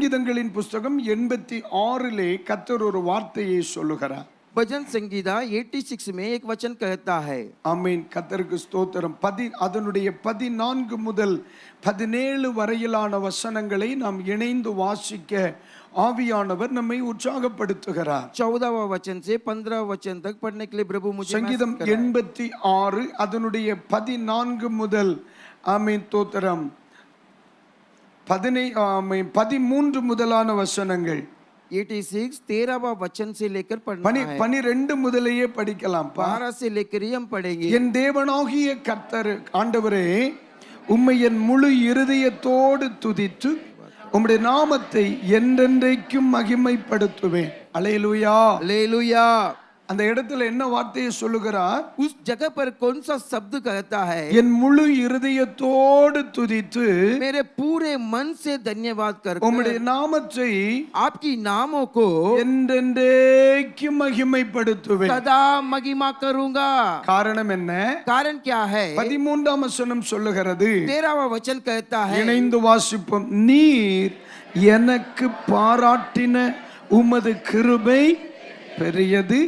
சங்கீதங்களின் புஸ்தகம் 86 கர்த்தர் ஒரு வார்த்தையை சொல்லுகிறார். भजन संगीता 86 में एक वचन कहता है. ஆமென். கர்த்தருக்கு ஸ்தோத்திரம். அதனுடைய 14 முதல் 17 வரையிலான வசனங்களை நாம் இணைந்து வாசிக்க ஆவியானவர் நம்மை உற்சாகப்படுத்துகிறார். 14वां वचन से 15 वचन तक पढ़ने के लिए प्रभु मुझे சங்கீதம் 86 அதனுடைய 14 முதல் ஆமென் தோத்திரம் 13 முதலான வசனங்கள் 86 13वां वचन से लेकर पढ़ना है. 12 முதலையே படிக்கலாம். 12 से लेकर हम पढ़ेंगे. என் தேவனாகிய கர்த்தர் ஆண்டவரே, உம்மை என் முழு இருதயத்தோடு துதித்து உம்முடைய நாமத்தை என்றென்றைக்கும் மகிமைப்படுத்துவேன். அல்லேலூயா, அல்லேலூயா. அந்த இடத்துல என்ன வார்த்தையை சொல்லுகிறார்? उस जगह पर कौन सा शब्द कहता है? என் முழு இருதயத்தோடு துதித்து मेरे पूरे मन से धन्यवाद कर உம்முடைய நாமத்தை आपकी नामों को என்றென்றைக்கும் மகிமைப்படுத்துவேன். सदा महिमा करूंगा. காரணம் என்ன? कारण क्या है? 13ஆம் வசனம் சொல்லுகிறது. 13वां वचन कहता है. இணைந்து வாசிப்போம். நீர் எனக்கு பாராட்டின உமது கிருபை பெரியது,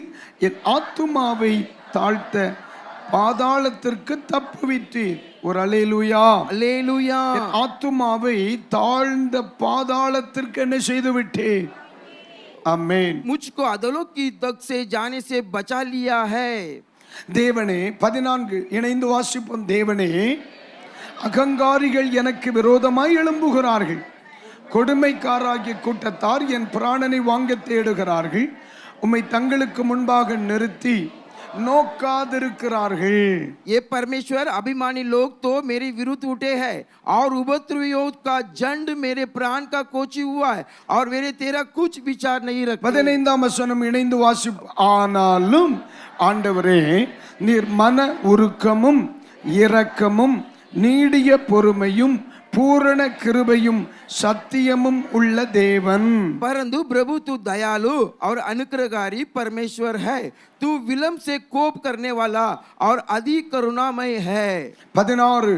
என் ஆத்துமாவை தாழ்த்த பாதாளத்திற்கு தப்புவித்தீர். ஒரு அல்லேலூயா, அல்லேலூயா. என் ஆத்துமாவை தாழ்ந்த பாதாளத்திற்கு என்ன செய்து விட்டேன்? ஆமென். मुझको अधलों की तक से जाने से बचा लिया है. தேவனே 14 இணைந்து வாசிப்போம். தேவனே, அகங்காரிகள் எனக்கு விரோதமாய் எழும்புகிறார்கள், கொடுமைக்காராகிய கூட்டத்தார் என் பிராணனை வாங்க தேடுகிறார்கள், உம்மை தங்களுக்கு முன்பாக நிறுத்தி நோக்காதிருக்கிறார்கள். ये परमेश्वर अभिमानी लोग तो मेरे विरुद्ध उठे हैं और उपद्रवियों का झंड मेरे प्राण का कोची हुआ है और मेरे तेरा कुछ विचार नहीं रखते. 15ஆம் வசனம் இணைந்து வாசிப்போம். ஆனாலும் ஆண்டவரே, நீர் மன உருக்கமும் இரக்கமும் நீடிய பொறுமையும் पूर्ण கிருபையும் சத்தியமும் உள்ள தேவன். परंतु प्रभु तू दयालु और अनुग्रहकारी परमेश्वर है. तू विलंब से कोप करने वाला और अधिक करुणामय है. 16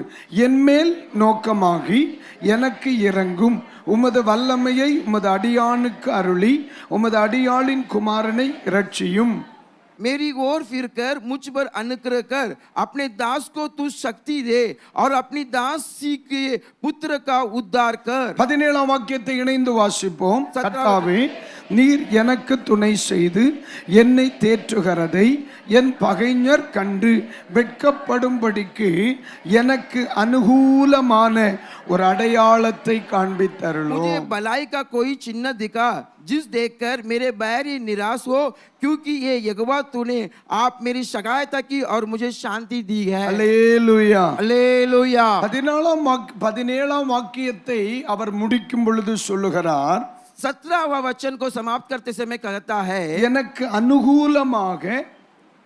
என்மேல் நோக்கமாகி எனக்கு இரங்கும், உமது வல்லமையை உமது அடியானுக்கு அருளி உமது அடியாளின் குமாரனை இரட்சியும். मेरी ओर फिर कर मुझ पर अनुग्रह कर, अपने दास को तू शक्ति दे और अपनी दास के पुत्र का उद्धार कर. 17ஆம் வாக்கியத்தை இணைந்து வாசிப்போம். கர்த்தாவே, நீர் எனக்கு துணை செய்து என்னை தேற்றுகிறதை என் பகைஞர் கண்டு வெட்கப்படும்படிக்கு எனக்கு அனுகூலமான ஒரு அடையாளத்தை காண்பித்தருளும். मुझे भलाई का कोई चिन्ह दिखा जिस देखकर मेरे बैरी निराश हो, क्योंकि ये यहोवा तूने आप मेरी सहायता की और मुझे शांति दी है. அல்லேலூயா, அல்லேலூயா. 17ஆம் வாக்கியத்தை அவர் முடிக்கும் பொழுது சொல்லுகிறார், 17वां वचन को समाप्त करते समय कहता है, எனக்கு அனுகூலமாக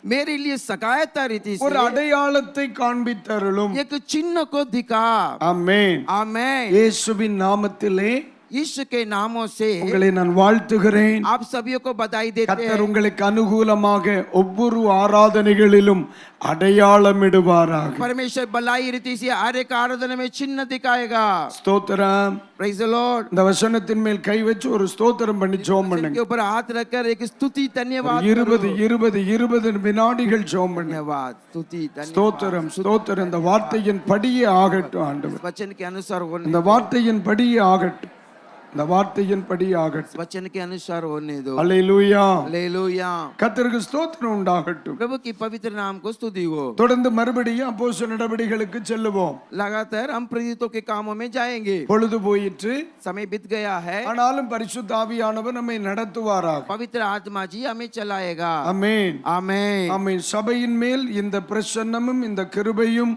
मेरे लिए सहायता रीति ஒரு से அடையாளத்தை காண்பித்தருளும். एक चिन्ह को दिखा. ஆமென். आमेन. இயேசுவின் நாமத்திலே यीशु के नामों से உங்களை நான் வாழ்த்துகிறேன். आप सभी को बधाई देते கர்த்தர் हैं. உங்களுக்கு அனுகூலமாக ஒவ்வொரு ஆராதனைகளிலும் அடையாளமிடுவாராக. परमेश्वर भलाई रीति से हर एक आराधना में चिन्ह दिखाएगा. ஸ்தோத்திரம். Praise the Lord. இந்த வசனத்தின் மேல் கை வச்சு ஒரு ஸ்தோத்திரம் பண்ணி ஜெபம் के பண்ணுங்க. ऊपर हाथ रखकर एक स्तुति धन्यवाद 20 வினாடிகள் ஜெபம் பண்ணுங்க. धन्यवाद स्तुति धन्यवाद. ஸ்தோத்திரம், ஸ்தோத்திரம். இந்த வார்த்தையின் படியே ஆகட்டும் ஆண்டவர். वचन के अनुसार होने இந்த வார்த்தையின் படியே ஆகட்டும். இந்த வார்த்தையின் படியே ஆகட்டும். वचन के अनुसार होने दो. அல்லேலூயா. हालेलुया. கர்த்தருக்கு ஸ்தோத்திரம் உண்டாகட்டும். प्रभु की पवित्र नाम को स्तुति हो. தொடர்ந்து மறுபடியும் அப்போஸ்தலர் நடவடிக்கைகளுக்கு செல்லுவோம். लगातार हम प्रेरितों के कामों में जाएंगे. பொழுது போயிற்று, समय बीत गया है. ஆனாலும் பரிசுத்த ஆவியானவர் நம்மை நடத்துவாராக. पवित्र आत्मा जी हमें चलाएगा. ஆமென், आमेन. ஆமென். சபையின் மேல் இந்த பிரசன்னமும் இந்த கிருபையும்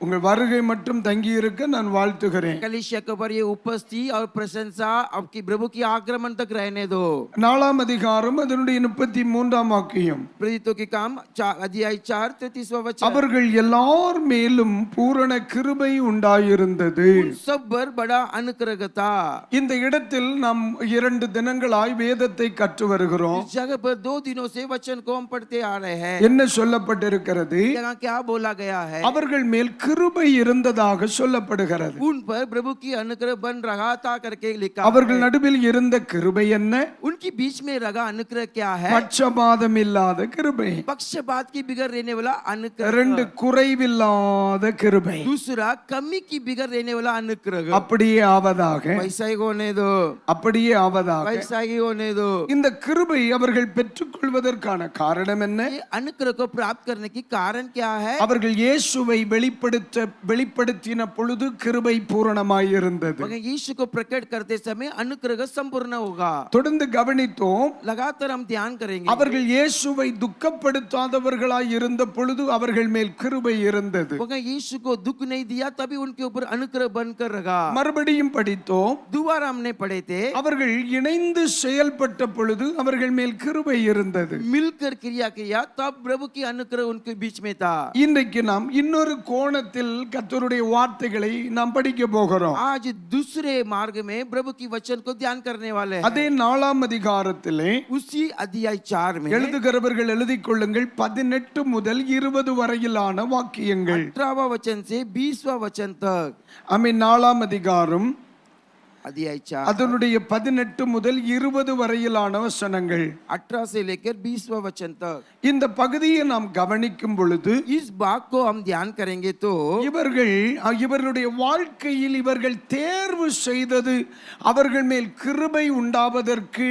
உங்கள் வருகை மட்டும் தங்கி இருக்க நான் வாழ்த்துகிறேன். कलीसिया के ऊपर ये उपस्थिति और प्रशंसा आपकी प्रभु की आगमन तक रहने दो. 4ஆம் அதிகாரம் அதனுடைய 33ஆம் வாக்கியம். प्रेरितों के काम अध्याय 4 33वां वचन. அவர்கள் எல்லார் மேலும் பூரண கிருபை உண்டாயிருந்தது. उन सब पर बड़ा अनुग्रह था. இந்த இடத்தில் நாம் 2 தினங்களாய் வேதத்தை கற்று வருகிறோம். इस जगह पर 2 दिनों से वचन को हम पढ़ते आ रहे हैं. என்ன சொல்லப்பட்டிருக்கிறது? यहाँ क्या बोला गया है? அவர்கள் மேல் கிருபை இருந்ததாக சொல்லப்படுகிறது. उन पर प्रभु की अनुग्रह बन रहा था करके लिखा அவர்கள் है। நடுவில் இருந்த கிருபை என்ன? उनकी बीच में रगा अनुग्रह क्या है? பட்சபாதம் இல்லாத கிருபை. पक्षपात की बिगड़ रहने वाला अनुग्रह। ரெண்டு குறைவில்லாத கிருபை. दूसरा कमी की बिगड़ रहने वाला अनुग्रह। அப்படியே ஆவதாக, वैसा ही होने दो, அப்படியே ஆவதாக. वैसा ही होने दो। இந்த கிருபை அவர்கள் பெற்றுக்கொள்வதற்கான காரணம் என்ன? ये अनुग्रह को प्राप्त करने की कारण क्या है? அவர்கள் இயேசுவை வெளிப்படுத்தின பொழுது கிருபை பூரணமாய் இருந்தது. मगर यीशु को प्रकट करते समय अनुग्रह संपूर्ण होगा। தொடர்ந்து கவனித்தோம். लगातार हम ध्यान करेंगे। அவர்கள் இயேசுவை துக்கப்படுத்தாதவர்களாய் இருந்த பொழுது அவர்கள் மேல் கிருபை இருந்தது. मगर यीशु को दुख नहीं दिया तभी उनके ऊपर अनुग्रह बनकर रहा। மறுபடியும் படித்தோம். दोबारा हमने पढ़े थे, அவர்கள் இணைந்து செயல்பட்ட பொழுது அவர்கள் மேல் கிருபை இருந்தது. मिलकर क्रिया किया तब प्रभु की अनुग्रह उनके बीच में था। இன்றைக்கு நாம் இன்னொரு கோணத்தில் கர்த்தருடைய வார்த்தைகளை நாம் படிக்க போகிறோம். आज दूसरे मार्ग में प्रभु की वचन को ध्यान करने वाले हैं। அதே 4ஆம் அதிகாரத்திலே उसी अध्याय 4 में எழுதுகிறவர்கள் எழுதிக் கொள்ளுங்கள் 18 முதல் 20 வரையிலான வாக்கியங்கள். 18वां वचन से 20वां वचन तक। ஆமென். 4ஆம் அதிகாரம் अध्याय 4 அதனுடைய 18 முதல் 20 வரையிலான வசனங்கள். 18 से लेकर 20वां वचन तक। இந்த பகுதியை நாம் கவனிக்கும் பொழுது इस भाग को हम ध्यान करेंगे तो இவர்களுடைய வாழ்க்கையில் இவர்கள் தேர்வு செய்தது அவர்கள் மேல் கிருபை உண்டாவதற்கு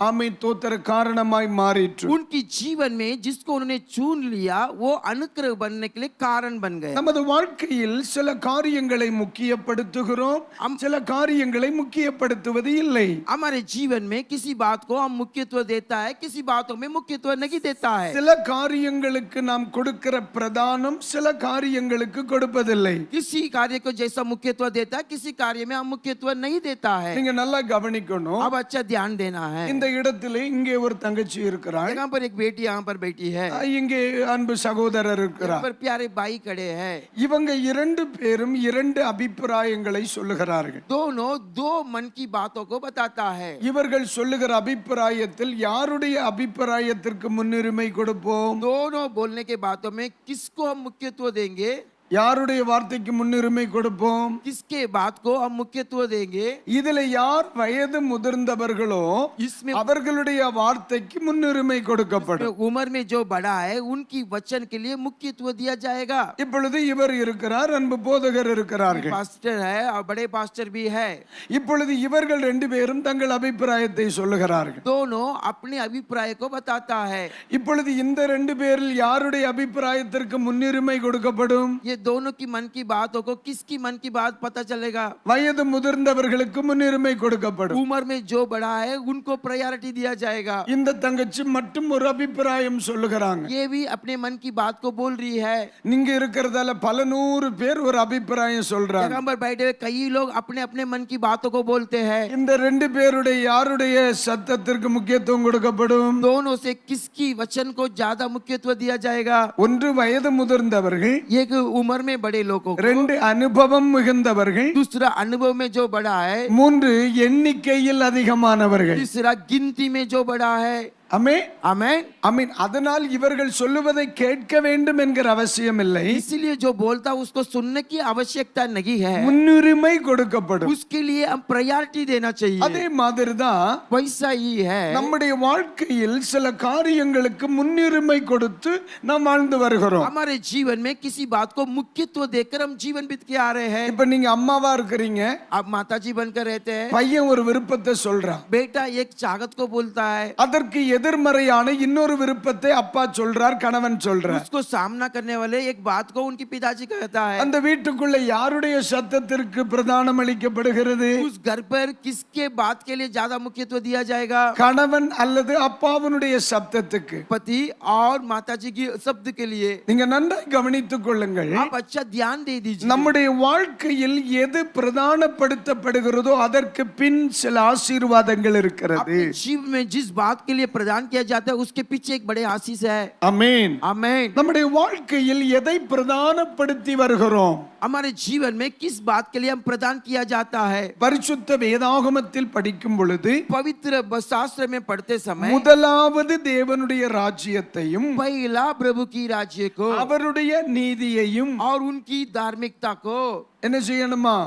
ஆமென் தோத்திர காரணமாய் மாறிற்று. उनकी जीवन में जिसको उन्होंने चुन लिया वो अनुग्रह बनने के लिए कारण बन गए। நமது வாழ்க்கையில் சில காரியங்களை முக்கியப்படுத்துகிறோம், சில காரியங்களை முக்கியப்படுத்துவது இல்லை. हमारे जीवन में किसी बात को हम मुख्यत्व देता है, किसी बातों में मुख्यत्व नहीं देता है। சில காரியங்களுக்கு நாம் கொடுக்கிற பிரதானம் சில காரியங்களுக்கு கொடுப்பதில்லை. किसी कार्य को जैसा मुख्यत्व देता है, किसी कार्य में हम मुख्यत्व नहीं देता है। நீங்க நல்லா கவனிக்கணும். अब अच्छा ध्यान देना है। இந்த இடத்திலே இங்கே ஒரு தங்கச்சி இருக்கிறாள், यहाँ पर एक बेटी यहाँ पर बैठी है, இங்கே அன்பு சகோதரர் यहाँ இருக்கிறார். पर प्यारे भाई खड़े हैं। இவங்க இரண்டு பேரும் இரண்டு அபிப்பிராயங்களை சொல்லுகிறார்கள். दोनों दो मन की बातों को बताता है। இவர்கள் சொல்லுகிற அபிப்பிராயத்தில் யாருடைய அபிப்பிராயத்திற்கு முன்னுரிமை கொடுப்போம்? दोनों बोलने के बातों में किसको हम मुख्यत्व देंगे? யாருடைய வார்த்தைக்கு முன்னுரிமை கொடுப்போம்? किसके बात को हम मुख्यत्व देंगे? இதுல யார் வயது முதிர்ந்தவர்களோ इसमें அவர்களுடைய வார்த்தைக்கு முன்னுரிமை கொடுக்கப்படும். उम्र में जो बड़ा है उनकी वचन के लिए मुख्यत्व दिया जाएगा। இப்பொழுது இவர் இருக்கிறார், அன்பு போதகர் இருக்கிறார்கள். पास्टर है और बड़े पास्टर भी है। இப்பொழுது இவர்கள் ரெண்டு பேரும் தங்கள் அபிப்பிராயத்தை சொல்லுகிறார்கள். दोनों अपने अभिप्राय को बताता है। இப்பொழுது இந்த ரெண்டு பேரில் யாருடைய அபிப்பிராயத்திற்கு முன்னுரிமை கொடுக்கப்படும்? ये दोनों की मन की बातों को किसकी मन की बात पता चलेगा? வயது முதிர்ந்தவர்களுக்கு முன்னுரிமை கொடுக்கப்படும். उम्र में जो बड़ा है उनको प्रायोरिटी दिया जाएगा। இந்த தங்கச்சி மட்டும் ஒரு அபிப்பிராயம் சொல்லுகிறாங்க. ये भी अपने मन की बात को बोल रही है। நீங்க இருக்கிறதால பல நூறு பேர் ஒரு அபிப்பிராயம் சொல்றாங்க. जगह पर बैठे हुए कई लोग अपने अपने मन की बातों को बोलते हैं। இந்த ரெண்டு பேருடைய யாருடைய சத்தத்திற்கு முக்கியத்துவம் கொடுக்கப்படும்? दोनों से किसकी वचन को ज्यादा मुख्यत्व दिया जाएगा? ஒன்று வயது முதிர்ந்தவர்கள், एक उम्र में बड़े लोगों को, ரெண்டு அனுபவம் மிகுந்தவர்கள், दूसरा अनुभव में जो बड़ा है, மூன்று எண்ணிக்கையில் அதிகமானவர்கள். तीसरा गिनती में जो बड़ा है। ஆமென். आमेन। ஆமென். அதனால் இவர்கள் சொல்லுவதை கேட்க வேண்டும் என்கிற அவசியம் இல்லை. इसीलिए जो बोलता उसको सुनने की आवश्यकता नहीं है, முன்னுரிமை கொடுக்கப்படும். उसके लिए हम प्रायोरिटी देना चाहिए। அதே மாதிரி தான் वैसा ही है நம்முடைய வாழ்க்கையில் சில காரியங்களுக்கு முன்னுரிமை கொடுத்து நாம் வாழ்ந்து வருகிறோம். हमारे जीवन में किसी बात को मुख्यत्व देकर हम जीवन बीत के आ रहे हैं। இப்ப நீங்க அம்மாவா இருக்கிறீங்க, आप माताजी बनकर रहते हैं, பையன் ஒரு விருப்பத்தை சொல்றான், बेटा एक चाहत को बोलता है, அதற்கு எதிர்மறையான இன்னொரு விருப்பத்தை அப்பா சொல்றார், கணவன் சொல்றார். उसको सामना करने वाले एक बात को उनकी पिताजी कहता है। அந்த வீட்டுக்குள்ள யாருடைய சத்தத்திற்கு பிரதானம் அளிக்கப்படுகிறது? उस घर पर किसके बात के लिए ज्यादा मुख्यत्व दिया जाएगा? கணவன் அல்லது அப்பாவினுடைய சத்தத்துக்கு. पति और माताजी की शब्द के लिए। நீங்க நன்றாய் கவனித்துக் கொள்ளுங்கள். आप अच्छा ध्यान दे दीजिए। நம்முடைய வாழ்க்கையில் எது பிரதானப்படுத்தப்படுகிறதோ அதற்கு பின் சில ஆசீர்வாதங்கள் இருக்கிறது. अपने जीवन में जिस बात के लिए प्रदान प्रदान किया जाता है उसके पीछे एक बड़े आशीष है। ஆமென். आमेन। நம்முடைய வாழ்க்கையில் எதை பிரதானப்படுத்தி வருகிறோம்? हमारे जीवन में किस बात के लिए हम प्रदान किया जाता है? பரிசுத்த வேதாகமத்தில் படிக்கும் பொழுது पवित्र शास्त्र में पढ़ते समय முதலாவது தேவனுடைய ராஜ்யத்தையும் पहला प्रभु की राज्य को அவருடைய நீதியையும் और उनकी धार्मिकता को என்ன செய்யணுமா?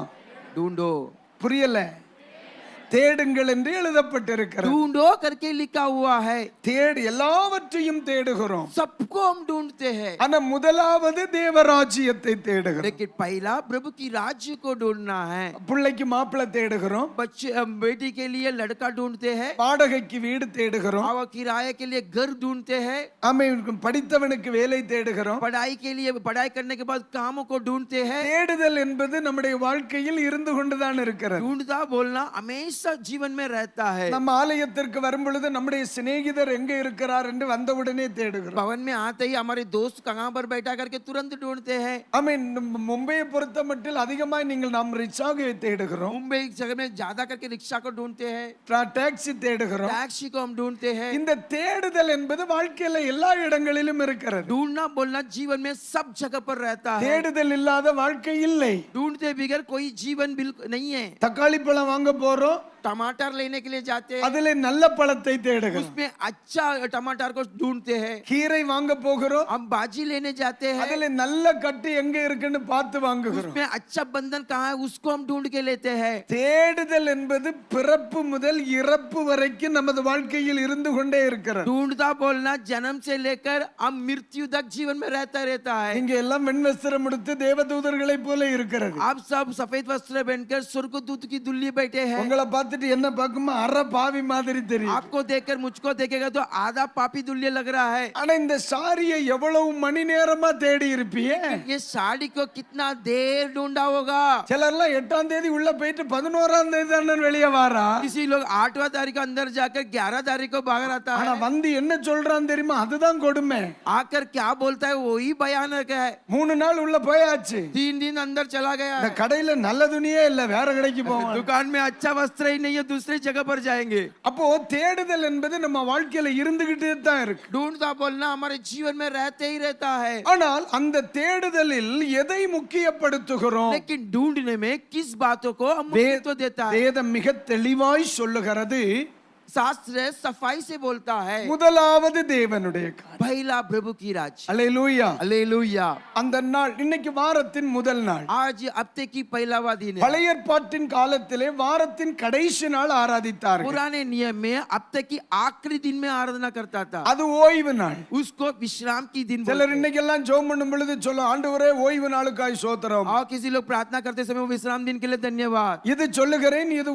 ढूंढो। புரியல? தேடுங்கள் என்று எழுதப்பட்டிருக்கிறது. ढूंढो करके लिखा हुआ है। தேடு, எல்லாவற்றையும் தேடுகிறோம். सबको हम ढूंढते हैं, ஆனா முதலாவது தேவராஜ்யத்தை தேடுகிறோம். लेकिन पहला प्रभु की राज्य को ढूंढना है। பிள்ளைக்கு மாப்பிள்ளை தேடுகிறோம், बच्चे बेटी के लिए लड़का ढूंढते हैं, வாடகைக்கு வீடு தேடுகிறோம், और किराए के लिए घर ढूंढते हैं, ஆமென், படித்தவனுக்கு வேலை தேடுகிறோம். पढ़ाई के लिए पढ़ाई करने के बाद कामों को ढूंढते हैं। தேடுதல் என்பது நம்முடைய வாழ்க்கையில் இருந்து கொண்டுதான் இருக்கிறது. ढूंढता बोलना हमेशा जीवन में रहता है। நம்ம ஆலயத்திற்கு வரும் பொழுது நம்முடைய சிநேகிதர் எங்க இருக்கிறார் என்று வந்தவுடனே தேடுகிறோம். भवन में आते ही हमारे दोस्त कहाँ पर बैठा करके तुरंत ढूंढते हैं। ஆமென். மும்பையை பொறுத்த மட்டில் அதிகமாக நீங்கள் நாம் ரிக்ஷாவை தேடுகிறோம், मुंबई जगह में ज्यादा करके रिक्शा को ढूंढते हैं, டாக்ஸி தேடுகிறோம். टैक्सी को हम ढूंढते हैं। இந்த தேடுதல் என்பது வாழ்க்கையில எல்லா இடங்களிலும் இருக்கிறது. ढूंढना बोलना जीवन में सब जगह पर रहता है। தேடுதல் இல்லாத வாழ்க்கை இல்லை. ढूंढते बगैर कोई जीवन बिल्कुल नहीं है। தக்காளி பழம் வாங்க போறோம், टमाटर लेने के लिए जाते हैं, அதிலே நல்ல பழத்தை தேடுகிறோம். उसमें अच्छा टमाटर को ढूंढते हैं। கீரை வாங்க போகிறோம், हम बाजी लेने जाते हैं, அதிலே நல்ல கட்டு எங்க இருக்குன்னு பார்த்து வாங்குகிறோம். उसमें अच्छा बंधन कहाँ है उसको हम ढूंढ के लेते हैं। தேடுதல் என்பது பிறப்பு முதல் இறப்பு வரைக்கும் நமது வாழ்க்கையில் இருந்து கொண்டே இருக்கிறது. ढूंढता बोलना जन्म से लेकर हम मृत्यु तक जीवन में रहता है। இங்க எல்லாம் வெண் வஸ்திரம் உடுத்து தேவதூதர்களை போல இருக்கிறது. आप सब सफेद वस्त्र पहनकर स्वर्गदूत की दुल्ली बैठे हैं। உங்களை பார்த்துட்டு என்ன பார்க்குமா? அற பாவி மாதிரி தெரியும். आपको देखकर मुझको देखेगा तो आधा पापी दुल्ली लग रहा है। ஆனா இந்த சாரியை எவ்வளவு மணி நேரமா தேடி இருப்பியே? ये साड़ी को कितना देर ढूंढा होगा। சிலர்லாம் 8ஆம் தேதி உள்ள போயிட்டு 11ஆம் தேதி தான் வெளியே வாரா. किसी लोग 8वां तारीख को अंदर जाकर 11 तारीख को बाहर आता ஆனா है। வந்து என்ன சொல்றான் தெரியுமா? அதுதான் கொடுமை. आकर क्या बोलता है वही भयानक है। 3 நாள் உள்ள போயாச்சு, 3 दिन अंदर चला गया இந்த है। கடையில நல்ல துணியே இல்ல, வேற கடைக்கு போவான். दुकान में अच्छा वस्त्र ही नहीं है, दूसरी जगह पर जाएंगे। அப்போ தேடுதல் என்பது நம்ம வாழ்க்கையில இருந்துகிட்டே தான் இருக்கு. ढूंढता बोलना हमारे जीवन में रहते ही रहता है। ஆனால் அந்த தேடுதலில் எதை முக்கியப்படுத்துகிறோம்? लेकिन ढूंढने में किस बातों को हम महत्व देता है? வேதம் மிக தெளிவாய் சொல்லுகிறது, शास्त्र सफाई से बोलता है முதலாவது தேவனுடைய காரியம். पहला प्रभु की राज्य। அல்லேலூயா. हालेलुया। அந்த நாள் இன்னைக்கு வாரத்தின் முதல் நாள். आज हफ्ते की पहलावा दिन है। பழைய ஏற்பாட்டின் காலத்திலே வாரத்தின் கடைசி நாள் ஆராதித்தார்கள். पुराने नियम में हफ्ते की आखिरी दिन में आराधना करता था, அது ஓய்வு நாள். उसको विश्राम की दिन சிலர் बोलते हैं। இன்னைக்கு எல்லாம் ஜெபம் பண்ணும் பொழுது சொல்ல, ஆண்டவரே ஓய்வு நாளுக்காய் ஸ்தோத்திரம். और किसी लोग प्रार्थना करते समय विश्राम दिन के लिए धन्यवाद। இது சொல்லுகிறேன், இது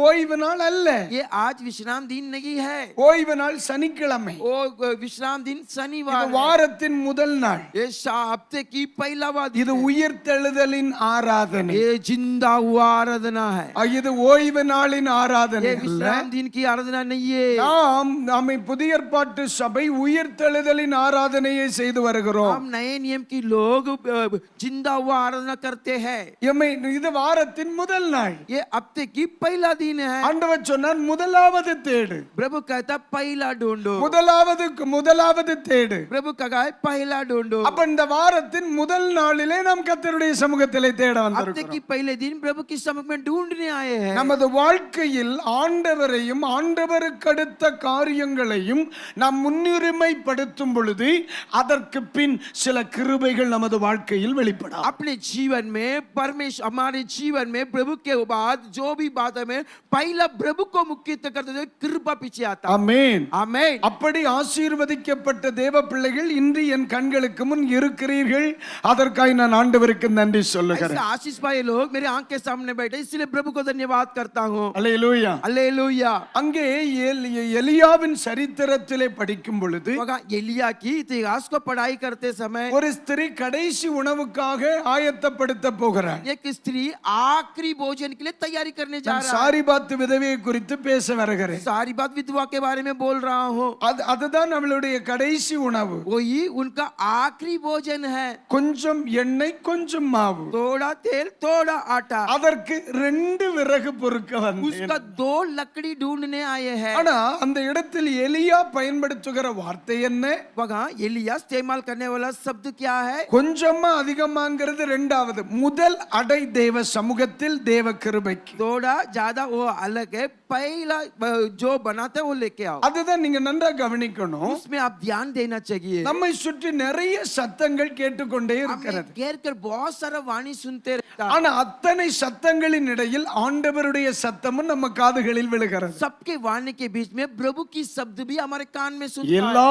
ஓய்வு நாள் அல்ல. ये आज विश्राम दिन नहीं है, ஓய்வு நாள் சனிக்கிழமை. वो विश्राम दिन இது शनिवार है। வாரத்தின் முதல் நாள். ये हफ्ते की पहलावा दिन இது है। உயிர்த்தெழுதலின் ஆராதனை. ये जिंदा हुआ आराधना है, இது ஓய்வு நாளின் ஆராதனை ये அல்ல. विश्राम दिन की आराधना नहीं है। நாம புதிய ஏற்பாட்டு சபை உயிர்த்தெழுதலின் ஆராதனையை செய்து வருகிறோம். हम नए नियम की लोग जिंदा हुआ आराधना करते हैं। இது வாரத்தின் முதல் நாள். ये हफ्ते की पहला दिन है। ஆண்டவர் சொன்னார், முதலாவது தேடு. प्रभु कहता पहला ढूंढो, முதலாவது தேடு. प्रभु कहा है पहला ढूंढो। அப்ப இந்த வாரத்தின் முதல் நாளிலே நாம் கர்த்தருடைய சமூகத்திலே தேட हफ्ते வந்திருக்கிறோம். की पहले दिन प्रभु की सम्मुख में ढूंढने आए हैं। நமது வாழ்க்கையில் ஆண்டவரையும் ஆண்டவருக்கு அடுத்த காரியங்களையும் நாம் முன்னுரிமைப்படுத்தும் பொழுது அதற்கு பின் சில கிருபைகள் நமது வாழ்க்கையில் வெளிப்படும். अपने जीवन में परमेश्वर, हमारे जीवन में प्रभु के बाद जो भी बात है पहला प्रभु को मुख्यत्व करते हुए कृपा पीछे आता है। ஆமென். आमेन। அப்படி ஆசீர்வதிக்கப்பட்ட தேவ பிள்ளைகள் இன்று என் கண்களுக்கு முன் இருக்கிறீர்கள். அதற்காக நான் ஆண்டவருக்கு நன்றி ऐसे சொல்லுகிறேன். आशीष पाए लोग मेरे आंख के सामने बैठे, इसलिए प्रभु को धन्यवाद करता हूँ। அல்லேலூயா. हालेलुया। அங்கே எலியாவின் சரித்திரத்திலே படிக்கும் பொழுது वहाँ एलिया की इतिहास को पढ़ाई करते समय ஒரு ஸ்திரீ கடைசி உணவுக்காக ஆயத்தப்படுத்த போகிறார். एक स्त्री आखिरी भोजन के लिए तैयारी करने जा நான் रहा है। சாரிபாத்து விதவையை குறித்து பேச வருகிறேன். சொல்லுகிறேன். सारी बात विधवा के बारे में बोल रहा हूँ. அதுதான் நம்மளுடைய கடைசி உணவு. वही उनका आखिरी भोजन है. கொஞ்சம் எண்ணெய் கொஞ்சம் மாவு. थोड़ा तेल थोड़ा आटा. அதற்கு 2 விறகு பொறுக்க வந்தேன். उसका 2 लकड़ी ढूंढने आए हैं. ஆனா அந்த இடத்தில் எலியா பயன்படுத்துகிற வார்த்தை என்ன? वहाँ एलिया इस्तेमाल करने वाला शब्द क्या है? கொஞ்சமா அதிகமாங்கிறது இரண்டாவது. முதல் அடை தேவ சமூகத்தில் தேவ கிருபைக்கு. थोड़ा ज्यादा वो अलग है. पहला जो बनाते हैं वो लेके आओ. அதுதான் நீங்க நன்றா கவனிக்கணும். उसमें आप ध्यान देना चाहिए. நம்மை சுற்றி நிறைய சத்தங்கள் கேட்டுக்கொண்டே இருக்கிறது. घेर कर बहुत सारा वाणी सुनते रहता है. ஆனா அத்தனை சத்தங்களின் இடையில் ஆண்டவருடைய சத்தமும் நம்ம காதுகளில் விழுகிறது. सबके वाणी के बीच में प्रभु की शब्द भी हमारे कान में सुनता है. எல்லா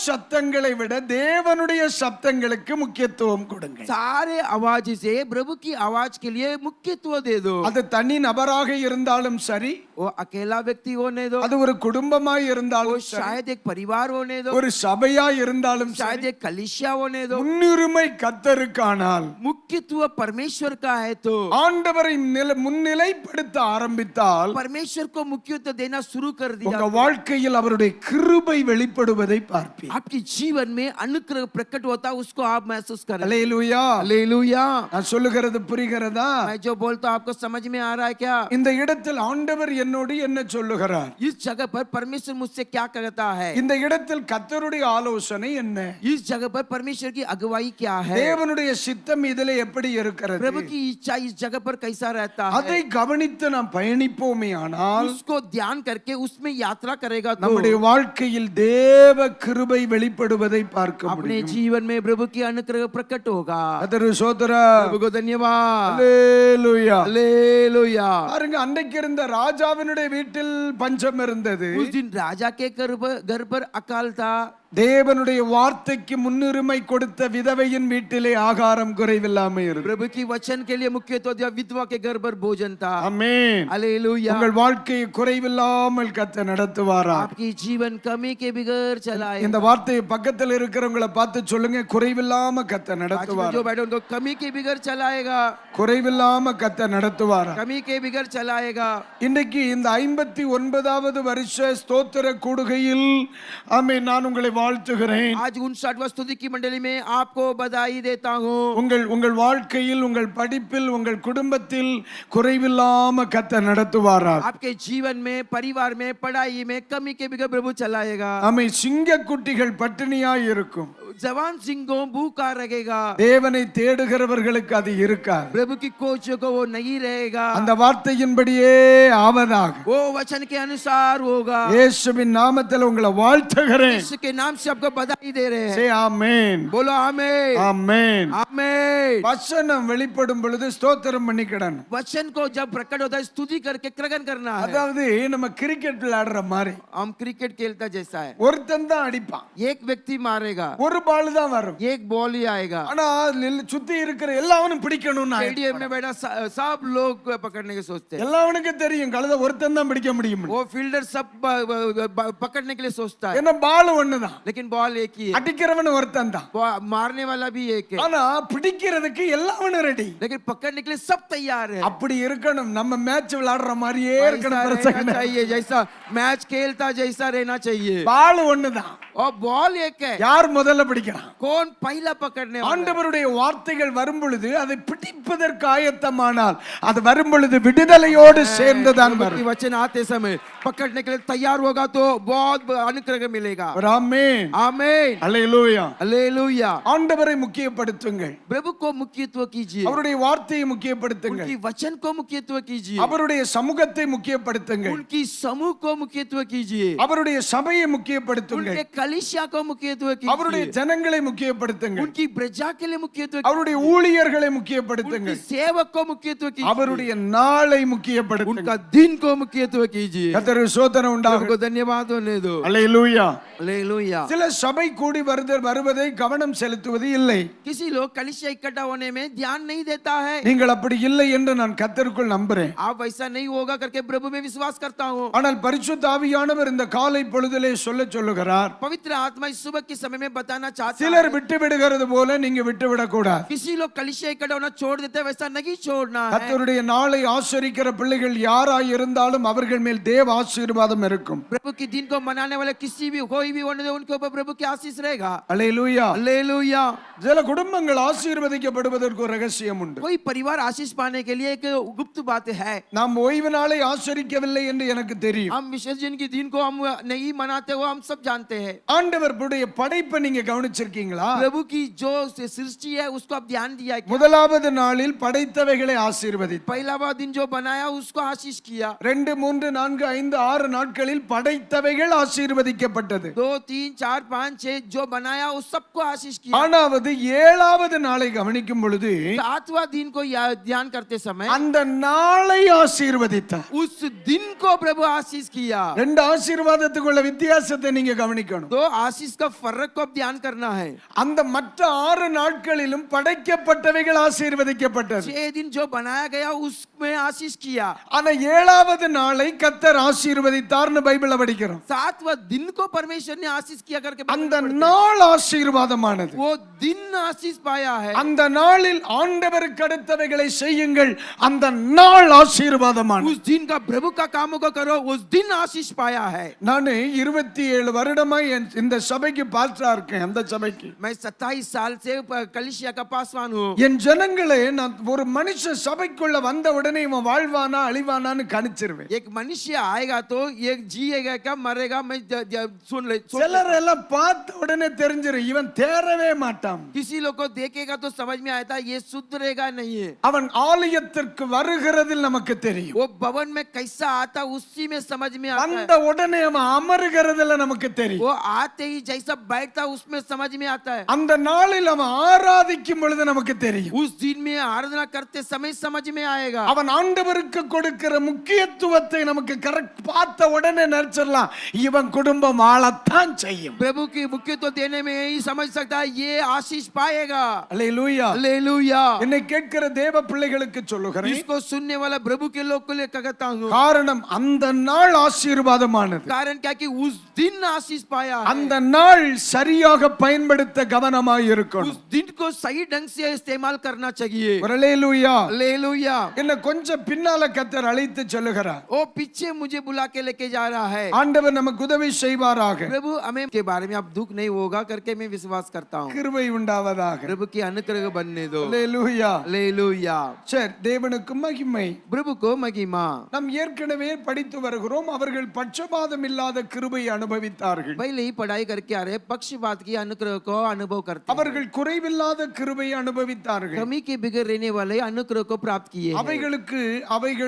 சத்தங்களை விட தேவனுடைய சத்தங்களுக்கு முக்கியத்துவம் கொடுங்க. सारे आवाज से प्रभु की आवाज के लिए मुख्यत्व दे दो. அது தனி நபராக இருந்தாலும் சரி, वो अकेला व्यक्ति होने दो, அது ஒரு குடும்பமாய் वो இருந்தாலும் சரி, शायद एक परिवार होने दो, ஒரு சபையாய் இருந்தாலும் शायद சரி, एक कलीसिया होने दो. முன்னுரிமை கர்த்தருக்கானால் मुख्यत्व परमेश्वर का है तो ஆண்டவரை முன்னிலைப்படுத்த ஆரம்பித்தால் परमेश्वर को मुख्यत्व देना शुरू कर दिया உங்க வாழ்க்கையில் அவருடைய கிருபை வெளிப்படுவதை பார்ப்பீர். आपके जीवन में अनुग्रह प्रकट होता है, उसको आप महसूस करें. அல்லேலூயா. हालेलुया. நான் சொல்லுகிறது புரிகிறதா? मैं जो बोलता हूं आपको समझ में आ रहा है क्या? இந்த இடத்தில் ஆண்டவர் என்னோடு என்ன சொல்லுகிறார்? इस जगह पर परमेश्वर मुझसे क्या कहता है? இந்த இடத்தில் கர்த்தருடைய ஆலோசனை என்ன? इस जगह पर परमेश्वर की अगुवाई क्या है? தேவனுடைய சித்தம் இதிலே எப்படி இருக்கிறது? प्रभु की इच्छा इस जगह पर कैसा रहता அதை है? கவனித்து நாம் பயணிப்போமே ஆனால் उसको ध्यान करके उसमें यात्रा करेगा तो நம்முடைய வாழ்க்கையில் தேவ கிருபை வெளிப்படுவதை பார்க்க अपने முடியும். जीवन में प्रभु की अनुग्रह प्रकट होगा. கர்த்தருக்கு ஸ்தோத்திரம். प्रभु को धन्यवाद. அல்லேலூயா. हालेलुया. பாருங்க, அன்றைக்கு இருந்த ராஜாவினுடைய வீட்டில் பஞ்சம் இருந்தது. उस दिन राजा के घर पर अकाल था. தேவனுடைய வார்த்தைக்கு முன்னுரிமை கொடுத்த விதவையின் வீட்டிலே ஆகாரம் குறைவில்லாமல் இருக்கு. प्रभु की वचन के लिए मुख्यत्व दिया, विधवा के घर पर भोजन था. ஆமென். हालेलुया. உங்கள் வாழ்க்கையை குறைவில்லாமல் கர்த்தர் நடத்துவாரா? आपकी जीवन कमी के बगैर चलाए. இந்த வார்த்தையை பக்கத்தில் இருக்கிறவங்கள பார்த்து சொல்லுங்க, குறைவில்லாம கர்த்தர் நடத்துவாரா? जो बैठे उनको कमी के बगैर चलाएगा. குறைவில்லாம கர்த்தர் நடத்துவாரா? कमी के बगैर चलाएगा. இன்னைக்கு இந்த 59வது வருஷ ஸ்தோத்திர கூடுகையில் ஆமென், நான் உங்களை வாழ்த்துகிறேன். आज 59वां स्तुति की मंडली में आपको बधाई देता हूँ. உங்கள் வாழ்க்கையில், உங்கள் படிப்பில், உங்கள் குடும்பத்தில் குறைவில்லாம கர்த்தர் நடத்துவாரா? आपके जीवन में, परिवार में, पढ़ाई में कमी के बगैर प्रभु चलाएगा. ஆமென். சிங்கக்குட்டிகள் பட்டினியாய் இருக்கும். जवान सिंहों भूखा रहेगा. தேவனை தேடுகிறவர்களுக்கு அது இருக்காது. प्रभु की खोजों को वो नहीं रहेगा. அந்த வார்த்தையின்படியே ஆவதாக वो वचन के अनुसार होगा. இயேசுவின் நாமத்தில் உங்களை வாழ்த்துகிறேன். यीशु के नाम से आपको बधाई दे रहे हैं. சே ஆமென். बोलो आमेन. ஆமென். आमेन. வசனம் வெளிப்படும் பொழுது ஸ்தோத்திரம் பண்ணிக்கிடணும். वचन को जब प्रकट होता है स्तुति करके क्रगन करना है. அதாவது நம்ம கிரிக்கெட் விளையாடுற மாதிரி हम क्रिकेट खेलता जैसा है. ஒருத்தன் தான் அடிப்பான், एक व्यक्ति मारेगा, ஒரு பால் தான் வரும். एक बॉल ही आएगा. ஆனா சுத்தி இருக்கிற எல்லாவனும் பிடிக்கணும்னு स्टेडियम में बैठा सब लोग पकड़ने के सोचते हैं. எல்லாவனுக்கும் தெரியும் கழுத ஒருத்தன் தான் பிடிக்க முடியும். वो फील्डर सब पकड़ने के लिए सोचता है, என்ன பால் ஒண்ணுதான், लेकिन बॉल एक ही है. அடிக்கிறவன் ஒருத்தன் தான். मारने वाला भी एक है, ஆனா பிடிக்கிறதுக்கு எல்லாவனும் ரெடி. लेकिन पकड़ने के लिए सब तैयार है. அப்படி இருக்கணும். நம்ம மேட்ச் விளையாடுற மாதிரியே ऐसा இருக்கணும். रहना பிரச்சனை चाहिए, जैसा मैच खेलता जैसा रहना चाहिए. பால் ஒண்ணுதான். और बॉल एक है. யார் முதல்ல பிடிக்கிறான்? कौन पहला पकड़ने वाला है? ஆண்டவருடைய வார்த்தைகள் வரும் பொழுது அதை பிடிப்பதற்கு ஆயத்தமானால் அது வரும் பொழுது விடுதலையோடு சேர்ந்துதான் प्रभु வரும். की वचन आते समय पकड़ने के लिए तैयार होगा तो बहुत अनुग्रह मिलेगा. ஆமென். आमीन. அல்லேலூயா. हालेलुया. ஆண்டவரை முக்கியப்படுத்துங்கள். प्रभु को मुख्यत्व कीजिए. அவருடைய வார்த்தையை முக்கியப்படுத்துங்கள். उनकी वचन को मुख्यत्व कीजिए. அவருடைய சமூகத்தை முக்கியப்படுத்துங்கள். उनकी समूह को मुख्यत्व कीजिए. அவருடைய சபையை முக்கியப்படுத்துங்கள். उनके कलीसिया को मुख्यत्व அவருடைய कीजिए. ஜனங்களை முக்கியப்படுத்துங்கள். उनकी प्रजा के लिए मुख्यत्व அவருடைய ஊழியர்களை उनकी முக்கியப்படுத்துங்கள். सेवक को मुख्यत्व कीजिए. அவருடைய நாளை முக்கியப்படுத்துங்கள். उनका दिन को मुख्यत्व कीजिए. கர்த்தருக்கு ஸ்தோத்திரம் प्रभु உண்டாகட்டும். को धन्यवाद होने दो. அல்லேலூயா. हालेलुया. சில சபை கூடி வருவதை கவனம் செலுத்துவது இல்லை. किसी लोग कलीसिया इकट्ठा होने में ध्यान नहीं देता है. நீங்கள் அப்படி இல்லை என்று நான் கர்த்தருக்குள் நம்புறேன். आप वैसा नहीं होगा करके प्रभु में विश्वास करता हूँ. ஆனால் பரிசுத்த ஆவியானவர் இந்த காலை பொழுதிலே சொல்லுகிறார். पवित्र आत्मा इस सुबह के समय में बताना चाहता சிலர் है விட்டு விடுகிறது போல நீங்க விட்டு விடக்கூடாது. किसी लोग कलीसिया इकट्ठा होना छोड़ देते हैं, वैसा नहीं छोड़ना है। கர்த்தருடைய நாளை ஆசரிக்கிற பிள்ளைகள் யாராய் இருந்தாலும் அவர்கள் மேல் தேவ ஆசீர்வாதம் இருக்கும். प्रभु के दिन को मनाने वाले किसी भी कोई भी होने दे, उनके ऊपर प्रभु की आशीष रहेगा। அல்லேலூயா. हालेलुया। சில குடும்பங்கள் ஆசீர்வதிக்கப்படுவதற்கு ஒரு ரகசியம் உண்டு. कोई परिवार आशीष पाने के लिए एक गुप्त बात है। நாம் ஓய்வு நாளை ஆசரிக்கவில்லை என்று எனக்கு தெரியும். हम विसर्जन के दिन को हम नहीं मनाते हो, हम सब जानते हैं। ஆண்டவருடைய படைப்பை நீங்க கவனிச்சிருக்கீங்களா? प्रभु की जो सृष्टि है उसको आप ध्यान दिया क्या? முதலாவது நாளில் படைத்தவைகளை ஆசீர்வதித்தார். पहला दिन जो बनाया उसको आशीष किया। 2 3 4 5 6 நாட்களில் படைத்தவைகள் ஆசீர்வதிக்கப்பட்டது. 2 3 4 5 6 जो बनाया उस सबको आशीष किया। ஆனாவது 7வது நாளை கவனிக்கும் பொழுது 7वां दिन को ध्यान करते समय அந்த நாளை ஆசீர்வதித்தார். उस दिन को प्रभु आशीष किया। ரெண்டு ஆசீர்வாதத்துக்குள்ள வித்தியாசத்தை நீங்க கவனிக்கணும். तो आशीष का फर्क को ध्यान करना है। அந்த மற்ற 6 நாட்களிலும் படைக்கப்பட்டவைகள் ஆசீர்வதிக்கப்பட்டது. 6 दिन जो बनाया गया उसमें आशीष किया। ஆனா 7வது நாளை கர்த்தர் ஆசீர்வதித்தார்னு பைபிள்ல படிக்கிறோம். 7वां दिन को परमेश्वर ने आशीष किया करके அந்த நாள் ஆசீர்வாதமானது. वो दिन आशीष पाया है। அந்த நாளில் ஆண்டவருக்கு அடுத்தவைகளை செய்யுங்கள். அந்த நாள் ஆசீர்வாதமானது. उस दिन का प्रभु का कामों को करो, उस दिन आशीष पाया है। நான் 27 வருடமா இந்த சபைக்கு பாஸ்டரா இருக்கேன். அந்த சபைக்கு मैं 27 साल से कलीसिया का पासवान हूँ। என் ஜனங்களே நான் ஒரு மனுஷன் சபைக்குள்ள வந்த உடனே இவன் வாழ்வானா அழிவானான்னு கணிச்சிருவேன். एक मनुष्य आएगा तो एक जिएगा क्या मरेगा, मैं सुन ले। சிலர் எல்லாம் பார்த்த உடனே தெரிஞ்சிரும் இவன் தேறவே மாட்டான். किसी लोग को देखेगा तो समझ में आता ये सुधरेगा नहीं है। அவன் ஆலயத்திற்கு வருகிறதில் நமக்கு தெரியும். वो भवन में कैसा आता उसी में समझ में आता है। வந்த உடனே அவன் அமருகிறதுல நமக்கு தெரியும். वो आते ही जैसा बैठता उसमें समझ में आता है। அந்த நாளில் அவன் ஆராதிக்கும் பொழுது நமக்கு தெரியும். उस दिन में आराधना करते समय समझ में आएगा। அவன் ஆண்டவருக்கு கொடுக்கிற முக்கியத்துவத்தை நமக்கு கரெக்ட் பார்த்த உடனே நினைச்சிடலாம் இவன் குடும்பம் ஆளத்தான் செய்யும். प्रभु की मुख्यत्व देने में यही समझ सकता है ये आशीष पाएगा। அல்லேலூயா. हालेलुया। என்னை கேட்கிற தேவ பிள்ளைகளுக்கு சொல்லுகிறேன், इसको सुनने वाला प्रभु के लोग को लेकर कहता हूँ। காரணம் அந்த நாள் ஆசீர்வாதமானது. कारण क्या कि उस दिन आशीष पाया है। அந்த நாள் சரியாக பயன்படுத்த கவனமாய் उस இருக்கணும். दिन को सही ढंग से इस्तेमाल करना चाहिए। அல்லேலூயா. हालेलुया। என்ன கொஞ்சம் பின்னால கர்த்தர் அழைத்து சொல்லுகிறார். वो पीछे मुझे बुला के लेके जा रहा है। ஆண்டவர் நமக்கு உதவி செய்வாராக. प्रभु हमें के बारे में आप दुख नहीं होगा करके मैं विश्वास करता हूँ। கிருபை உண்டாவதாக. प्रभु की अनुग्रह बनने दो। அல்லேலூயா. हालेलुया। சரி, தேவனுக்கு மகிமை. प्रभु को महिमा। நாம் ஏற்கனவே படித்து வருகிறோம். அவர்கள் பட்சபாதம் இல்லாத கிருபை அனுபவித்தார்கள். पहले ही पढ़ाई करके आ रहे पक्षपात की अनुग्रह को अनुभव करते हैं। அவர்கள் குறைவில்லாத கிருபை அனுபவித்தார்கள். कमी के बिगड़ रहने वाले अनुग्रह को प्राप्त किए हैं।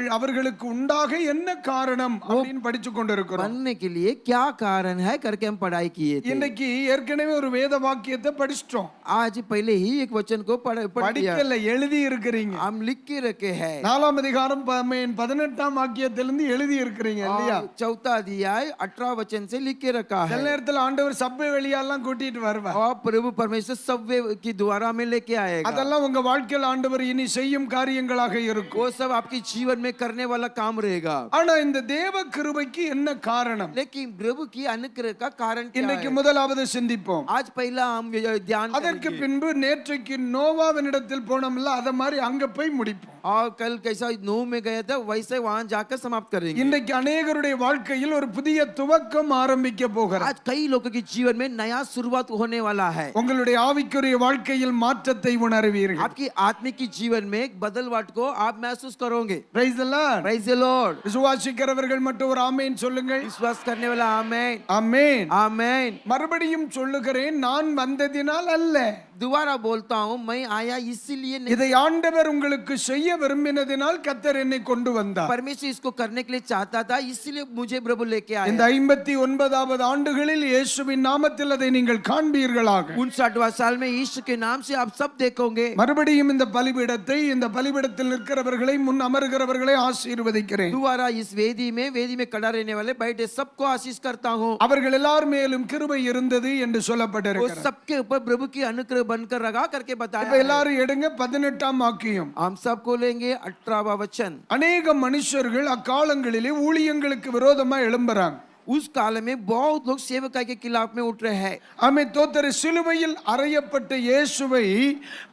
அவர்களுக்கு உண்டாக என்ன காரணம் அப்படின்னு படிச்சு கொண்டிருக்கிறோம். बनने के लिए क्या कारण है करके हम पढ़ाई किए थे। இன்னைக்கு ஏற்கனவே ஒரு வேத வாக்கியத்தை படிச்சிட்டோம். आज पहले ही एक वचन को पढ़ दिया। படிக்கல, எழுதி இருக்கிறீங்க. हम लिख के रखे हैं। 4ஆம் அதிகாரம் 18ஆம் வாக்கியத்திலிருந்து எழுதி இருக்கிறீங்க இல்லையா? चौथा अध्याय 18 वचन से लिख के रखा சில है। நேரத்துல ஆண்டவர் சபை வெளியெல்லாம் கூட்டிட்டு வருவார். और प्रभु परमेश्वर सबवे की द्वारा में लेके आएगा। அதெல்லாம் உங்க வாழ்க்கையில் ஆண்டவர் இனி செய்யும் காரியங்களாக இருக்கும். वो सब आपकी जीवन में करने वाला काम रहेगा। ஆனா இந்த தேவ கிருபைக்கு என்ன காரணம்? लेकिन प्रभु की अनुग्रह का कारण क्या இன்னைக்கு है? முதலாவது சிந்திப்போம். आज पहला हम ध्यान அதற்கு करेंगे। பின்பு நேற்றைக்கு நோவாவினிடத்தில் போனோம்ல அத மாதிரி அங்க போய் முடிப்போம். और कल कैसा नूह में गया था वैसे वहां जाकर समाप्त करेंगे। இன்றைக்கு अनेகருடைய வாழ்க்கையில் ஒரு புதிய துவக்கம் ஆரம்பிக்க போகிறது. आज कई लोगों के जीवन में नया शुरुआत होने वाला है। உங்களுடைய ஆவிக்குரிய வாழ்க்கையில் மாற்றத்தை உணர்வீர்கள். आपकी आत्मिक की जीवन में एक बदलवाट को आप महसूस करोगे। Praise the Lord. Praise the Lord। விசுவாசிக்கிறவர்கள் மட்டும் ஒரு ஆமென் சொல்லுங்கள். विश्वास करने वाला आमेन ஆமென். आमेन। மறுபடியும் சொல்லுகிறேன், நான் வந்ததினால் அல்ல, दोबारा बोलता हूँ मैं आया इसीलिए नहीं। இதை ஆண்டவர் உங்களுக்கு செய்ய விரும்பினதினால் கர்த்தர் என்னை கொண்டு வந்தார். परमेश्वर इसको करने के लिए चाहता था इसलिए मुझे प्रभु लेके आया। இந்த 59வது ஆண்டுகளில் இயேசுவின் நாமத்தில் அதை நீங்கள் காண்பீர்களாக. 59वां साल में यीशु के नाम से आप सब देखोगे। மறுபடியும் இந்த பலிபீடத்தில் நிற்கிறவர்களை முன் அமர்கிறவர்களை ஆசீர்வதிக்கிறேன். दोबारा इस वेदी में खड़ा रहने वाले बैठे सबको आशीष करता हूँ। அவர்கள் எல்லார் மேலும் கிருபை இருந்தது என்று वो சொல்லப்பட்டிருக்கிறது. सबके ऊपर प्रभु की अनुग्रह बनकर रखा करके இப்ப बताया। எல்லாரும் எடுங்க 18ஆம் வாக்கியம். हम सबको लेंगे 18वां वचन। அநேக மனுஷர்கள் அக்காலங்களிலே ஊழியங்களுக்கு விரோதமா எழும்புறாங்க. उस काल में बहुत लोग सेवकाई के खिलाफ में उठ रहे हैं। ஆமே தோத்தர சிலுவையில் அறையப்பட்ட இயேசுவை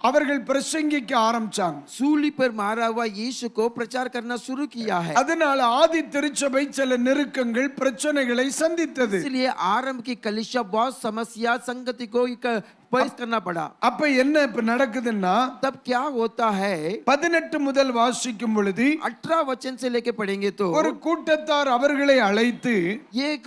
அவர்கள் பிரசங்கிக்க ஆரம்பிச்சாங்க. सूली पर मारा हुआ यीशु को प्रचार करना शुरू किया है। அதனால ஆதி திருச்சபை சில நெருக்கங்கள் பிரச்சனைகளை சந்தித்தது. इसलिए आरंभ की कलीसिया बहुत समस्या संगति को फेस करना पड़ा। அப்ப என்ன இப்ப நடக்குதுன்னா तब क्या होता है 18 முதல் வாசிக்கும் பொழுது 18 वचन से लेके पढ़ेंगे तो ஒரு கூட்டத்தார் அவர்களை அழைத்து एक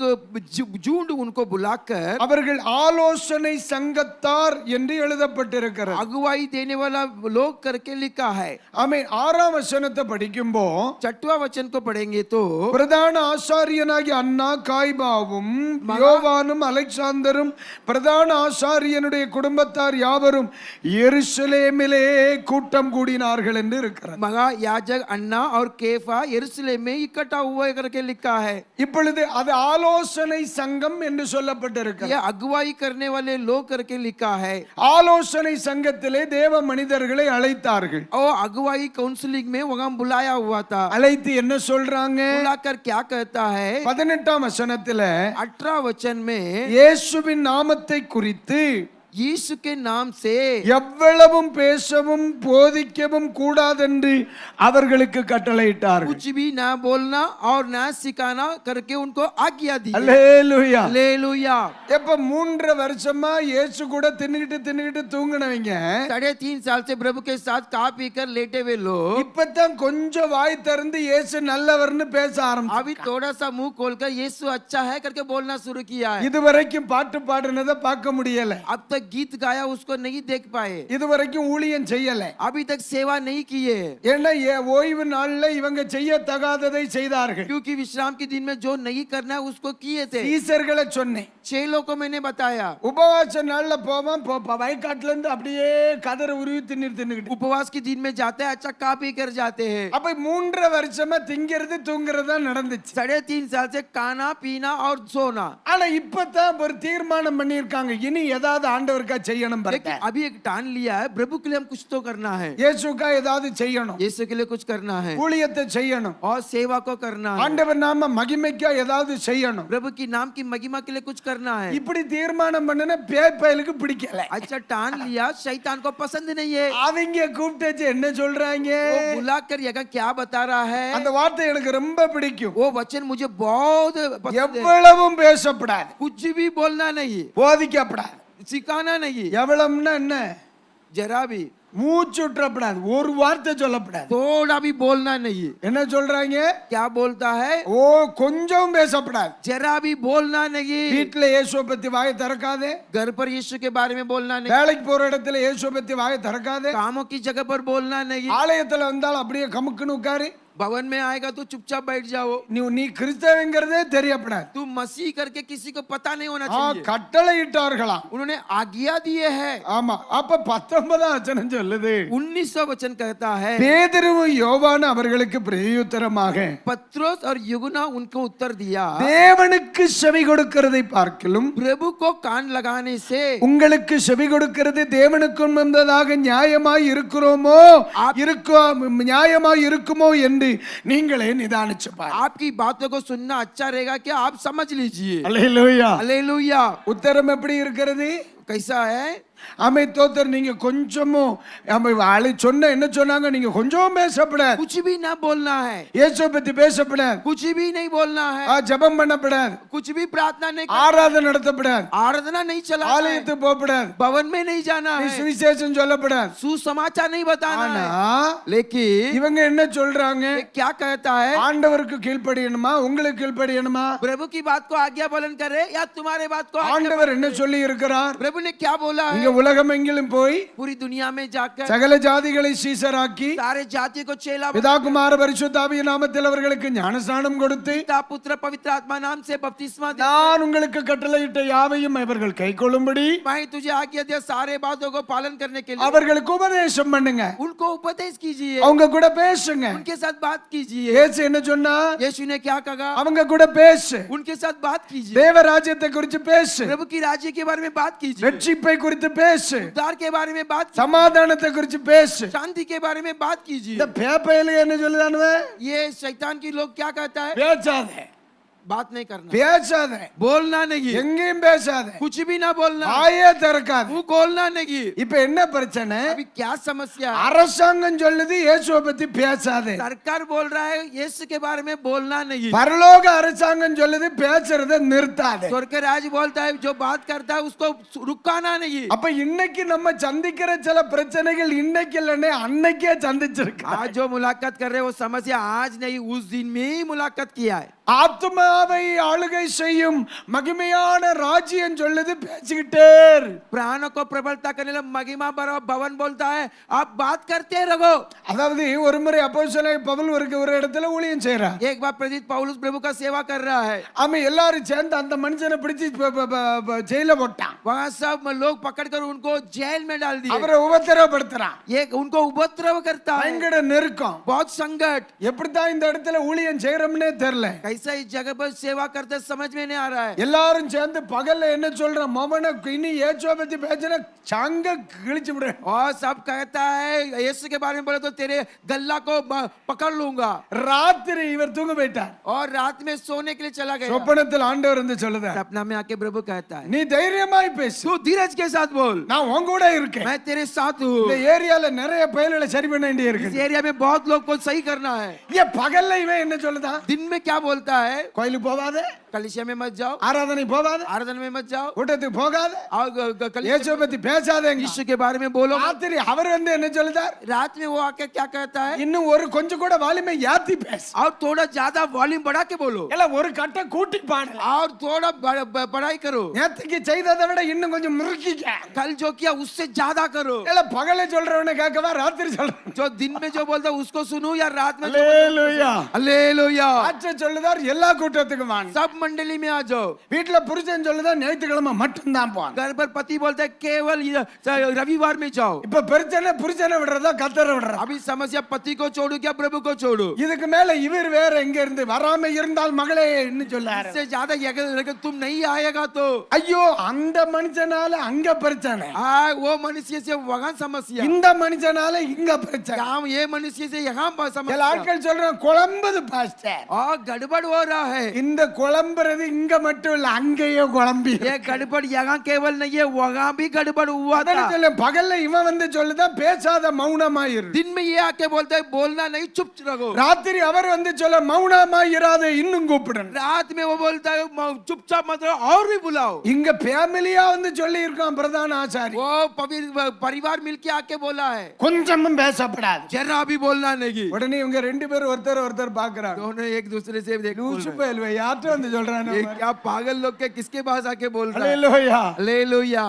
झुंड उनको बुलाकर அவர்கள் ஆலோசனை சங்கத்தார் என்று எழுதப்பட்டிருக்கிறது. अगुवाई देने वाला लोग करके लिखा है। ஆமே 6ஆம் வசனத்தை படிக்கும்போ 6वां वचन को पढ़ेंगे तो பிரதான ஆசாரியனாகிய அன்னா காய்பாவும் யோவானும் அலெக்சாந்தரும் பிரதான ஆசாரியனுடைய குடும்பத்தார் யாவரும் எருசலேமிலே கூட்டம் கூடினார்கள் என்று இருக்கிறார். मगा याजक अन्ना और केफा यरूशलेम में इकट्ठा हुए करके लिखा है। இப்பொழுது அது ஆலோசனை சங்கம் என்று சொல்லப்பட்டிருக்கிறது. ये अगुवाई करने वाले लोग करके लिखा है। ஆலோசனை சங்கத்திலே தேவ மனிதர்களை அழைத்தார்கள். और अगुवाई काउंसलिंग में वहां बुलाया हुआ था। அழைத்து என்ன சொல்றாங்க? बुलाकर क्या कहता है 18ஆம் வசனத்திலே 18 वचन में இயேசுவின் நாமத்தை குறித்து यीशु के नाम से எவ்வளவும் பேசவும் போதிக்கவும் கூடாதென்று அவர்களுக்கு கட்டளையிட்டார்கள். कुछ भी ना बोलना और ना सिखाना करके उनको आज्ञा दी। அல்லேலூயா. हालेलुया। எப்ப 3 வருஷமா இயேசு கூட தின்னுகிட்டு தூங்குனவங்க 3.5 साल से प्रभु के साथ खा पी कर लेटे हुए लोग இப்பதான் கொஞ்சம் வாய் திறந்து இயேசு நல்லவர்னு பேச ஆரம்பிச்சாங்க. अभी थोड़ा सा मुंह खोलकर यीशु अच्छा है करके बोलना शुरू किया है। இதுவரைக்கும் பாட்டு பாடுனதை பார்க்க முடியல. अब तक गीत गाया उसको नहीं देख पाए। இதுவரைக்கும் ஊழியம் செய்யல. अभी तक सेवा नहीं किए ஏன்னா ஓய்வு நாள்ல இவங்க செய்யத்தகாததை செய்தார்கள். क्योंकि विश्राम के दिन में जो नहीं करना है उसको किए थे। சீசர்களை சொன்னேன். 6 लोगों को मैंने बताया உபவாச நாள்ல போவான் வயக்காட்டுல இருந்து அப்படியே கதற உருவி தின்னுகிட்டு उपवास के दिन में जाते हैं अच्छा खा पी कर जाते हैं। அப்ப 3 வருஷமா திங்கிறது தூங்குறதா நடந்துச்சு. 3.5 साल से खाना पीना और सोना। ஆனா இப்பதான் ஒரு தீர்மானம் பண்ணிருக்காங்க இனி ஏதாவது ஆண்டவருக்கா செய்யணும். लेकिन अभी एक ठान लिया है प्रभु के लिए हम कुछ तो करना है। இயேசுக்கா ஏதாவது செய்யணும். यीशु के लिए कुछ करना है ஊழியத்தை செய்யணும். और सेवा को करना है। ஆண்டவர் நாம மகிமைக்கா ஏதாவது செய்யணும். प्रभु की नाम की महिमा के लिए कुछ करना है। இப்படி தீர்மானம் பண்ணன பேப்பைலுக்கு பிடிக்கல. अच्छा ठान लिया शैतान को पसंद नहीं है। அவங்க கூப்பிட்டு என்ன சொல்றாங்க? वो बुलाकर यहाँ क्या बता रहा है? அந்த வார்த்தை எனக்கு ரொம்ப பிடிக்கும். वो वचन मुझे बहुत पसंद है। எவ்வளவும் பேசப்படாது, कुछ भी बोलना नहीं, போதிக்கப்படாது. सिखाना नहीं, எவ்வளவுன்னா என்ன? जरा भी மூச்சு விட்டுறப்படாது, ஒரு வார்த்தை சொல்லப்படாது. थोड़ा भी बोलना नहीं। என்ன சொல்றாங்க? क्या बोलता है? ஓ கொஞ்சம் பேசப்படாது. जरा भी बोलना नहीं। வீட்ல இயேசுவை பத்தி வாயை திறக்காதே. घर पर यीशु के बारे में बोलना नहीं। வேலைக்கு போற இடத்துல இயேசுவை பத்தி வாயை திறக்காதே. कामों की जगह पर बोलना नहीं। ஆலயத்துல வந்தாலும் அப்படியே கமுக்குன்னு உட்காரு. भवन में आएगा तो चुपचाप बैठ जाओ। நீ கிறிஸ்தவங்கிறதே தெரியப்படாது. तू मसीह करके किसी को पता नहीं होना ஆ चाहिए। கட்டளை இட்டார்களாம். उन्होंने आज्ञा दिए है। ஆமா. அப்ப 19ஆம் வசனம் சொல்லுது 19वां वचन कहता है பேதுருவும் யோவானும் அவர்களுக்கு பிரதியுத்தரமாக पत्रोस और यूहन्ना उनको उत्तर दिया தேவனுக்கு செவி கொடுக்கிறதை பார்க்கிலும் प्रभु को कान लगाने से உங்களுக்கு செவி கொடுக்கிறது தேவனுக்கு முன்பதாக நியாயமாய் இருக்கிறோமோ நியாயமாய் இருக்குமோ என்று நீங்களே நிதானிச்சு பாருங்க. आपकी बातों को सुनना अच्छा रहेगा कि आप समझ लीजिए। அல்லேலூயா. हालेलुया। உத்தரம் எப்படி இருக்கிறது? कैसा है? அமை தோத்தர் நீங்க கொஞ்சமும் சொன்ன என்ன சொன்னாங்க? நீங்க கொஞ்சம் பேசப்படாது, कुछ भी ना बोलना है, இயேசுவை பத்தி பேசப்படாது, कुछ भी नहीं बोलना है, ஜெபம் பண்ணப்படாது, कुछ भी प्रार्थना नहीं, ஆராதனை நடத்தப்படாது, आराधना नहीं चलाना है, ஆலயத்துக்கு போகப்படாது, भवन में नहीं जाना है, சுவிசேஷம் சொல்லப்படாது. सुसमाचार नहीं बताना ஆனா है। लेकिन இவங்க என்ன சொல்றாங்க? ये क्या कहता है? ஆண்டவருக்கு கீழ்ப்படியணுமா உங்களுக்கு கீழ்ப்படியணுமா? प्रभु की बात को आज्ञा पालन करे या तुम्हारे बात को? ஆண்டவர் என்ன சொல்லி இருக்கிறார்? प्रभु ने क्या बोला है? நீங்க உலகம் எங்கிலும் போய் पूरी दुनिया में जाकर சகல ஜாதிகளை சீசராக்கி सारे जाति को चेला பிதா குமார பரிசுத்த ஆவிய நாமத்தில் அவர்களுக்கு ஞானஸ்நானம் கொடுத்து पिता पुत्र पवित्र आत्मा नाम से बपतिस्मा दे। நான் உங்களுக்கு கட்டளையிட்ட யாவையும் அவர்கள் கைக்கொள்ளும்படி मैं तुझे आज्ञा दिया सारे बातों को पालन करने के लिए அவர்களுக்கு உபதேசம் பண்ணுங்க. उनको उपदेश कीजिए, அவங்க கூட பேசுங்க. उनके साथ बात कीजिए। இயேசு என்ன சொன்னா? यीशु ने क्या कहा? அவங்க கூட பேசு, उनके साथ बात कीजिए, தேவ ராஜ்யத்தை குறித்து பேசு, प्रभु की राज्य के बारे में बात कीजिए, ரட்சிப்பை குறித்து பேசு, उद्धार के बारे में बात कीजिए, சமாதானத்தை குறித்து பேசு. शांति के बारे में बात कीजिए। இந்த பேப்பையில என்ன சொல்லுதானுவ? ये शैतान की लोग क्या कहता है? பேசாதே, बात नहीं करना, பேசாத, बोलना नहीं, எங்கேயும் பேசாத, कुछ भी ना बोलना, வாயே திறக்காத. मुंह खोलना नहीं। இப்ப என்ன பிரச்சனை? अभी क्या समस्या है? அரசாங்கம் சொல்லுது இயேசுவை பத்தி பேசாத, सरकार बोल रहा है यीशु के बारे में बोलना नहीं, பரலோக அரசாங்கம் சொல்லுது பேசுறத நிறுத்தாத. स्वर्ग के राज बोलता है जो बात करता है उसको रुकाना नहीं। அப்ப இன்னைக்கு நம்ம சந்திக்கிற சில பிரச்சனைகள் இன்னைக்கு இல்லனே அன்னைக்கே சந்திச்சிருக்கோம். आज जो मुलाकात कर रहे हैं वो समस्या आज नहीं उस दिन में ही मुलाकात किया है। ஆத்மாவை ஆளுகை செய்யும் மகிமையான ராஜ்யம் சொல்லுது பேசிக்கிட்டே இரு. प्राणों को प्रबलता करने वाला महिमा भरा भवन बोलता है आप बात करते रहो। அதாவது ஒரு முறை அப்போஸ்தலனாகிய பவுல் ஒரு இடத்துல ஊழியம் செய்றார். एक बार प्रेरित पौलुस प्रभु का सेवा कर रहा है, அவன் எல்லாரும் சேர்ந்து அந்த மனுஷனை பிடிச்சு ஜெயில போட்டான். वहां सब लोग पकड़कर उनको जेल में डाल दिए, அவரை உபத்திரவப்படுத்துறான். एक उनको उपद्रव करता है, பயங்கர நெருக்கம். बहुत संकट। எப்படித்தான் இந்த இடத்துல ஊழியம் செய்யறோம்னே தெரியல. कैसा इस जगह पर सेवा करते समझ में नहीं आ रहा है। எல்லாரும் சேர்ந்து பகல்ல என்ன சொல்றான், மவனை இனி இயேசுவை பத்தி பேசினா சங்க கிழிச்சு விடுறேன். और सब कहता है यीशु के बारे में बोले तो तेरे गल्ला को पकड़ लूंगा। ராத்திரி இவர் தூங்க போயிட்டார். और रात में सोने के लिए चला गया, சொப்பனத்தில் ஆண்டவர் வந்து சொல்லுதார், सपना में आके प्रभु कहता है நீ தைரியமாய் பேசு, तू धीरज के साथ बोल, நான் உன் கூட இருக்கேன். मैं तेरे साथ हूँ। இந்த ஏரியால நிறைய பயல்களை சரி பண்ண வேண்டி இருக்கு. इस एरिया में बहुत लोग को सही करना है। ஏன் பகல்ல இவன் என்ன சொல்லுதான், दिन में क्या बोलता है, கோயிலுக்கு போகாத, कलिसिया में मत जाओ, ஆராதனை போகாத, आराधना में मत जाओ, கூட்டத்துக்கு போகாத, और कलिसिया இயேசுவை பத்தி பேசாதேங்க. यीशु के बारे में बोलो। ராத்திரி அவர் வந்து என்ன சொல்லுதார், रात में वो आके क्या कहता है, இன்னும் ஒரு கொஞ்சம் கூட வாலிமை ஏத்தி பேசு, और थोड़ा ज्यादा वॉल्यूम बढ़ा के बोलो, இல்ல ஒரு கட்ட கூட்டி பாடு, और थोड़ा बढ़ाई करो, நேத்துக்கு செய்ததை விட இன்னும் கொஞ்சம் முறுக்கிக்க. कल जो किया उससे ज्यादा करो। இல்ல பகல்ல சொல்றவனை கேட்கவா, ராத்திரி சொல்றவன். जो दिन में जो बोलता है उसको सुनो या रात में? அல்லேலூயா. हालेलुया। ஆச்ச சொல்லுதார், எல்லா கூட்டத்துக்கும் வாங்க. सब मंडली में आ जाओ। வீட்டுல புருஷன் சொல்லுதா, ஞாயிற்றுக்கிழமை மட்டும் தான் போவாங்க. घर पर पति बोलता है केवल रविवार में जाओ। இப்ப பிரச்சனை புருஷனை விடுறதா கத்தரை விடுறா. अभी समस्या पति को छोड़ू क्या प्रभु को छोड़ू? இதுக்கு மேல இவர் வேற எங்க இருந்து வராம இருந்தால் மகளே இன்னும் சொல்லாரு. इससे ज्यादा अगर तुम नहीं आएगा तो ஐயோ அந்த மனுஷனால அங்க பிரச்சனை, वो मनुष्य से वहां समस्या, இந்த மனுஷனால இங்க பிரச்சனை. यहाँ ये मनुष्य से यहाँ சில समस्या, ஆட்கள் சொல்றாங்க குழம்புது பாஸ்டர். और गड़बड़ हो रहा है। இந்த குழம்புறது இங்க மட்டும் இல்ல, அங்கேயே குழம்பி. ये गड़बड़ यहाँ केवल नहीं है, वहाँ भी गड़बड़ हुआ था। பகல்ல இவன் வந்து சொல்லுதா, பேசாத மௌனமாயிரு. दिन में ये आके बोलता है बोलना नहीं चुप रहो। ராத்திரி அவர் வந்து சொல்ல மௌனமாயிராத இன்னும் கூப்பிடுங்க. रात में वो बोलता है चुपचाप मत रहो और भी बुलाओ। இங்க ஃபேமிலியா வந்து சொல்லி இருக்கான் பிரதான ஆசாரி, वो परिवार मिलके आके बोला है கொஞ்சமும் பேசப்படாது. जरा भी बोलना नहीं। உடனே இவங்க ரெண்டு பேரும் ஒருத்தர் பாக்குறாங்க. दोनों एक दूसरे से देख बोल லூசு रहे हैं। பயல்வே, யார்ட்ட வந்து சொல்றானே. ये क्या पागल लोग के किसके पास आके बोल रहा है? அல்லேலூயா. हालेलुया।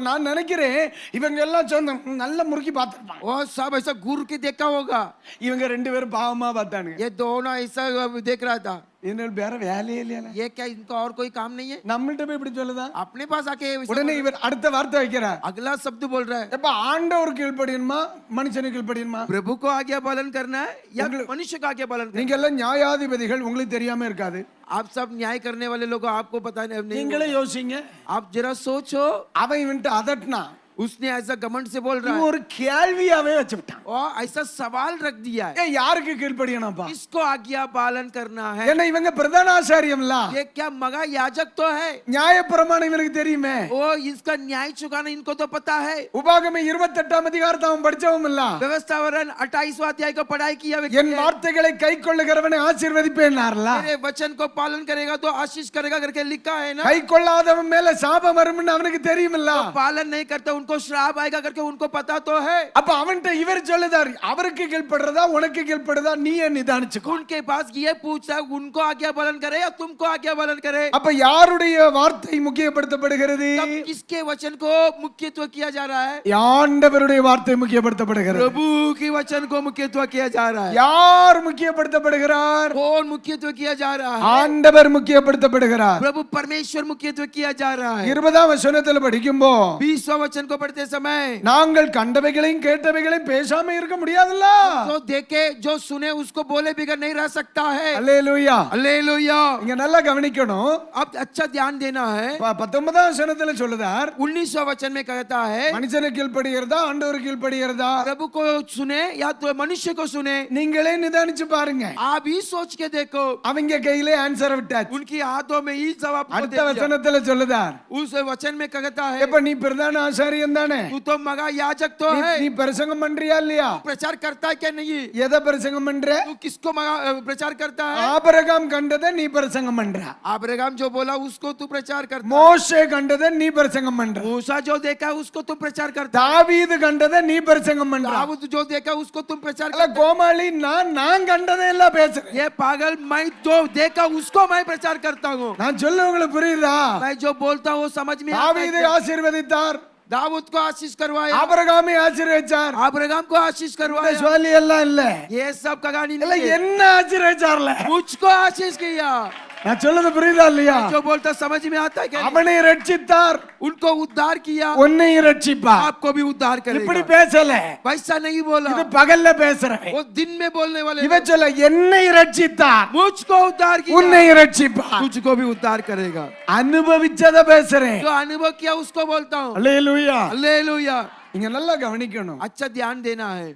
நான் நினைக்கிறேன் இவங்க எல்லாம் சொந்த நல்ல முறுக்கி பார்த்திருப்பாங்க. वो सब ऐसा घूर के देखा होगा। இவங்க ரெண்டு பேரும் பாவமா பார்த்தானுங்க. ये दोनों ऐसा देख रहा था, இன்னொரு வேற வேலையே இல்லையா, ये क्या इनका और कोई काम नहीं है? நம்மள்ட்ட போய் இப்படி சொல்லுதா. अपने पास आके ऐसा உடனே இவர் அடுத்த வார்த்தை வைக்கிறார், अगला शब्द बोल रहा है எப்ப ஆண்டவர் கீழ்ப்படியணுமா மனுஷனுக்கு கீழ்ப்படியணுமா? प्रभु को आज्ञा पालन करना है या मनुष्य का आज्ञा पालन करना நீங்க எல்லாம் நியாயாதிபதிகள், உங்களுக்கு தெரியாம இருக்காது. है? आप सब न्याय करने वाले लोग आपको पता नहीं। நீங்களே யோசிங்க. आप जरा सोचो, அவன் இவன்ட்டு அதட்டினா, उसने ऐसा घमंड से बोल रहा है ஒரு கேள்வியாவே வச்சுட்டான். और ऐसा सवाल रख दिया है, யாருக்கு கீழ்ப்படியணும்ப்பா? किसको आज्ञा पालन करना है? ஏன்னா இவங்க பிரதான ஆசாரியம்ல, ये क्या मगा याजक तो है, நியாயப்பிரமாணம் இவனுக்கு தெரியுமே. वो इसका न्याय चुकाना इनको तो पता है। உபாகமம் 28ஆம் அதிகாரத்தை அவன் படிச்சவும் இல்ல. व्यवस्था वरण 28वां अध्याय को पढ़ाई किया व्यक्ति என் வார்த்தைகளை கைக்கொள்ளுகிறவனை ஆசீர்வதிப்பேன்னார்ல. मेरे वचन को पालन करेगा तो आशीष करेगा करके लिखा है ना। கைக்கொள்ளாதவன் மேல சாபம் வரும்னு அவனுக்கு தெரியுமில்ல. पालन नहीं करता उनको श्राप आएगा करके उनको पता तो है। அப்ப அவன்கிட்ட இவர் சொல்லுதார், அவருக்கு கீழ்ப்படுறதா உனக்கு கீழ்ப்படுறதா நீயே நிதானிச்சுக்கோ. उनके पास ये पूछा उनको आज्ञा पालन करे या तुमको आज्ञा पालन करे? அப்ப யாருடைய வார்த்தை முக்கியப்படுத்தப்படுகிறது? तब किसके वचन को मुख्यत्व किया जा रहा है? ஆண்டவருடைய வார்த்தை முக்கியப்படுத்தப்படுகிறது. प्रभु के वचन को मुख्यत्व किया जा रहा है। யார் முக்கியப்படுத்தப்படுகிறார்? कौन मुख्यत्व किया जा रहा है? ஆண்டவர் முக்கியப்படுத்தப்படுகிறார். प्रभु परमेश्वर मुख्यत्व किया जा रहा है। 20ஆம் வசனத்துல படிக்கும்போது 20वां वचन को को पढ़ते समय நாங்கள் கண்டவைகளையும் கேட்டவைகளையும் பேசாம இருக்க முடியாதுல்ல. जो देखे जो सुने उसको बोले बिगर नहीं रह सकता है। அல்லேலூயா. हालेलुया। இங்க நல்லா கவனிக்கணும். अब अच्छा ध्यान देना है। 19ஆம் வசனத்துல சொல்லுதார், 19वां वचन में कहता है மனுஷனுக்கு கீழ்ப்படிகிறதா ஆண்டவருக்கு கீழ்ப்படிகிறதா? प्रभु को सुने या तो मनुष्य को सुने। நீங்களே நிதானிச்சு பாருங்க. आप ही सोच के देखो। அவங்க கையிலே ஆன்சர் விட்டாச்சு. उनकी हाथों में ही जवाब को दे அடுத்த दिया। வசனத்துல சொல்லுதார், उस वचन में कहता है எப்ப நீ பிரதான ஆசாரியன் தானே, तू तो मगा याजक तो है। நீ பிரசங்கம் பண்றியா இல்லையா? प्रचार करता है क्या नहीं? எதை பிரசங்கம் பண்ற? तू किसको मगा प्रचार करता है? ஆபிரகாம் கண்டதை நீ பிரசங்கம் பண்ற. अब्राहम जो बोला उसको तू प्रचार करता है। மோசே கண்டதை நீ பிரசங்கம் பண்ற. मूसा जो देखा उसको तुम प्रचार करता है। தாவீது கண்டதை நீ பிரசங்கம் பண்ற. दाऊद जो देखा उसको तुम प्रचार அல்ல करता கோமாளி, நான் கண்டதை எல்லாம் பேசுறேன். है। ये पागल, मैं जो देखा उसको मैं प्रचार करता हूँ। நான் சொல்ல உங்களுக்கு புரியுதா? मैं जो बोलता हूँ समझ में आता है தாவீதை क्या? ஆசீர்வதித்தார், दाऊद को आशीष करवाया, ஆபிரகாமை ஆசீர்வதிச்சார். अब्राहम को आशीष करवाया। சொல்லி எல்லாம் இல்ல, ये सब कहानी இல்ல नहीं है। என்ன ஆசீர்வதிச்சார்ல. मुझको आशीष किया। நான் சொல்றது புரியுதா இல்லையா? जो बोलता समझ में आता है क्या? அவனை ரட்சித்தார், उनको उद्धार किया, உன்னையும் ரட்சிப்பார். आपको भी उद्धार இப்படி करेगा। பேசல, वैसा नहीं बोला, இது பகல்ல பேசுறவன். वो दिन में बोलने वाले। இவன் சொல்ல என்னை ரட்சித்தார், मुझको उद्धार किया, உன்னை ரட்சிப்பார். तुझको भी उद्धार करेगा। அனுபவிச்சத பேசுறேன். जो अनुभव किया उसको बोलता हूँ। அல்லேலூயா. हालेलुया। இங்க நல்லா கவனிக்கணும். अच्छा ध्यान देना है।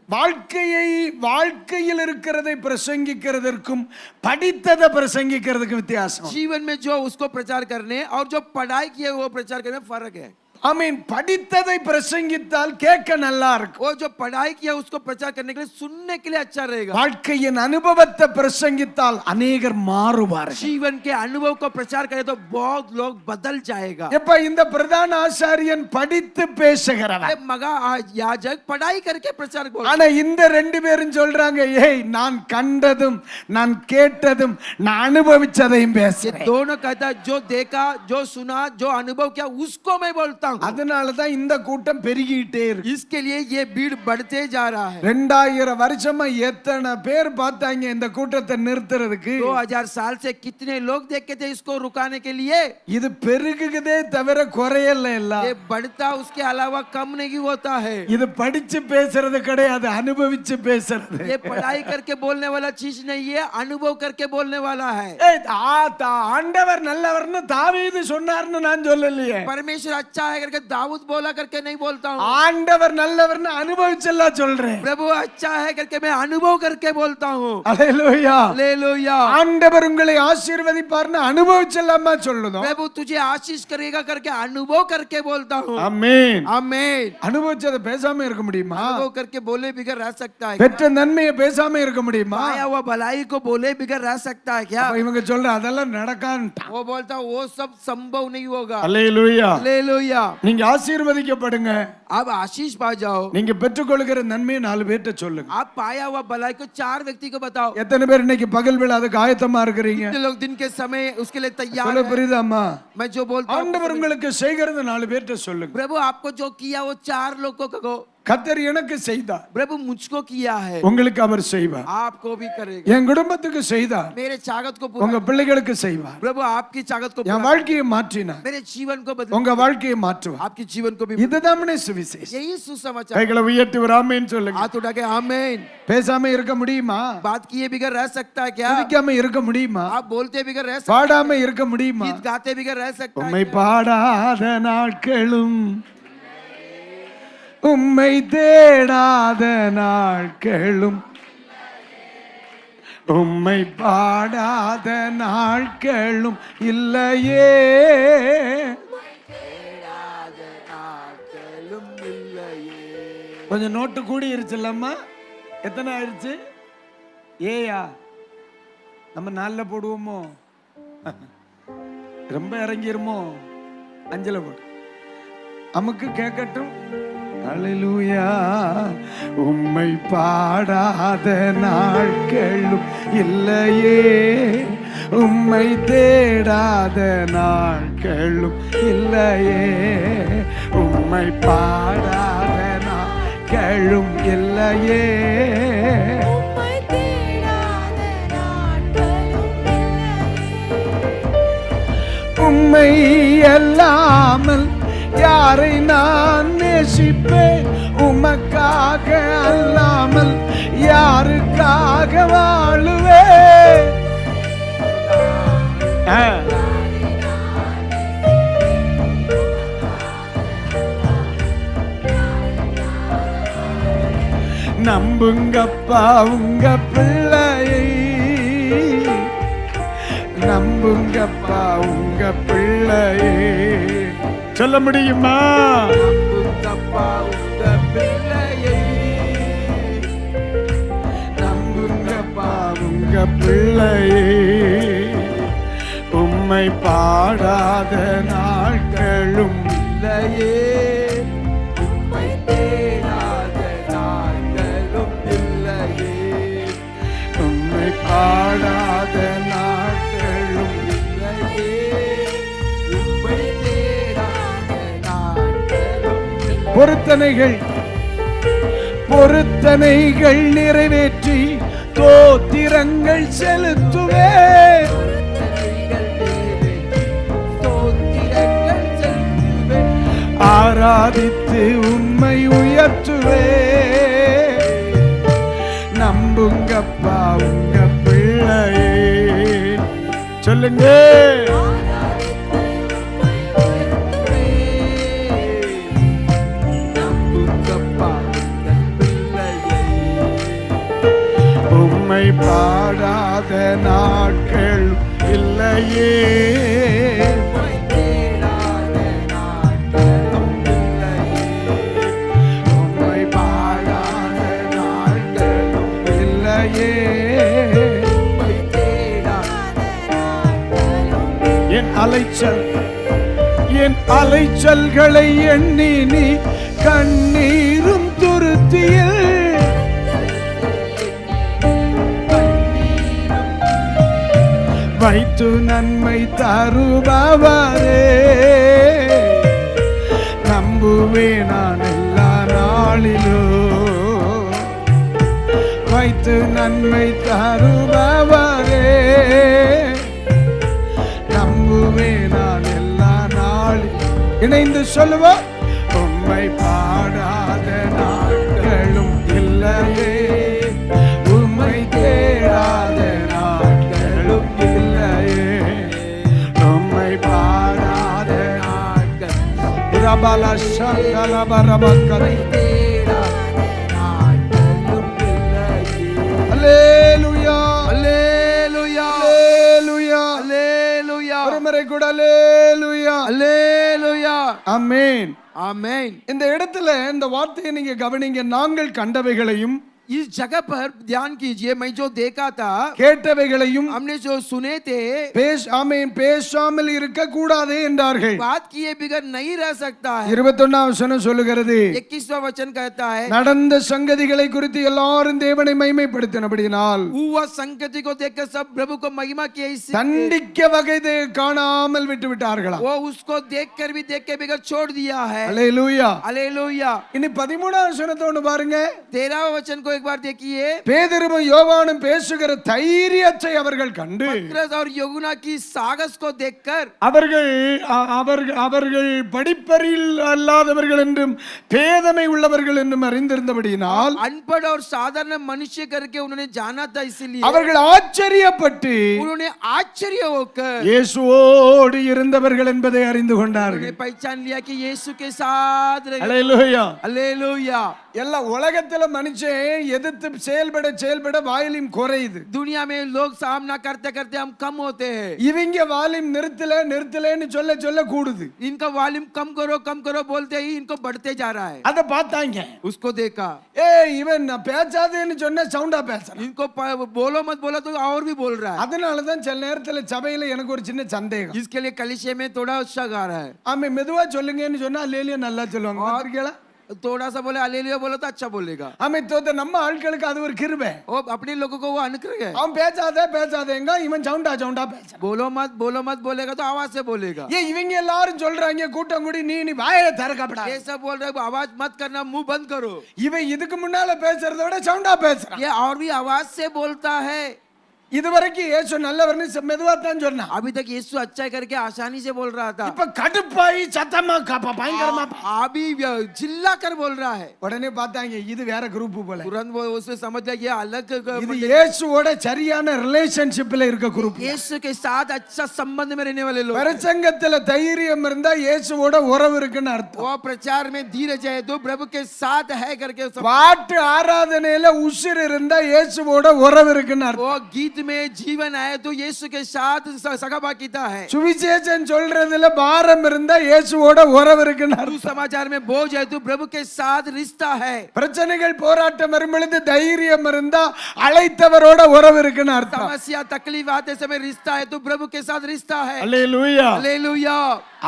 வாழ்க்கையில் இருக்கிறதை பிரசங்கிக்கிறதற்கும் படித்ததை பிரசங்கிக்கிறதுக்கும் வித்தியாசம். जीवन में जो उसको प्रचार करने और जो पढ़ाई किए वो प्रचार करने में फर्क है। ஆமென். படித்ததை பிரசங்கித்தால் கேட்க நல்லா இருக்கும். वो जो पढ़ाई किया उसको प्रचार करने के लिए सुनने के लिए अच्छा रहेगा। வாழ்க்கையின் அனுபவத்தை பிரசங்கித்தால் अनेகர் மாறுவார்கள். जीवन के अनुभव को प्रचार करे तो बहुत लोग बदल जाएगा। எப்ப இந்த பிரதான ஆசாரியன் படித்து பேசுகிறவன், ये मगा याजक पढ़ाई करके प्रचार बोल। ஆனா இந்த ரெண்டு பேரும் சொல்றாங்க, ஏய் நான் கண்டதும் நான் கேட்டதும் நான் அனுபவிச்சதையும் ये பேசுறேன். दोनों कहता है जो देखा जो सुना जो अनुभव किया उसको मैं बोलता हूँ। அதனாலதான் இந்த கூட்டம் பெருகிட்டே இருக்கு. इसके लिए ये भीड़ बढ़ते जा रहा है। 2000 வருஷமா எத்தனை பேர் பார்த்தாங்க இந்த கூட்டத்தை நிறுத்துறதுக்கு. 2000 साल से कितने लोग देखे थे इसको रुकाने के लिए। இது பெருகுதே தவிர குறையல இல்ல. ये बढ़ता उसके अलावा कम नहीं होता है। இது படிச்சு பேசுறது கிடையாது, அனுபவிச்சு பேசுறது. ये पढ़ाई करके बोलने वाला चीज नहीं है, अनुभव करके बोलने वाला है। ஆண்டவர் நல்லவர்னு தாவீது சொன்னார்னு நான் சொல்லலையே. परमेश्वर अच्छा है करके दाऊद बोला करके नहीं बोलता हूँ। ஆண்டவர் நல்லவர்னு அனுபவிச்செல்லாம் சொல்றேன். प्रभु अच्छा है करके मैं अनुभव करके बोलता हूँ। அல்லேலூயா. हालेलुया। ஆண்டவர் உங்களை ஆசீர்வதிப்பார்னு அனுபவிச்செல்லாமா சொல்லுதோம். प्रभु तुझे आशीष करेगा करके अनुभव करके बोलता हूँ। ஆமென். आमीन। அனுபவிச்சதை பேசாம இருக்க முடியுமா? अनुभव करके बोले बिगर रह सकता है? பெற்ற நன்மையை பேசாம இருக்க முடியுமா? पाया हुआ भलाई को बोले बिगर रह सकता है क्या? அப்ப இவங்க சொல்ற அதெல்லாம் நடக்கான்ட்டான். वो बोलता वो सब संभव नहीं होगा। அல்லேலூயா. हालेलुया। நீங்க ஆசீர்வதிக்கப்படுங்க. आप आशीष पा जाओ। நீங்க பெற்றுக்கொள்கிற நன்மையை 4 பேர்ட்ட சொல்லுங்க. आप पाया हुआ भलाई को 4 व्यक्ति को बताओ। எத்தனை பேர் இன்னைக்கு பகல் வேளை அதுக்கு ஆயத்தமா இருக்கிறீங்க? कितने लोग दिन के समय उसके लिए तैयार சொல்ல हैं? புரியுதாம்மா? मैं जो बोलता हूँ ஆண்டவர் உங்களுக்கு செய்கிறது 4 பேர்ட்ட சொல்லுங்க. प्रभु आपको जो किया वो 4 लोग को कहो। கர்த்தர் எனக்கு செய்தார், प्रभु मुझको किया है, உங்களுக்கு அவர் செய்வார். आपको भी करेगा। என் குடும்பத்துக்கு செய்தார், मेरे चागत को உங்க पूरा। பிள்ளைகளுக்கு செய்வார். प्रभु आपकी चागत को என் पूरा। வாழ்க்கையை மாற்றினார், मेरे जीवन को बदल। உங்க வாழ்க்கையை மாற்றுவார். आपकी जीवन को भी। இதுதான் சுவிசேஷம். यही सुसमाचार। கைகளை உயர்த்தி ஒரு ஆமென் சொல்லுங்க. हाथ उठा के आमीन। பேசாம இருக்க முடியுமா? बात किए बिगर रह सकता है क्या? துதிக்காம இருக்க முடியுமா? आप बोलते बिगर रह सकते பாடாம இருக்க முடியுமா? गीत गाते बिगर रह सकता है உம்மை क्या? பாடாத நாட்களும் உம்மை தேடாத நாட்களும் உம்மை பாடாத நாட்களும் இல்லையே. கொஞ்சம் நோட்டு கூடி இருச்சுல்லம்மா? எத்தனை ஆயிடுச்சு? ஏயா நம்ம 4ல போடுவோமோ? ரொம்ப இறங்கிருமோ? 5ல போடு. நமக்கு கேட்கட்டும். அல்லேலூயா. உம்மை பாடாத நாட்களும் இல்லையே, உம்மை தேடாத நாட்களும் இல்லையே, உம்மை பாடாத நாட்களும் இல்லையே, உம்மை அல்லாமல் யாரை நான் நேசிப்பேன் உமக்காக அல்லாமல் யாருக்காக வாழுவேன்? நம்புங்கப்பா உங்க பிள்ளையை, நம்புங்கப்பா உங்க பிள்ளையை. சொல்ல முடியுமா? நம்புங்கப்பா உங்க பிள்ளையை, நம்புங்கப்பா உங்க பிள்ளையை. உம்மை பாடாத நாட்களும் இல்லையே, உம்மை தேடாத நாட்களும் இல்லையே, உம்மை பாடாத நாட்களும் இல்லையே, உம்மை தேடாத நாட்களும் இல்லையே. பொருத்தனைகள் பொருத்தனைகள் நிறைவேற்றி தோத்திரங்கள் செலுத்துவே, ஆராதித்து உம்மை உயர்த்துவே. நம்புங்கப்பா உங்க பிள்ளையே. சொல்லுங்க. நம்புங்கப்பா உங்க பிள்ளையை, உம்மை பாடாத நாட்கள் இல்லையே, உம்மை தேடாத நாட்களும் இல்லையே, உம்மை பாடாத நாட்களும் இல்லையே. உம்மை தேடாத நாட்களும் என் அலைச்சல் என் அலைச்சல்களை எண்ணி நீ கண்ணீரும் துருத்தியில் வைத்து நன்மை தருபவரே. நம்புவே நான் எல்லா நாளிலும் வைத்து நன்மை தருபவரே. நம்புவே நான் எல்லா நாளிலும். இணைந்து சொல்லுவோம். உம்மை பாடாத நாட்களும் இல்லையே, உம்மை தேடாத நாட்களும் இல்லையே, உம்மை பாடாத நாட்கள். பிரபல சகல பரபக்கரை தேடாத நாட்களும் இல்லையே. அல்லேலூயா, அல்லேலூயா, அல்லேலூயா, அல்லேலூயா, ஒரு முறை கூட அல்லேலூயா, அல்லேலூயா. ஆமென். ஆமென். இந்த இடத்துல இந்த வார்த்தையை நீங்க கவனிங்க. நாங்கள் கண்டவைகளையும் इस जगह पर ध्यान कीजिए, मैं जो देखा था, கேட்டவைகளையும் हमने जो सुने थे, ஆமென் பேசாமல் இருக்க கூடாது என்றார்கள். बात किए बिगर नहीं रह सकता है. 21ஆம் வசனம் சொல்லுகிறது, 21वां वचन कहता है, நடந்த சங்கதிகளை குறித்து எல்லாரும் தேவனை மகிமைப்படுத்தினபடியினால் हुआ संगति को देखकर सब प्रभु को महिमा किए, इससे தண்டிக்க வகை காணாமல் விட்டு விட்டார்களா. वो उसको देखकर भी देख के बिगर छोड़ दिया है. அல்லேலூயா. हालेलुया. இனி 13ஆம் வசனத்தை ஒன்று பாருங்க. 13वां वचन को एक बार देखिए. பேதுருவும் யோவானும் பேசுகிற தைரியத்தை அவர்கள் கண்டு पतरस और यूहन्ना की साहस को देखकर அவர்கள் படிப்பறில் அல்லாதவர்கள் என்றும் பேதமை உள்ளவர்கள் என்றும் அறிந்திருந்தபடியினால் अनपढ़ और साधारण मनुष्य करके उन्होंने जाना था, इसीलिए அவர்கள் ஆச்சரியப்பட்டு उन्होंने आश्चर्य होकर இயேசுவோடு இருந்தவர்கள் என்பதை அறிந்து கொண்டார்கள். उन्होंने पहचान लिया कि यीशु के साथ रहे. அல்லேலூயா. हालेलुया. எல்லா உலகத்துல மனுஷன் எதிர்த்து செயல்பட வாயிலும் குறையுது. दुनिया में लोग सामना करते करते हम कम होते हैं. இவங்க வால்யூம் நிறுத்தலன்னு சொல்ல கூடுது. इनका वॉल्यूम कम करो बोलते ही इनको बढ़ते जा रहा है. அத பார்த்தாங்க. उसको देखा. இவன் பேசாதேன்னு சொன்ன சவுண்டா பேசுறான். इनको बोलो मत बोला तो और भी बोल रहा है. அதனால தான் சில நேரத்துல சபையில எனக்கு ஒரு சின்ன சந்தேகம். इसके लिए कलीसिया में थोड़ा उत्साह आ रहा है. ஆமே மெதுவா சொல்லுங்கன்னு சொன்னா அல்லேலூயா நல்லா சொல்லுவாங்க. பாத்தீங்களா? थोड़ा सा बोले हालेलुया बोलो तो अच्छा बोलेगा. ஆமே நம்ம ஆட்களுக்கு அது ஒரு கிருபை. और अपने लोगों को वो अनुग्रह है. அவன் பேசாதேங்க இவன் சவுண்டா பேசுறான். बोलो मत बोलेगा तो आवाज से बोलेगा. இவங்க எல்லாரும் சொல்றாங்க கூட்டம் கூடி நீ வாயை திறக்கப்படா. ये सब बोल रहे आवाज मत करना, मुंह बंद करो. இவன் இதுக்கு முன்னால பேசுறத விட சவுண்டா பேசுறான். ये और भी आवाज से बोलता है. இதுவரைக்கும் இயேசு நல்லவர்னு மெதுவா தான் சொன்னான். अभी तक यीशु अच्छा करके आसानी से बोल रहा था, இப்ப கடுப்பாயி சத்தமா பயங்கரமா अभी चिल्ला कर बोल रहा है। உடனே பார்த்தாங்க இது வேற குரூப் போல. तुरंत वो उसने समझ लिया ये अलग இது இயேசுவோட சரியான ரிலேஷன்ஷிப்ல இருக்க குரூப். यीशु के साथ अच्छा संबंध में रहने वाले लोग। பிரசங்கத்துல தைரியம் இருந்தா இயேசுவோட உறவு இருக்குன்னு அர்த்தம். वो प्रचार में धीरज है तो प्रभु के साथ है करके பாட்டு ஆராதனையில உசிர் இருந்தா இயேசுவோட உறவு இருக்குன்னு அர்த்தம். वो गीत में जीवन आए तो यीशु के साथ सगाबाकीता है। சுவிசேஷம் சொல்றதுல பாரம் இருந்தா இயேசுவோட உறவு இருக்குன்னு அர்த்தம். समाचार में बोझ है तो प्रभु के साथ रिश्ता है। பிரச்சனைகள் போராட்டம் வரும்பொழுது தைரியம் இருந்தா அழைத்தவரோட உறவு இருக்குன்னு அர்த்தம். समस्या तकलीफ आते समय रिश्ता है तो प्रभु के साथ रिश्ता है। அல்லேலூயா हालेलुया।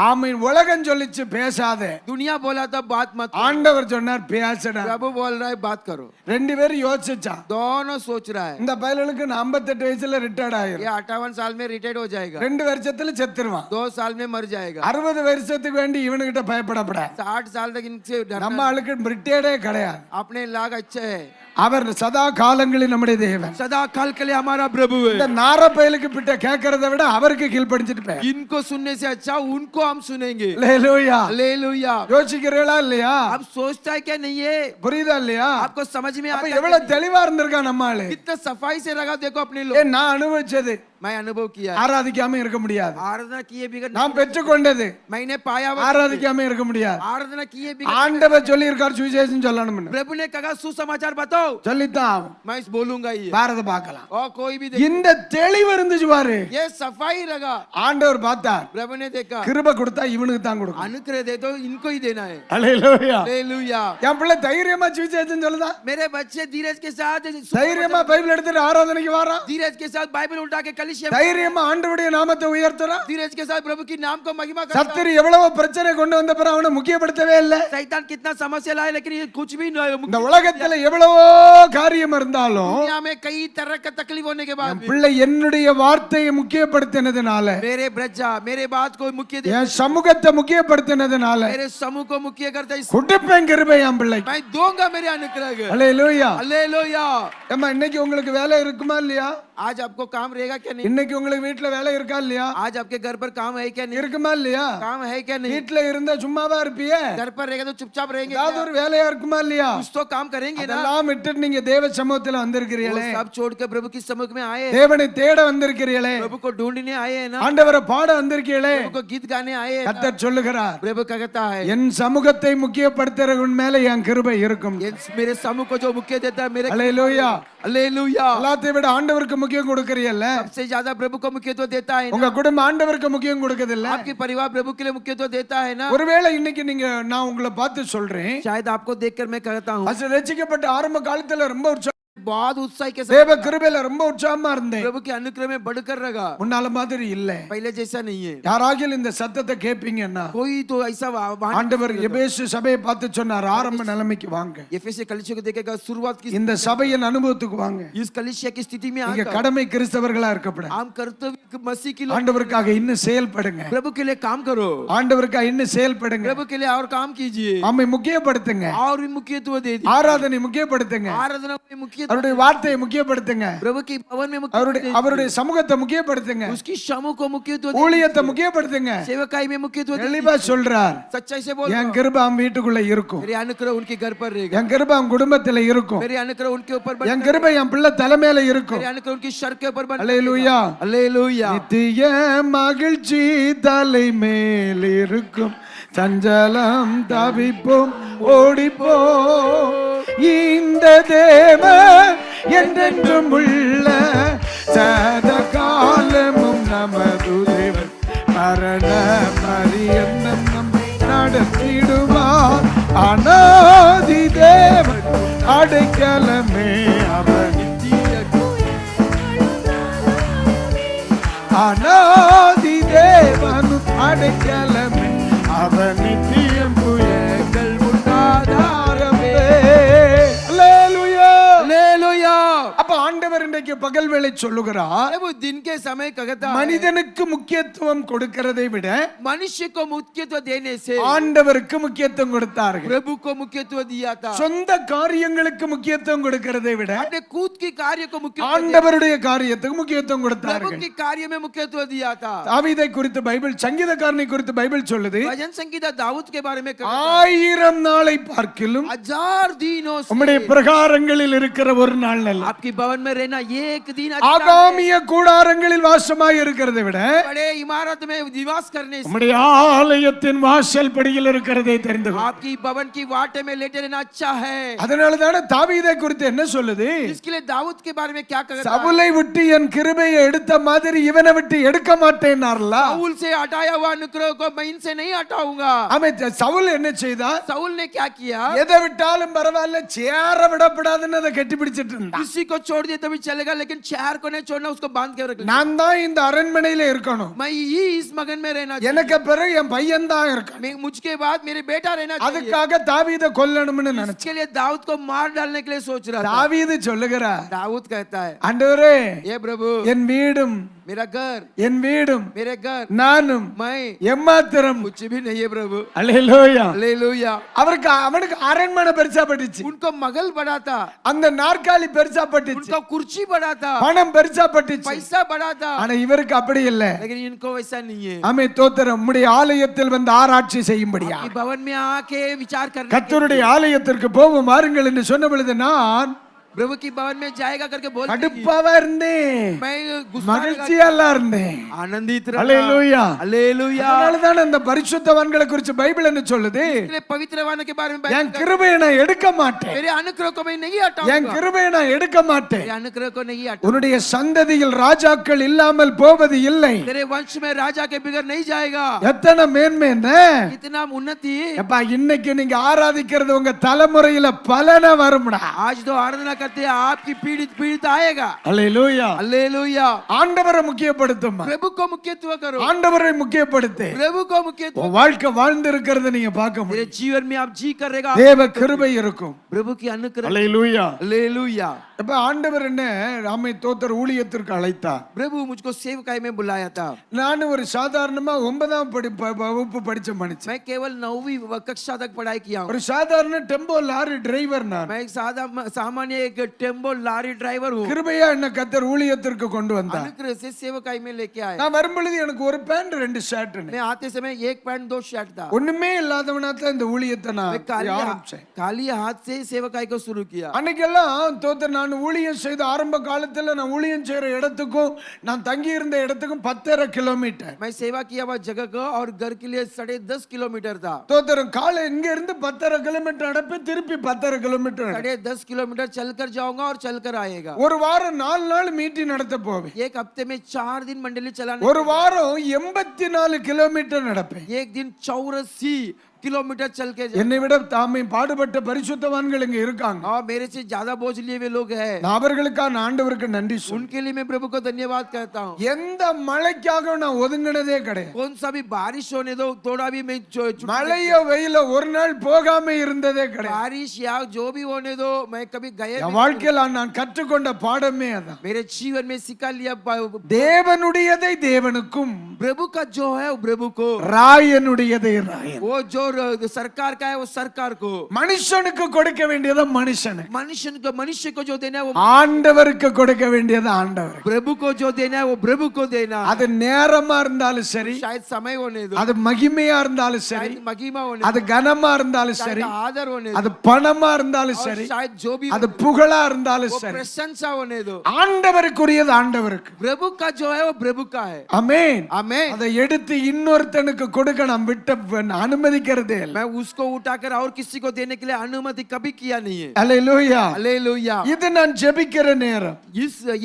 ஆமென். உலகம் சொல்லிச்சு பேசாத, दुनिया बोला था बात मत करो, ஆண்டவர் சொன்னார் பேசடா. प्रभु बोल रहा है बात करो। ரெண்டு பேரும் யோசிச்சான். दोनों सोच रहा है இந்த பயலுக்கு 58 வயசுல ரிட்டையர்ட் ஆயிரும், ये 58 साल में रिटायर्ड हो जाएगा, 2 வருஷத்துல செத்துருவான். 2 साल में मर जाएगा, 60 வருஷத்துக்கு வேண்டி இவனுகிட்ட பயப்படப்படாது. 60 साल तक इनसे நம்ம ஆளுக்கு ரிட்டையர்டே கிடையாது. अपने लाग अच्छे है। அவர் சதா காலங்களில் நம்முடைய தேவன். सदा काल के लिए हमारा प्रभु இந்த है। நார பயலுக்கு பிட்ட கேட்கறத விட அவருக்கு கீழ்ப்படிஞ்சிட்டு போய். इनको सुनने से अच्छा उनको हम सुनेंगे। அல்லேலூயா. हालेलुया। யோசிக்கிறீங்களா இல்லையா? आप सोचता है क्या नहीं है? புரியுதா இல்லையா? आपको समझ में அப்ப आता है எவ்வளவு தெளிவா இருந்திருக்கான் நம்ம ஆளு. कितना सफाई से रखा देखो अपने ஏ लोग। நான் அனுபவிச்சது, मैं अनुभव किया, ஆராதிக்காம இருக்க முடியாது. आराधना किए बिगड़, நான் பெற்றுக்கொண்டது, मैंने पाया ஆராதிக்காம இருக்க முடியாது. आराधना किए बिगड़। ஆண்டவர் சொல்லி இருக்கார் சுவிசேஷம் சொல்லணும்னு. प्रभु ने कहा सुसमाचार बताओ, சொல்லித்தான் ஆகும். मैं बोलूंगा ये, பாரத பார்க்கலாம். और कोई भी देख, இந்த தெளிவு இருந்துச்சு பாரு. ये सफाई रखा। ஆண்டவர் பார்த்தார், प्रभु ने देखा கிருபை கொடுத்தா இவனுக்கு தான் கொடுக்கணும். अनुग्रह दे तो इनको ही देना है। அல்லேலூயா. हालेलुया। என் பிள்ளை தைரியமா சுவிசேஷம் சொல்லுதா. मेरे बच्चे धीरज के साथ தைரியமா பைபிள் எடுத்துட்டு ஆராதனைக்கு வாரா. धीरज के साथ बाइबल उठा के कलीसिया, தைரியமா ஆண்டவருடைய நாமத்தை உயர்த்துறா. धीरज के साथ प्रभु की नाम को महिमा करता। சத்துரு எவ்வளவு பிரச்சனை கொண்டு வந்த பிறகு அவனை முக்கியப்படுத்தவே இல்லை. शैतान कितना समस्या लाए लेकिन ये कुछ भी नहीं। இந்த உலகத்துல எவ்வளவோ காரியம் இருந்தாலும் दुनिया में कई तरह का तकलीफ होने के बाद என் பிள்ளை என்னுடைய வார்த்தையை முக்கியப்படுத்தினதுனால, मेरे ब्रजा मेरे बात को मुख्य दे, என் சமூகத்தை முக்கியப்படுத்தினதுனால मेरे समूह को मुख्य करता है। குடுப்பேன் கிருபை என் பிள்ளை. मैं दूंगा मेरे अनुग्रह। அல்லேலூயா. हालेलुया। ஏம்மா இன்னைக்கு உங்களுக்கு வேலை இருக்குமா இல்லையா? आज आपको काम रहेगा क्या नहीं? இன்னைக்கு உங்களுக்கு வீட்ல வேலை இருக்கா இல்லையா? आज आपके घर पर काम है क्या नहीं? இருக்குமா இல்லையா? काम है क्या नहीं? வீட்ல இருந்தா சும்மாவா இருப்பியே? घर पर रहेगा तो चुपचाप रहेंगे ஏதாவது क्या? ஒரு வேலையா இருக்குமா இல்லையா? कुछ तो काम करेंगे ना। அதெல்லாம் விட்டுட்டு நீங்க தேவ சமூகத்துல वो வந்திருக்கிறீங்களே, सब छोड़ के प्रभु की सम्मुख में आए, தேவனை தேட வந்திருக்கிறீங்களே, प्रभु को ढूंढने आए हैं ना, ஆண்டவரை பாட வந்திருக்கிறீங்களே. प्रभु को गीत गाने आए हैं ना। கர்த்தர் சொல்லுகிறார், प्रभु का कहता है என் சமூகத்தை முக்கியப்படுத்துறவன் மேல என் கிருபை இருக்கும். ये मेरे समूह को जो मुख्य देता है मेरे। அல்லேலூயா. हालेलुया। எல்லாத்தையும் விட ஆண்டவருக்கு முக்கியம் கொடுக்கறீல்ல. सबसे ज्यादा प्रभु को मुख्यत्व देता है உங்க ना। குடும்பம் ஆண்டவருக்கு முக்கியம் கொடுக்கதில்ல. आपकी परिवार प्रभु के लिए मुख्यत्व देता है ना। ஒருவேளை இன்னைக்கு நீங்க நான் உங்களை பார்த்து சொல்றேன், शायद आपको देखकर मैं कहता हूँ அது ரட்சிக்கப்பட்ட ஆரம்ப காலத்துல ரொம்ப बहुत उत्साह के साथ தேவ கிருபையில ரொம்ப உற்சாகமா இருந்தேன். प्रभु के अनुग्रह में बढ़कर रहा, முன்னால மாதிரி இல்ல. पहले जैसा नहीं है। யாராகிலும் இந்த சத்தத்தை கேட்பீங்கன்னா, कोई तो ऐसा ஆண்டவர் எபேசு சபையை பார்த்து சொன்னார், ஆரம்ப நிலைமைக்கு வாங்க, एफेसी कलीसिया को देखेगा शुरुआत की இந்த சபையின் அனுபவத்துக்கு வாங்க. इस कलीसिया की स्थिति में நீங்க आकर கடமை கிறிஸ்தவர்களா இருக்கப்பட, हम कर्तव्य मसीह की लोग, ஆண்டவருக்காக இன்னும் செயல்படுங்க. प्रभु के लिए काम करो, ஆண்டவருக்காக இன்னும் செயல்படுங்க. प्रभु के लिए और काम कीजिए, ஆமை முக்கியப்படுத்துங்க. और भी मुख्यत्व दे दीजिए, ஆராதனை முக்கியப்படுத்துங்க. आराधना में मुख्यत्व, அவருடைய வார்த்தையை முக்கியப்படுத்துங்க. प्रभु के भवन में मुख्यत्व दे அவருடைய சமூகத்தை முக்கியப்படுத்துங்க. दीजिए, उसकी समूह को मुख्यत्व दे ஊழியத்தை முக்கியப்படுத்துங்க. दीजिए, सेवकाई में मुख्यत्व दे தெளிவா दीजिए। சொல்றார், सच्चाई से बोल, என் கிருபை அவன் வீட்டுக்குள்ள இருக்கும், मेरे अनुग्रह उनके घर पर रहेगा, என் கிருபை அவன் குடும்பத்துல இருக்கும், मेरे अनुग्रह उनके ऊपर என் கிருபை என் பிள்ளை தலைமையில இருக்கும். मेरे अनुग्रह उनकी सर के ऊपर बना। அல்லேலூயா. हालेलुया। நித்திய மகிழ்ச்சி தலை மேல் இருக்கும், சஞ்சலம் தவிப்போம் ஓடிப்போம், இந்த தேவ என்றென்றும் உள்ள சத காலமும் நமது தேவன், மரண பரியந்தம் நம்மை நடத்திடுவார். அநாதி தேவன் அடைக்கலமே அவன், அநாதி தேவனும் அடைக்கலமே அவன், நித்தியம் புயங்கள் உண்டாதாரமே. அல்லேலூயா. हालेलुया। அப்ப ஆண்டவர் இன்றைக்கு இன்றைக்கு பகல் வேளை சொல்லுகிறார், प्रभु दिन के समय कहता है மனிதனுக்கு முக்கியத்துவம் கொடுக்கிறதை விட मनुष्य को मुख्यत्व देने से ஆண்டவருக்கு முக்கியத்துவம் கொடுத்தார்கள். प्रभु को मुख्यत्व दिया था। சொந்த காரியங்களுக்கு முக்கியத்துவம் கொடுக்கிறதை விட अपने खुद की कार्य को मुख्यत्व ஆண்டவருடைய காரியத்துக்கு முக்கியத்துவம் प्रभु கொடுத்தார்கள். के कार्य में मुख्यत्व दिया था। தாவீதை குறித்து பைபிள், சங்கீதக்காரனை குறித்து பைபிள் சொல்லுது, भजन संगीता दाऊद के बारे में कहता 1000 நாளை பார்க்கிலும் है 1000 दिनों से உம்முடைய பிரகாரங்களில் இருக்கிற ஒரு நாள் நல்ல. आपकी भवन में रहना एक दिन अच्छा है। ஆகாமிய கூடாரங்களில் வாசமாய் இருக்கிறதை விட बड़े इमारत में निवास करने से உம்முடைய ஆலயத்தின் வாசல் படியில் இருக்கிறதை தெரிந்து கொள். आपकी भवन की वाटे में लेटे रहना अच्छा है। அதனால தானே தாவீதை குறித்து என்ன சொல்லுது, इसके लिए दाऊद के बारे में क्या कहता है? சவுலை விட்டு என் கிருபையை எடுத்த மாதிரி இவனை விட்டு எடுக்க மாட்டேன்னார்ல. साउल से हटाया हुआ अनुग्रह को मैं इनसे नहीं हटाऊंगा। அவன் சவுல் என்ன செய்தார், साउल ने क्या किया? எதை விட்டாலும் பரவாயில்ல, சேர விடப்படாதுன்னு அதை கட்டி பிடிச்சிட்டு இருந்தான். किसी को छोड़ दिया तभी चलेगा, लेकिन चेयर को नहीं छोड़ना, उसको बांध के रखना। நான் தான் இந்த அரண்மனையில இருக்கணும், मैं ही इस मगन में रहना चाहिए। எனக்கு பிறகு என் பையன் தான் இருக்கணும். मुझके बाद मेरे बेटा रहना चाहिए। அதுக்காக தாவீதை கொல்லணும்னு நினைச்சு इसके लिए दाऊद को मार डालने के लिए सोच रहा था। தாவீது சொல்லுகிறார், दाऊद कहता है ஆண்டவரே ये प्रभु என் வீடும் मेरा घर मेरे घर நானும் मैं எம்மாத்திரம். कुछ भी नहीं है प्रभु। அல்லேலூயா. हालेलुया। அவனுக்கு அரண்மனை பெருசா பட்டுச்சு, उनको महल बड़ा था, அந்த நாற்காலி பெருசா பட்டுச்சு, उनका कुर्सी बड़ा था, பணம் பெருசா பட்டுச்சு. पैसा बड़ा था, ஆனா இவருக்கு அப்படி இல்ல. लेकिन इनको वैसा नहीं है। ஆமே தோத்திரம். உம்முடைய ஆலயத்தில் வந்து ஆராய்ச்சி செய்யும்படியா आपकी भवन में आके विचार करने கர்த்தருடைய ஆலயத்திற்கு போவோம் வாருங்கள் என்று சொன்ன பொழுது நான் प्रभु की भवन में जाएगा करके बोल கடுப்பாவா இருந்தேன், मैं गुस्सा மகிழ்ச்சியா இருந்தேன். आनंदित रहा। அல்லேலூயா. हालेलुया। அதனாலதான் அந்த பரிசுத்தவான்களை குறித்து பைபிள் என்ன சொல்லுது, इसलिए पवित्रवानों के बारे में என் கிருபையை நான் எடுக்க மாட்டேன், मेरे अनुग्रह को मैं नहीं என் हटाऊंगा, கிருபையை நான் எடுக்க மாட்டேன். मेरे अनुग्रह को नहीं हटाऊंगा। உன்னுடைய சந்ததியில் ராஜாக்கள் இல்லாமல் போவது இல்லை. तेरे वंश में राजा के बिगड़ नहीं जाएगा। எத்தனை மேன்மை என்ன. इतना उन्नति। எப்பா இன்னைக்கு நீங்க ஆராதிக்கிறது உங்க தலைமுறையில பலன வரும்டா. आज तो आराधना करते हैं आपकी पीड़ित आएगा। அல்லேலூயா. हालेलुया। ஆண்டவரை முக்கியப்படுத்தும், प्रभु को मुख्यत्व करो, ஆண்டவரை முக்கியப்படுத்து. प्रभु को मुख्यत्व। உன் வாழ்க்கை வாழ்ந்து இருக்கிறத நீங்க பார்க்க मेरे முடியும். जीवन में आप जी करेगा, தேவ கிருபை இருக்கும். प्रभु की अनुग्रह। அல்லேலூயா. हालेलुया। இப்ப ஆண்டவர் என்ன ராமை தோத்தர் ஊழியத்திற்கு அழைத்தார். प्रभु मुझको सेवकाई में बुलाया था। நான் ஒரு சாதாரணமா 9ஆம் வகுப்பு படிச்ச மனுஷன். मैं केवल 9वीं कक्षा तक पढ़ाई किया हूँ। ஒரு சாதாரண டெம்போ லாரி டிரைவர் நான். मैं एक सामान्य एक टेम्पो लारी ड्राइवर हूँ। கிருபையா என்ன கர்த்தர் ஊழியத்திற்கு கொண்டு வந்தார். अनुग्रह से सेवकाई में लेके आए। நான் வரும்பொழுது எனக்கு ஒரு பேண்ட் 2 ஷர்ட். मैं आते समय एक पैंट 2 शर्ट था। ஒண்ணுமே இல்லாதவனா தான் இந்த ஊழியத்தை நான் ஆரம்பிச்சேன். खाली हाथ से सेवकाई को शुरू किया। அன்னைக்கெல்லாம் தோத்த நான் ஊழியம் செய்த ஆரம்ப காலத்துல நான் ஊழியம் செய்யற இடத்துக்கும் நான் தங்கி இருந்த இடத்துக்கும் 10.5 கிலோமீட்டர். मैं सेवा किया हुआ जगह को और घर के लिए 10.5 किलोमीटर था। தோத்தரும் காலை இங்க இருந்து 10.5 கிலோமீட்டர் நடப்பேன், திருப்பி 10.5 கிலோமீட்டர் 10.5 किलोमीटर चलकर जाऊंगा और चलकर आएगा। ஒரு வாரம் 4 நாள் மீட்டிங் நடத்த போவேன். एक हफ्ते में 4 दिन मंडली चलाने। ஒரு வாரம் 84 கிலோமீட்டர் நடப்பேன். एक दिन 84 किलोमीटर चल के என்னை விட தாமே பாடுபட்ட பரிசுத்தவான்கள் இங்க இருக்காங்க. और मेरे से ज्यादा बोझ लिए हुए लोग हैं। நான் அவர்களுக்காக நான் ஆண்டவருக்கு நன்றி சொல்றேன். उनके लिए मैं प्रभु को धन्यवाद कहता हूँ। எந்த மழைக்காக நான் ஒதுங்கினதே கிடையாது. कौन सा भी बारिश होने दो थोड़ा भी मैं மழையோ வெயிலோ ஒரு நாள் போகாம இருந்ததே கிடையாது. बारिश या जो भी होने दो मैं कभी गए என் வாழ்க்கையில நான் கற்றுக்கொண்ட பாடமே அதான். मेरे जीवन में सिखा लिया தேவனுடையதை தேவனுக்கும், प्रभु का जो है वो प्रभु को, ராயனுடையதை ராயன். वो जो सरकार का है वो सरकार को, மனுஷனுக்கு கொடுக்க வேண்டியது மனுஷனுக்கு, मनुष्य को जो देना है वो ஆண்டவருக்கு கொடுக்க வேண்டியது ஆண்டவர். प्रभु को जो देना है वो प्रभु को देना। அது நேரமா இருந்தாலும் சரி, शायद समय होने दो, அது மகிமையா இருந்தாலும் சரி, शायद महिमा होने அது கனமா இருந்தாலும் சரி, शायद आदर होने அது பணமா இருந்தாலும் दो, சரி, शायद जो भी அது புகழா இருந்தாலும் वो சரி, प्रशंसा होने दो, ஆண்டவருக்குரியது ஆண்டவருக்கு. प्रभु का जो है वो प्रभु का है। ஆமென். आमेन। அதை எடுத்து இன்னொருத்தனுக்கு கொடுக்க நாம் விட்டு அனுமதிக்கிறதே இல்லை. मैं उसको उठाकर और किसी को देने के लिए अनुमति कभी किया नहीं है। அல்லேலூயா. हालेलुया। இது நான் ஜெபிக்கிற நேரம்.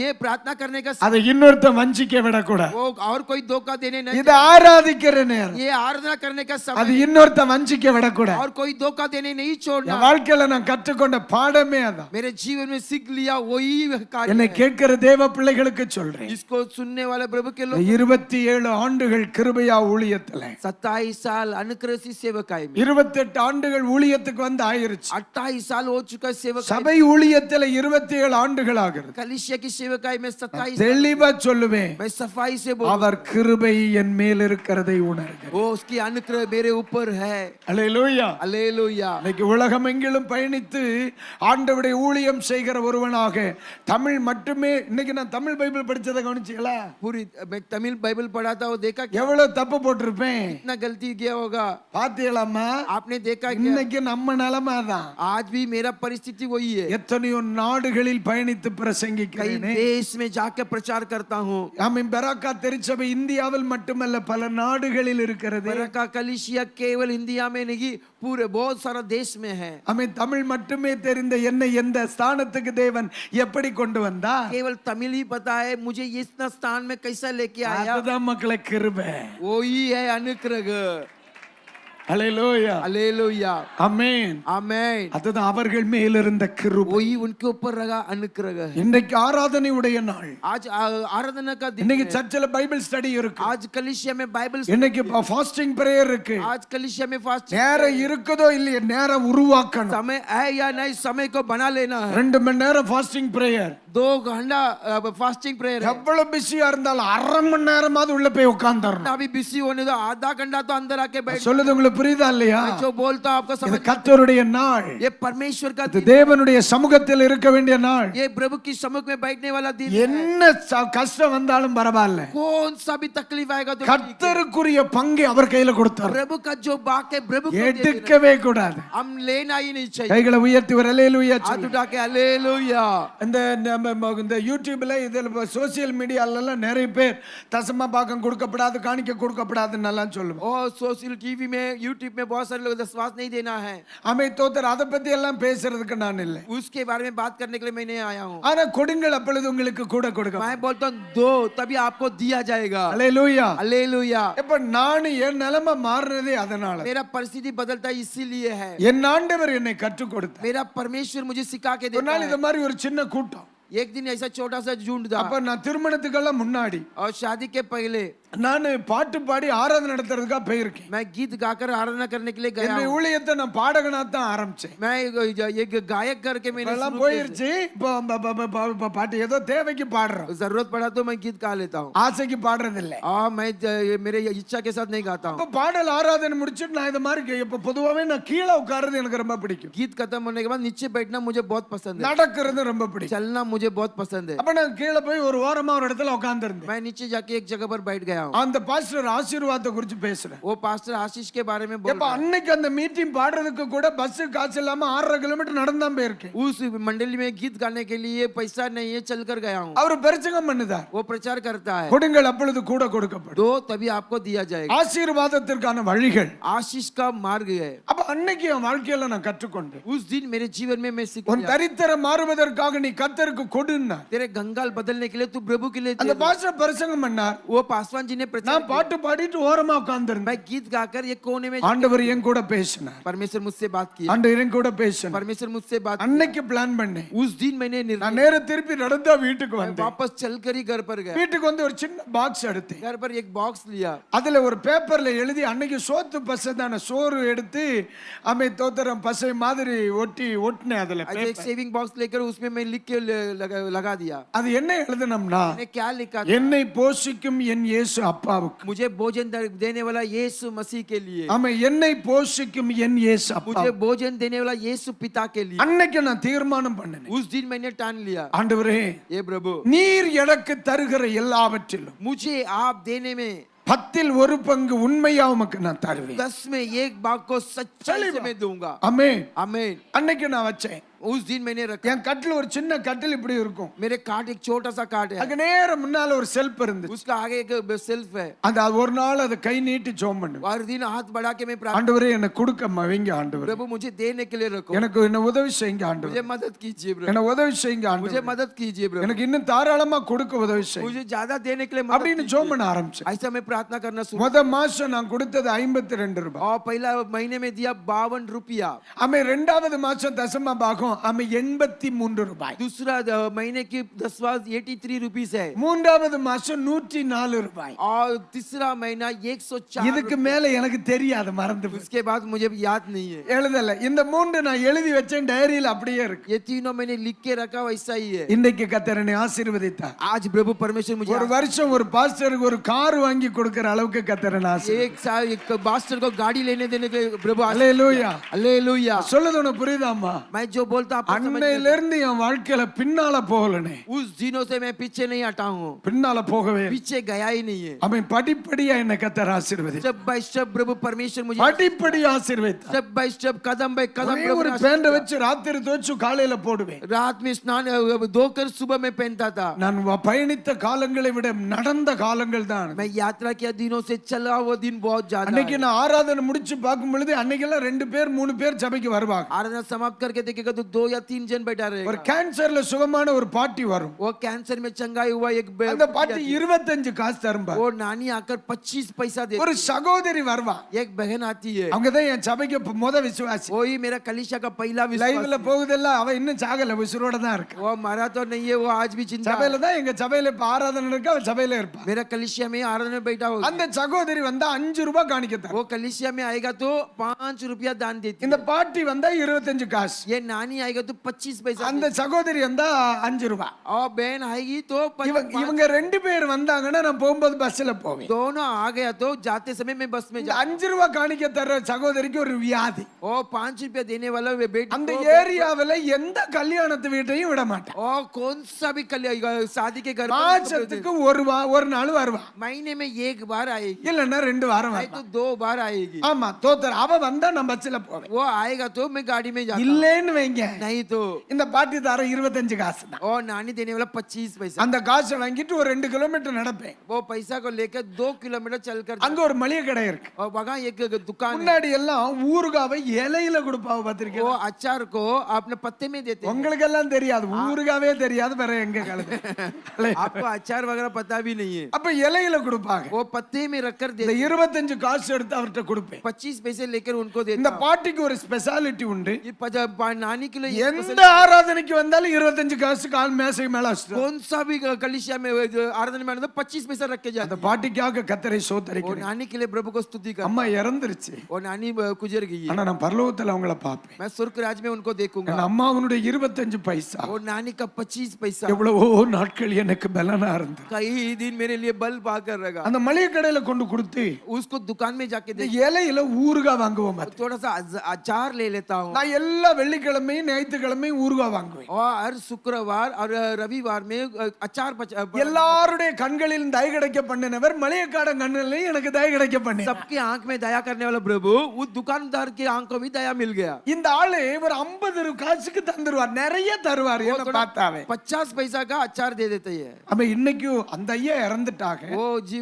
ये प्रार्थना करने का அதை இன்னொருத்தன் வஞ்சிக்க விடக்கூடாது. वो और कोई धोखा देने नहीं। இது ஆராதிக்கிற நேரம். ये आराधना करने का அது समय இன்னொருத்தன் வஞ்சிக்க விடக்கூடாது. और कोई धोखा देने नहीं छोड़ना। என் வாழ்க்கையில நான் கற்றுக்கொண்ட பாடமே அதான். मेरे जीवन में सीख लिया वही कार्य என்னை है। கேட்கிற தேவ பிள்ளைகளுக்கு சொல்றேன். इसको सुनने वाले प्रभु के लोग 27 ஆண்டுகள் கிருபையா ஊழியத்துல 27 साल अनुग्रह से सेवा सेवकाई में 28 ஆண்டுகள் ஊழியத்துக்கு வந்து ஆயிருச்சு. 28 साल हो चुका है सेवकाई சபை ஊழியத்துல 27 ஆண்டுகள் ஆகிறது. कलीसिया की सेवकाई में 27 தெளிவா சொல்லுவேன், मैं सफाई से बोल அவர் கிருபை என் மேல் இருக்கிறதை உணர்கிறேன். वो उसकी अनुग्रह मेरे ऊपर है அல்லேலூயா. हालेलुया இன்னைக்கு உலகமெங்கிலும் பயணித்து ஆண்டவருடைய ஊழியம் செய்கிற ஒருவனாக தமிழ் மட்டுமே. இன்னைக்கு நான் தமிழ் பைபிள் படிச்சதை கவனிச்சீங்களா? पूरी मैं तमिल बाइबल पढ़ा था वो देखा क्या எவ்வளவு தப்பு போட்டிருப்பேன் कितना गलती किया होगा பாத்தீங்களாமா? आपने देखा क्या இன்னைக்கு நம்ம நிலைமை தான். आज भी मेरा परिस्थिति वही है எத்தனையோ நாடுகளில் பயணித்து कई பிரசங்கிக்கிறேன். देश में जाकर प्रचार करता हूँ ஆமென். பெராக்கா திருச்சபை இந்தியாவில் மட்டுமல்ல பல நாடுகளில் இருக்கிறது. बरका कलीसिया केवल इंडिया में नहीं पूरे बहुत सारा देश में है ஆமென். தமிழ் மட்டுமே தெரிந்த என்னை எந்த ஸ்தானத்துக்கு தேவன் எப்படி கொண்டு வந்தார்? केवल तमिल ही पता है मुझे इस स्थान में कैसा लेके आया அதுதான் மக்களை கிருபை. वही है अनुग्रह அல்லேலூயா. हालेलुया ஆமென். आमेन அதுதான் அவர்கள் மேல் இருந்த கிருபை. वही उनके ऊपर रहा अनुग्रह है இன்னைக்கு ஆராதனை உடைய நாள். आज आराधना का दिन இன்னைக்கு है சர்ச்சில் பைபிள் ஸ்டடி இருக்கு. आज कलीसिया में बाइबल இன்னைக்கு ஃபாஸ்டிங் பிரேயர் இருக்கு. आज कलीसिया में फास्ट நேரம் இருக்குதோ இல்லையோ நேரம் உருவாக்கணும். समय है या नहीं समय को बना लेना है 2 மணி நேரம் ஃபாஸ்டிங் பிரேயர். 2 घंटा फास्टिंग प्रेयर है எவ்வளவு பிஸியா இருந்தாலும் அரை மணி நேரமாவது உள்ள போய் உட்கார்ந்துறணும். अभी बिजी होने दो आधा घंटा तो अंदर आके बैठ சொல்லுது உங்களுக்கு புரியுதா இல்லையா? मैं जो बोलता हूं आपको இது समझ கர்த்தருடைய நாள். ये परमेश्वर का இது தேவனுடைய சமூகத்தில் இருக்க வேண்டிய நாள். ये प्रभु की सम्मुख में बैठने वाला दिन என்ன கஷ்டம் வந்தாலும் பரவாயில்ல, कौन सा भी तकलीफ आएगा तो கர்த்தருக்குரிய பங்கை அவர் கையில கொடுத்தார். प्रभु का जो बाक है प्रभु को दे देना। எடுக்கவே கூடாது. हम लेना ही नहीं चाहिए கைகளை உயர்த்தி ஒரு அல்லேலூயா हाथ சொல்லு. उठा के हालेलुया இந்த யூடியூப்ல இதுல சோசியல் மீடியால எல்லாம் நிறைய பேர் தசம பாகம் கொடுக்கப்படாது, காணிக்க கொடுக்கப்படாதுன்னு எல்லாம் சொல்லுவோம். और सोशल टीवी में यूट्यूब में बहुत सारे लोग विश्वास नहीं देना है ஆமே தோத்தர் அதை பத்தி எல்லாம் பேசுறதுக்கு நான் இல்லை. उसके बारे में बात करने के लिए मैं नहीं आया हूँ ஆனா கொடுங்கள் அப்பொழுது உங்களுக்கு கூட கொடுக்க. मैं बोलता हूँ दो तभी आपको दिया जाएगा அல்லேலூயா. हालेलुया இப்ப நான் என் நிலைமை மாறுனதே அதனால. मेरा परिस्थिति बदलता इसीलिए है என் ஆண்டவர் என்னை கற்றுக் கொடுத்தார். मेरा परमेश्वर मुझे सिखा के ஒரு देता நாள் है இந்த மாதிரி ஒரு சின்ன கூட்டம். एक दिन ऐसा छोटा सा झुंड था அப்ப நான் திருமணத்துக்கெல்லாம் முன்னாடி और शादी के पहले நான் பாட்டு பாடி ஆராதனை நடத்துறதுக்காக போயிருக்கேன். मैं गीत गाकर आराधना करने के लिए गया என்னுடைய हूँ। ஊழியத்தை நான் பாடகனா தான் ஆரம்பிச்சேன். मैं एक गायक करके मैंने எல்லாம் शुरू किया। போயிருச்சு. இப்போ பாட்டு ஏதோ தேவைக்கு பாடுறோம், जरूरत पड़ा तो मैं गीत गा लेता हूँ ஆசைக்கு பாடுறது இல்ல. मैं मेरे इच्छा के साथ नहीं गाता அப்ப हूँ பாடல் ஆராதனை முடிச்சிட்டு நான் இது மாதிரி இப்ப பொதுவாவே நான் கீழே உட்கார்றது எனக்கு ரொம்ப பிடிக்கும். गीत खत्म होने के बाद नीचे बैठना मुझे बहुत पसंद है நடக்கிறது ரொம்ப பிடிக்கும். चलना मुझे बहुत पसंद है அப்ப நான் கீழே போய் ஒரு ஓரமா ஒரு இடத்துல உட்கார்ந்து இருந்தேன். मैं नीचे जाके एक जगह पर बैठ गया हूँ அந்த பாஸ்டர் ஆசீர்வாதத்தை குறித்து பேசுறேன். वो पास्टर आशीष के बारे में बोल எப்ப रहा है। அன்னைக்கு அந்த மீட்டிங் பாடுறதுக்கு கூட பஸ் காசு இல்லாம 6.5 கிலோமீட்டர் நடந்தான் போயிருக்கேன். उस मंडली में गीत गाने के लिए पैसा नहीं है चलकर गया हूँ அவர் பிரசங்கம் பண்ணுதார். वो प्रचार करता है கொடுங்கள் அப்பொழுது கூட கொடுக்கப்படும். दो तभी आपको दिया जाएगा ஆசீர்வாதத்திற்கான வழிகள். आशीष का मार्ग है அப்ப அன்னைக்கு என் வாழ்க்கையில நான் கற்றுக்கொண்டேன். उस दिन मेरे जीवन में मैं सीख உன் लिया தரித்திரம் மாறுவதற்காக நீ கர்த்தருக்கு கொடுன்னா. तेरे गंगाल बदलने के लिए तू प्रभु के लिए அந்த दे। பாஸ்டர் பிரசங்கம் பண்ணார். वो पासवान जी ने प्रचार நான் பாட்டு பாடிட்டு ஓரமா உட்கார்ந்திருந்தேன். मैं गीत गाकर ये कोने में ஆண்டவர் என் கூட பேசினார். परमेश्वर मुझसे बात की ஆண்டவர் என் கூட பேசினார். परमेश्वर मुझसे बात की। அன்னைக்கு பிளான் பண்ணேன். उस दिन मैंने நான் निर्णय நேரா திருப்பி நடந்தா வீட்டுக்கு मैं வந்தேன். वापस चलकर ही घर पर गया வீட்டுக்கு வந்து ஒரு சின்ன பாக்ஸ் எடுத்தேன். घर पर एक बॉक्स लिया அதுல ஒரு பேப்பர்ல எழுதி அன்னைக்கு சோத்து பசை தான சோறு எடுத்து அமை தோத்திரம் பசை மாதிரி ஒட்டினேன். அதுல आज एक सेविंग बॉक्स लेकर उसमें मैं लिख के लगा दिया அது என்ன எழுதணும்னா, मैंने क्या लिखा था? என்னை போஷிக்கும் என் இயேசு அப்பாவுக்கு. मुझे भोजन देने वाला यीशु मसीह के लिए ஆமா, என்னை போஷிக்கும் என் இயேசு அப்பா. मुझे भोजन देने वाला यीशु पिता के लिए அன்னைக்கு நான் தீர்மானம் பண்ணினேன். उस दिन मैंने ठान लिया ஆண்டவரே, ये प्रभु நீர் எனக்கு தருகிற எல்லாவற்றிலும் मुझे आप देने में 10ல் 1 பங்கு உண்மையா உமக்கு நான் தருவேன். 10 में 1 भाग को सच्चाई से मैं दूंगा ஆமென். आमीन। அன்னைக்கு நான் வச்சேன். उस दिन मैंने रखा என் கட்டில் ஒரு சின்ன கட்டில் இப்படி இருக்கும். मेरे काट एक छोटा सा काट है அதுக்கு நேர முன்னால ஒரு செல்ஃப் இருந்துச்சு. उसका आगे एक सेल्फ है அந்த ஒரு நாள் அது கை நீட்டி ஜெபம் பண்ணுவேன். हर दिन हाथ बढ़ा के मैं प्रार्थना ஆண்டவரே எனக்கு கொடுக்க வைங்க ஆண்டவரே. प्रभु मुझे देने के लिए रखो எனக்கு என்ன உதவி செய்யுங்க ஆண்டவரே. मुझे मदद कीजिए प्रभु என்ன உதவி செய்யுங்க मुझे ஆண்டவரே. मदद कीजिए प्रभु எனக்கு இன்னும் தாராளமா கொடுக்க உதவி செய்யுங்க मुझे ज्यादा देने के लिए मदद அப்படின்னு ஜெபம் பண்ண ஆரம்பிச்சேன். ऐसा मैं प्रार्थना करना शुरू முத மாசம் நான் கொடுத்தது 52 ரூபாய். और पहला महीने में दिया 52 रुपया ஆமே. 2வது மாசம் தசம பாகம் ஆமா 83 ரூபாய். दूसरा महीने की दसवां 83 रुपीस है மூன்றாவது மாசம் 104 ரூபாய். और तीसरा महीना 104 இதுக்கு மேல எனக்கு தெரியாது, மறந்து போச்சு. उसके बाद मुझे याद नहीं है எழுதல. இந்த மூன்று நான் எழுதி வச்சேன், டைரியில அப்படியே இருக்கு. ये तीनों मैंने लिख के रखा वैसा ही है இன்னைக்கு கர்த்தர் என்னை ஆசீர்வதித்தார். आज प्रभु परमेश्वर मुझे ஒரு வருஷம் ஒரு பாஸ்டருக்கு ஒரு கார் வாங்கி கொடுக்கிற அளவுக்கு கர்த்தர் என்னை ஆசீர்வதித்தார். एक साल एक मास्टर को गाड़ी लेने देने के प्रभु அல்லேலூயா. हालेलुया சொல்லுது உனக்கு புரியுதாம்மா? मैं जो बोलता आपको समझ அன்னையில இருந்து என் வாழ்க்கையில பின்னால போகலனே. उस दिनों से मैं पीछे नहीं हटा हूँ பின்னால போகவே पीछे गया ही नहीं है அவன் படிப்படியா என்னை கர்த்தர் ஆசீர்வதித்தார். स्टेप बाय स्टेप प्रभु परमेश्वर मुझे படிப்படியா ஆசீர்வதித்தார். स्टेप बाय स्टेप कदम बाय कदम ஒரே प्रभु ஒரு ने பேண்ட வச்சு ராத்திரி துவைச்சு காலையில போடுவேன். रात में स्नान धोकर सुबह में पहनता था நான் பயணித்த காலங்களை விட நடந்த காலங்கள் தான். मैं यात्रा किया दिनों से चला वो दिन बहुत ज्यादा அன்னைக்கு நான் ஆராதனை முடிச்சு பார்க்கும் பொழுது அன்னைக்கெல்லாம் 2 பேர் 3 பேர் சபைக்கு வருவாங்க. आराधना समाप्त करके देखेगा तो 2 या 3 जन बैठा ஒரு रहेगा கேன்சர்ல சுகமான ஒரு பாட்டி வரும். वो कैंसर में चंगाई हुआ एक அந்த பாட்டி 25 காசு தரும்பா. वो नानी आकर 25 पैसा देती ஒரு சகோதரி வருவா. एक बहन आती है அவங்க தான் என் சபைக்கு முத விசுவாசி. वही मेरा कलीसिया का पहला லைவ்ல विश्वास போகுதெல்லாம் அவ இன்னும் சாகல, உசுரோட தான் இருக்கு. वो मरा तो नहीं है वो आज भी जिंदा है சபையில தான், எங்க சபையில இப்ப ஆராதனை இருக்கு, அவ சபையில இருப்பா. मेरा कलीसिया में आराधना में बैठा होगा அந்த சகோதரி வந்தா 5 ரூபாய் காணிக்க தரும். वो कलीसिया में आएगा तो 5 रुपया दान देती இந்த है பாட்டி வந்தா 25 காசு. ये नानी आएगा तो 25 पैसा அந்த சகோதரி வந்தா 5 ரூபாய். और बहन आएगी तो இவங்க 2 பேர் வந்தாங்கன்னா நான் போகும்போது பஸ்ல போவேன். दोनों आ गया तो जाते समय मैं बस में இந்த 5 ரூபாய் காணிக்க தர சகோதரிக்கு ஒரு வியாதி. ओ 5 रुपया देने वाला वे बेटी அந்த ஏரியாவுல எந்த கல்யாணத்து வீட்டையும் விட மாட்டேன். ओ कौन सा भी शादी के घर மாசத்துக்கு ஒரு நாள் வருவா, महीने में एक बार आएगी இல்லன்னா 2 வாரம் आई வருவா. तो 2 बार आएगी ஆமா தோத்தர் அவ வந்தா நான் பஸ்ல போவேன். वो आएगा तो मैं गाड़ी में जाता இல்லன்னு வைங்க, नहीं तो இந்த பாட்டி தர 25 காசு தான். और नानी देने वाला 25 पैसा அந்த காசை வாங்கிட்டு ஒரு 2 கிலோமீட்டர் நடப்பேன். वो पैसा को लेकर 2 किलोमीटर चलकर அங்க ஒரு மளிகை கடை இருக்கு. और वहाँ एक दुकान है முன்னாடி எல்லாம் ஊறுகாவை இலையில கொடுப்பாவ பாத்திருக்கீங்க. वो अचार को अपने पत्ते में देते हैं உங்களுக்கு எல்லாம் தெரியாது, ஊறுகாவே தெரியாது, வேற எங்க கலந்து. आपको अचार वगैरह पता भी नहीं है அப்ப இலையில கொடுப்பாங்க. वो पत्ते में रखकर இந்த देते 25 காசு எடுத்து அவர்ட்ட கொடுப்பேன். 25 पैसे लेकर उनको இந்த देता பாட்டிக்கு ஒரு ஸ்பெஷாலிட்டி உண்டு. ये नानी के लिए எந்த ஆராதனைக்கு வந்தாலும் 25 காசு கால் மேசை மேல வச்சிட்டு कौन सा भी कलिसिया में आराधना में 25 पैसा रख के அந்த जाते பாட்டிக்காக கர்த்தரை और சோத்தரிக்கிறேன். नानी के लिए प्रभु को स्तुति कर அம்மா இறந்துருச்சு, और नानी गुजर गई है ஆனா நான் பரலோகத்துல அவங்கள பாப்பேன். मैं स्वर्ग राज में उनको देखूंगा என் அம்மாவுடைய 25 பைசா और नानी का 25 पैसा எவ்வளவோ நாட்கள் எனக்கு பலனா இருந்தது. कई दिन मेरे लिए बल पाकर रहेगा அந்த மளிகை கடையில கொண்டு கொடுத்து उसको दुकान में जाके இந்த देख இலையில ஊறுகாய் வாங்குவோம். थोड़ा सा अचार ले लेता हूँ நான் எல்லா வெள்ளிக்கிழமையும் ஞாயிற்றுக்கிழமையும் ஊறுகாய் வாங்குவேன். और हर शुक्रवार और रविवार में अचार எல்லாருடைய கண்களில் தயை கிடைக்க பண்ணினவர் மளிகைக்காரன் கண்ணிலையும் எனக்கு தயை கிடைக்க பண்ணி. सबके आंख में दया करने वाला प्रभु उस दुकानदार के आंख को भी दया मिल गया இந்த ஆளு ஒரு 50 காசுக்கு தந்துருவார், நிறைய தருவார். என்ன பார்த்தாவே 50 पैसा का अचार दे देते हैं அப்ப இன்னைக்கு அந்த ஐயா இறந்துட்டாங்க. वो जी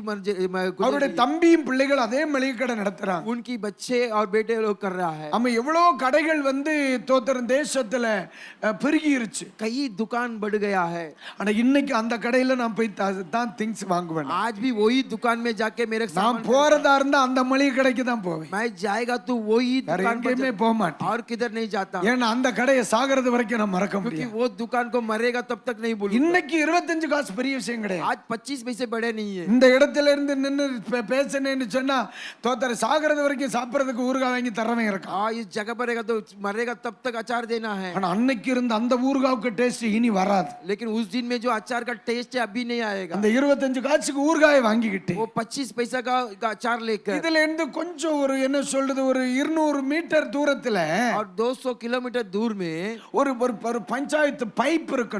அவருடைய தம்பியும் பிள்ளைகள் அதே மளிகை கடை நடத்துறாங்க. उनकी बच्चे और बेटे लोग कर रहा है நம்ம எவ்வளவு கடைகள் வந்து தோத்தரன் தேசத்துல பெருகிருச்சு. कई दुकान बढ़ गया है ஆனா இன்னைக்கு அந்த கடையில நான் போய் தான் திங்ஸ் வாங்குவேன். आज भी वही दुकान में जाके मेरे நான் போறதா இருந்தா அந்த மளிகை கடைக்கு தான் போவேன். मैं जाएगा तो वही வேற दुकान पर எங்கேயுமே போக மாட்டேன். और किधर नहीं जाता ஏன்னா அந்த கடையை சாகிறது வரைக்கும் நான் மறக்க क्योंकि முடியும். वो दुकान को मरेगा तब तक नहीं भूलूंगा இன்னைக்கு 25 காசு பெரிய விஷயம் கிடையாது. आज 25 पैसे बड़े नहीं है இந்த இடத்துல இருந்து நின்னு பேசணும்னு சொன்னா தோத்தர சாகிறது வரைக்கும் சாப்பிடுறதுக்கு ஊறுகாய் வாங்கி தரவே இருக்கான். इस जगह पर रहेगा तो मरेगा तब तक अचार देना है ஆனா அன்னைக்கு இருந்த அந்த ஊறுகாவுக்கு டேஸ்ட் இனி வராது. लेकिन उस दिन में जो अचार का टेस्ट है अभी नहीं आएगा அந்த 25 காசுக்கு ஊறுகாயை வாங்கிக்கிட்டு वो 25 पैसा का अचार लेकर இதுல இருந்து கொஞ்சம் ஒரு என்ன சொல்றது ஒரு 200 மீட்டர் தூரத்துல और 200 किलोमीटर दूर में ஒரு ஒரு பஞ்சாயத்து பைப் இருக்கு,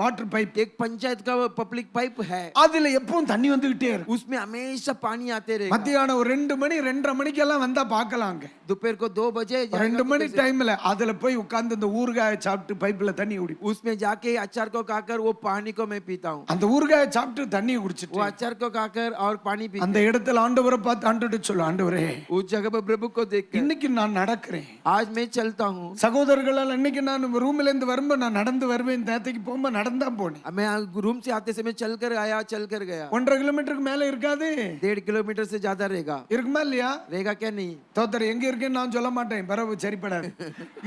வாட்டர் பைப். एक पंचायत का पब्लिक पाइप है அதுல எப்பவும் தண்ணி வந்துகிட்டே இருக்கும். उसमें हमेशा पानी आते रहेगा மத்தியானம் ஒரு 2 மணி 2:30 மணிக்கு எல்லாம் வந்தா பார்க்கலாங்க. दोपहर को 2 बजे 2 மணி டைம்ல அதுல போய் உட்கார்ந்து இந்த ஊறுகாயை சாப்பிட்டு பைப்ல தண்ணி குடி. उसमें जाके अचार को खाकर वो पानी को मैं पीता हूँ அந்த ஊறுகாயை சாப்பிட்டு தண்ணியை குடிச்சிட்டு वो अचार को खाकर और पानी पी அந்த இடத்துல ஆண்டவரை பார்த்து ஆண்டவரே சொல்லு, ஆண்டவரே उस जगह पर प्रभु को देखकर இன்னைக்கு நான் நடக்கிறேன். आज मैं चलता हूँ சகோதரர்களால் இன்னைக்கு நான் ரூம்ல இருந்து வரும்போது நான் நடந்து வருவேன். நேத்துக்கு போகும்போது நடந்தா போனேன். मैं रूम से आते समय चल कर आया चल कर गया 1.5 கிலோமீட்டருக்கு மேல இருக்காது. 1.5 किलोमीटर से ज्यादा रहेगा இருக்குமா இல்லையா? रहेगा क्या नहीं தோத்தர் எங்க இருக்கேன்னு நான் சொல்ல மாட்டேன், பரவு சரிப்படாது.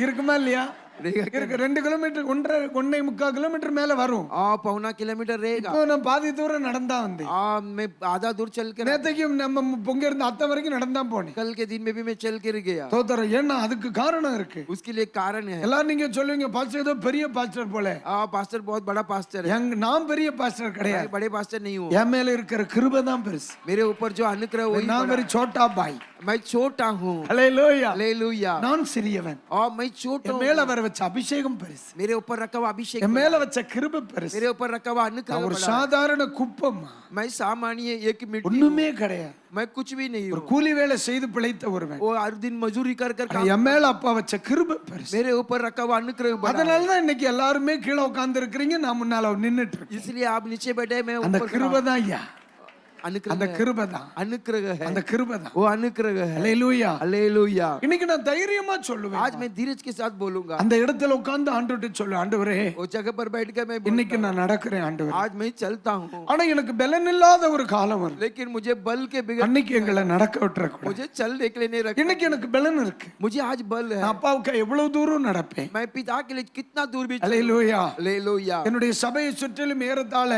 இருக்குமா இல்லையா? रहेगा क्या? இருக்கு 2 கிலோமீட்டர் 1.5 கிலோமீட்டர் மேல வரும். पौना किलोमीटर रहेगा। இப்போ நான் பாதி தூரம் நடந்தா வந்தேன். मैं आधा दूर चल के நேத்தைக்கும் நம்ம பொங்க இருந்த அத்தை வரைக்கும் நடந்தா போனேன். कल के दिन में भी मैं चल के गया। தோதர ஏன்னா அதுக்கு காரணம் இருக்கு. उसके लिए कारण है। எல்லாரும் நீங்க சொல்லுவீங்க பாஸ்டர் ஏதோ பெரிய பாஸ்டர் போல. पास्टर बहुत बड़ा पास्टर है। நான் பெரிய பாஸ்டர் கிடையாது. बड़े पास्टर नहीं हूँ। என் மேல இருக்கிற கிருபை தான் பெருசு. मेरे ऊपर जो अनुग्रह वही நான் बड़ा। ஒரு छोटा भाई. मैं छोटा हूँ। ஹalleluya. हालेलुया। நான் சிறியவன். और मैं छोटा என் हूँ। மேல வர வச்ச அபிஷேகம் பெருசு. मेरे ऊपर रखा हुआ अभिषेक। என் மேல வச்ச கிருபை பெருசு. मेरे ऊपर रखा हुआ अनुग्रह ஒரு बड़ा। சாதாரண குப்பம். मैं सामान्य एक मिट्टी। ஒண்ணுமே கிடையாது. मैं कुछ भी नहीं ஒரு हूँ। கூலி வேலை செய்து பிழைத்த ஒருவன். वो हर दिन मजदूरी कर कर काम। என் மேல அப்பா வச்ச கிருபை பெருசு. मेरे ऊपर रखा हुआ अनुग्रह बड़ा। அதனால தான் இன்னைக்கு எல்லாரும் கீழ உட்கார்ந்து இருக்கீங்க, நான் முன்னால நின்னுட்டு இருக்கேன். इसलिए आप नीचे बैठे, मैं அந்த ऊपर கிருபை தான் ஐயா. अनुग्रह அந்த है। கிருபை தான். अनुग्रह है। அந்த கிருபை தான். वो अनुग्रह है। ஹalleluya. हालेलुया। இன்னைக்கு நான் தைரியமா சொல்லுவேன். आज मैं धीरज के साथ बोलूंगा। அந்த இடத்துல உட்கார்ந்து ஆண்டவர்ட்ட சொல்லு, ஆண்டவரே वो जगह पर बैठ कर मैं இன்னைக்கு நான் நடக்கிறேன் ஆண்டவரே. आज मैं चलता हूँ। ஆனா எனக்கு பலன் இல்லாத ஒரு காலம் வரும். लेकिन मुझे बल के बिगड़ அன்னைக்கு எங்களை நடக்க விட்டுறக்கூடாது. मुझे चलने के लिए नहीं रखा। இன்னைக்கு எனக்கு பலன் இருக்கு. मुझे आज बल है। நான் அப்பாவுக்கு எவ்வளவு தூரம் நடப்பேன். मैं पिता के लिए कितना दूर भी ஹalleluya. हालेलुया। என்னுடைய சபையை சுற்றிலும் ஏறத்தாழ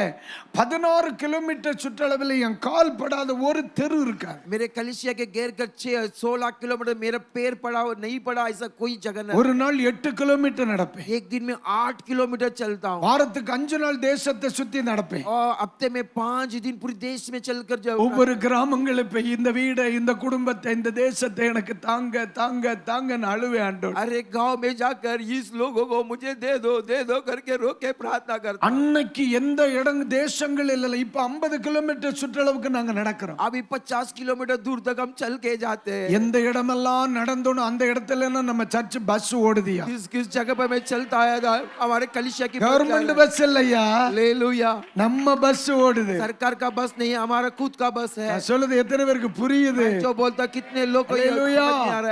16 கிலோமீட்டர் சுற்றளவில் என் கால் படாத ஒரு தெரு இருக்காது. मेरे कलिसिया के घेर कर 16 किलोमीटर मेरा पैर पड़ा और नहीं पड़ा ऐसा कोई जगह नहीं। ஒரு நாள் 8 கிலோமீட்டர் நடப்பேன். एक दिन में 8 किलोमीटर चलता हूँ। வாரத்துக்கு 5 நாள் தேசத்தை சுத்தி நடப்பேன். और हफ्ते में 5 दिन पूरे देश में चलकर जाऊंगा। ஒவ்வொரு கிராமங்களை போய் இந்த வீடை, இந்த குடும்பத்தை, இந்த தேசத்தை எனக்கு தாங்க தாங்க தாங்கன்னு அழுவே ஆண்டவர். अरे गांव में जाकर इस लोगों को मुझे दे दो करके रो के प्रार्थना करता। அன்னைக்கு எந்த இடம் தேசங்கள் இல்ல, இப்ப 50 கிலோமீட்டர் சுற்றளவுக்கு நாங்க நடக்கிறோம். अभी 50 किलोमीटर दूर तक हम चल के जाते हैं। எந்த இடமெல்லாம் நடந்தோம் அந்த இடத்துல நம்ம சர்ச் பஸ் ஓடுதியா. किस जगह पे मैं चलता आया था हमारे कलिसिया की கவர்மெண்ட் பஸ் இல்லையா. हालेलुया। நம்ம பஸ் ஓடுது. सरकार का बस नहीं, हमारा खुद का बस है। நான் சொல்றது எத்தனை பேருக்கு புரியுது? जो बोलता कितने लोग को हालेलुया.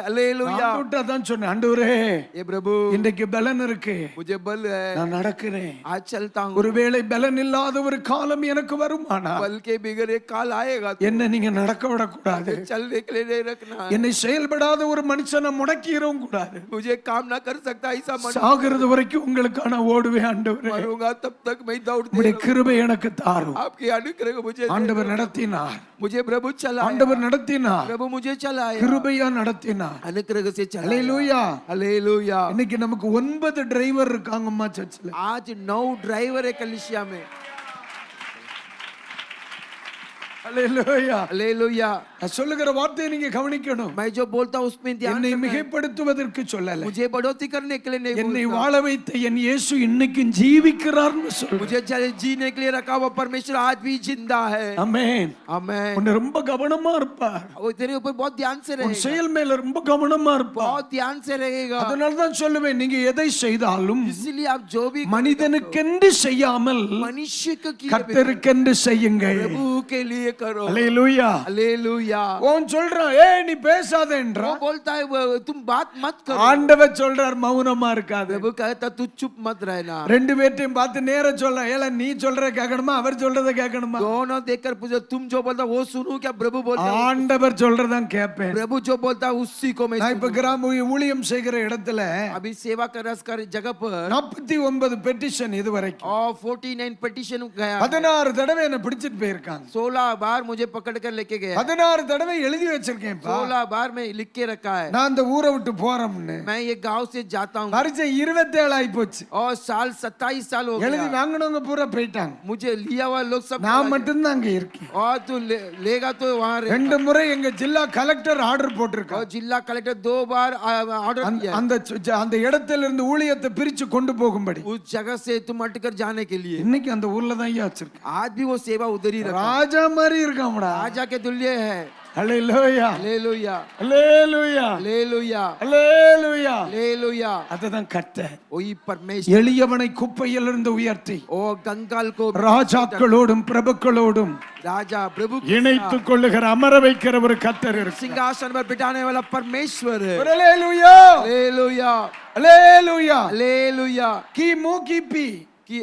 हालेलुया। நான் தான் சொன்னேன், ஆண்டவரே ये प्रभु இன்றைக்கு பலன் இருக்கு, मुझे बल है, நான் நடக்கிறேன். आज चलता हूँ। ஒருவேளை பலன் இல்லாத ஒரு காலம் எனக்கு வருமானா बल के बिगड़ एक काल आएगा, என்ன நீங்க நடக்க விடக்கூடாது. चलने के लिए नहीं रखना। என்னை செயல்படாத ஒரு மனுஷனை முடக்கிரவும் கூடாது. मुझे काम ना कर सकता ऐसा मन। சாகிறது வரைக்கும் உங்களுக்கான ஓடுவேன் ஆண்டவரே. मरूंगा तब तक मैं दौड़ती உம்முடைய கிருபை எனக்கு தாரும். आपकी अनुग्रह मुझे ஆண்டவர் நடத்தினார். मुझे प्रभु चलाया। ஆண்டவர் நடத்தினார். प्रभु मुझे चलाया। கிருபையா நடத்தினார். अनुग्रह से चलाया। ஹalleluya. हालेलुया। இன்னைக்கு நமக்கு 9 டிரைவர் இருக்காங்கம்மா சர்ச்சில். आज 9 ड्राइवर है कलिसिया में। ஹalleluya. हालेलुया। நான் சொல்லுகிற வார்த்தையை நீங்க கவனிக்கணும். मैं जो बोलता हूं उसमें ध्यान என்னை रखना है। மிகைப்படுத்துவதற்கு சொல்லல. मुझे बढ़ोतरी करने के लिए नहीं என்னை बोलता। வாழ வைத்த என் இயேசு இன்னைக்கும் ஜீவிக்கிறார்னு சொல்லு. मुझे जीने के लिए रखा हुआ परमेश्वर आज भी जिंदा है। ஆமென். आमेन। உன்னை ரொம்ப கவனமா இருப்பார். वो तेरे ऊपर बहुत ध्यान से உன் रहेगा। செயல் மேல ரொம்ப கவனமா இருப்பார். बहुत ध्यान से रहेगा। அதனால தான் சொல்லுவேன், நீங்க எதை செய்தாலும் इसलिए आप जो भी மனிதனுக்கென்று செய்யாமல் मनुष्य को किए கர்த்தருக்கென்று செய்யுங்கள். प्रभु के लिए करो। ஹalleluya. हालेलुया। அவன் சொல்றான், ஏய் நீ பேசாதேன்றா. वो बोलता है तुम बात मत करो। ஆண்டவர் சொல்றார் மௌனமா இருக்காத. प्रभु कहता तू चुप मत रहना। ரெண்டு பேர்ட்டையும் பார்த்து நேரா சொல்ற, ஏல நீ சொல்றத கேட்கணுமா அவர் சொல்றத கேட்கணுமா? दोनों देखकर पूछो तुम जो बोलता वो सुनूं क्या प्रभु बोलता? ஆண்டவர் சொல்றதான் கேட்பேன். प्रभु जो बोलता उसी को मैं நான் இப்ப கிராம ஊழியம் செய்கிற இடத்துல अभी सेवा कर जगह पर 49 பெட்டிஷன் இதுவரைக்கும் और 49 पिटीशन गया। 16 தடவை என்ன பிடிச்சிட்டு போயிருக்காங்க. 16 बार मुझे पकड़ कर लेके गया। 16 தடவை எழுதி வச்சிருக்கேன். 16 बार में लिख के रखा है நான் அந்த ஊரை விட்டு போறோம்னு. मैं ये गांव से जाता हूँ। பரிச்சை 27 ஆயி போச்சு. और साल 27 साल हो எழுதி गया। வாங்குனவங்க பூரா போயிட்டாங்க. मुझे लिया हुआ लोग सब நான் மட்டும் தான் அங்க இருக்கேன். और तू लेगा तो वहाँ रहे। 2 முறை எங்க ஜில்லா கலெக்டர் ஆர்டர் போட்டிருக்காங்க. और जिला कलेक्टर 2 बार ऑर्डर किया அந்த இடத்துல இருந்து ஊழியத்தை பிரிச்சு கொண்டு போகும்படி. उस जगह से तुम हटकर जाने के लिए। இன்னைக்கு அந்த ஊர்ல தான் ஐயா வச்சிருக்கேன். आज भी वो सेवा उधर ही रखा। ராஜா மாதிரி இருக்காம்டா. राजा के तुल्य है। ஹalleluya. हालेलुया। ஹalleluya. हालेलुया। ஹalleluya. हालेलुया। அதுதான் கர்த்தர். वही परमेश्वर எளியவனை குப்பையிலிருந்து உயர்த்தி ओ कंगाल को ராஜாக்களோடும் பிரபுக்களோடும் राजा प्रभु இணைத்துக் கொள்ளுகிற அமர வைக்கிற ஒரு கர்த்தர் இருக்கு. सिंहासन पर बिठाने वाला परमेश्वर है। ஹalleluya. हालेलुया। ஹalleluya. हालेलुया। கிமு கிபி कि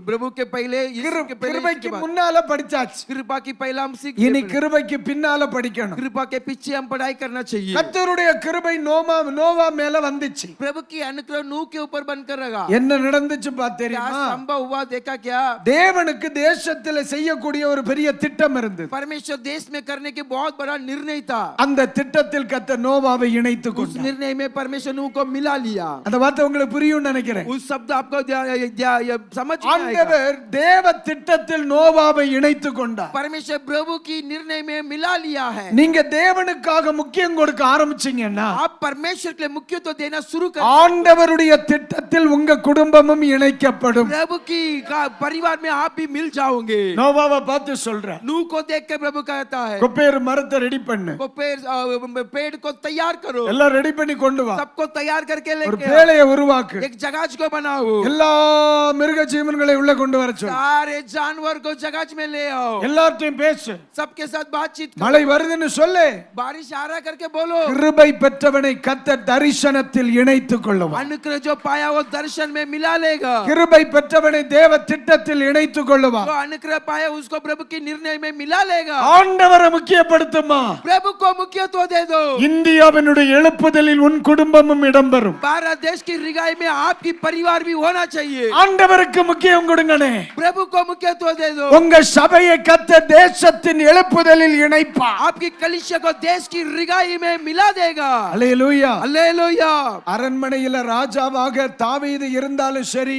प्रभु के पहले यीशु के पहले यीशु கிருபைக்கு के बाद முன்னால படிச்சாச்சு, कृपा की पहला हम सीख இனி लिए। கிருபைக்கு பின்னால படிக்கணும். कृपा के पीछे हम पढ़ाई करना चाहिए। கர்த்தருடைய கிருபை நோவா மேல வந்துச்சு. प्रभु की अनुग्रह नूह के ऊपर बनकर रहा। என்ன நடந்துச்சு பா क्या தெரியுமா? संभव हुआ देखा क्या? தேவனுக்கு தேசத்துல செய்யக்கூடிய ஒரு பெரிய திட்டம் இருந்தது. परमेश्वर देश में करने के बहुत बड़ा निर्णय था। அந்த திட்டத்தில் கர்த்தர் நோவாவை இணைத்து उस கொண்டார். निर्णय में परमेश्वर नूह को मिला लिया। அந்த வார்த்தை உங்களுக்கு புரியும்னு நினைக்கிறேன். उस शब्द आपको समझ में आएगा। ஆண்டவர் தேவ திட்டத்தில் நோவாவை இணைத்து கொண்டார். परमेश्वर प्रभु की निर्णय में मिला लिया है। நீங்க தேவனுக்காக முக்கியம் கொடுக்க ஆரம்பிச்சீங்கன்னா आप परमेश्वर के लिए मुख्यत्व देना शुरू कर, ஆண்டவருடைய திட்டத்தில் உங்க குடும்பமும் இணைக்கப்படும். प्रभु की परिवार में आप भी मिल जाओगे। நோவாவை பார்த்து சொல்றேன், नूह को देख के प्रभु कहता है கொப்பேறு மரத்தை ரெடி பண்ணு, को पेड़ को तैयार करो, எல்லாம் ரெடி பண்ணி கொண்டு வா, सबको तैयार करके ஒரு लेके आओ, பேழையை உருவாக்கு, एक जहाज को बनाओ, எல்லா மிருக ஜீவன்களை உள்ள கொண்டு வர சொல்லு, सारे जानवर को जहाज में ले आओ, எல்லார்ட்டையும் பேசு, सबके साथ बातचीत करो, மழை வருதுன்னு சொல்லு. बारिश आ रहा करके बोलो। கிருபை பெற்றவனை கர்த்தர் தரிசனத்தில் இணைத்துக் கொள்ளுவார். अनुग्रह जो पाया वो दर्शन में मिला लेगा। கிருபை பெற்றவனை தேவ திட்டத்தில் இணைத்துக் கொள்ளுவார். जो अनुग्रह पाया उसको प्रभु की निर्णय में मिला लेगा। ஆண்டவரை முக்கியப்படுத்துமா? प्रभु को मुख्यत्व दे दो। இந்தியாவினுடைய எழுப்புதலில் உன் குடும்பமும் இடம்பெறும். भारत देश की रिगाई में आपकी परिवार भी होना चाहिए। ஆண்டவருக்கு முக்கியம் கொடுங்கனே. प्रभु को मुख्यत्व दे दो। உங்க சபையை கர்த்தர் தேசத்தின் எழுப்புதலில் இணைப்பார். आपकी कलीसिया को देश की रिगाई में मिला देगा। அல்லேலூயா. हालेलुया। அரண்மனையில ராஜாவாக தாவீது இருந்தாலும் சரி,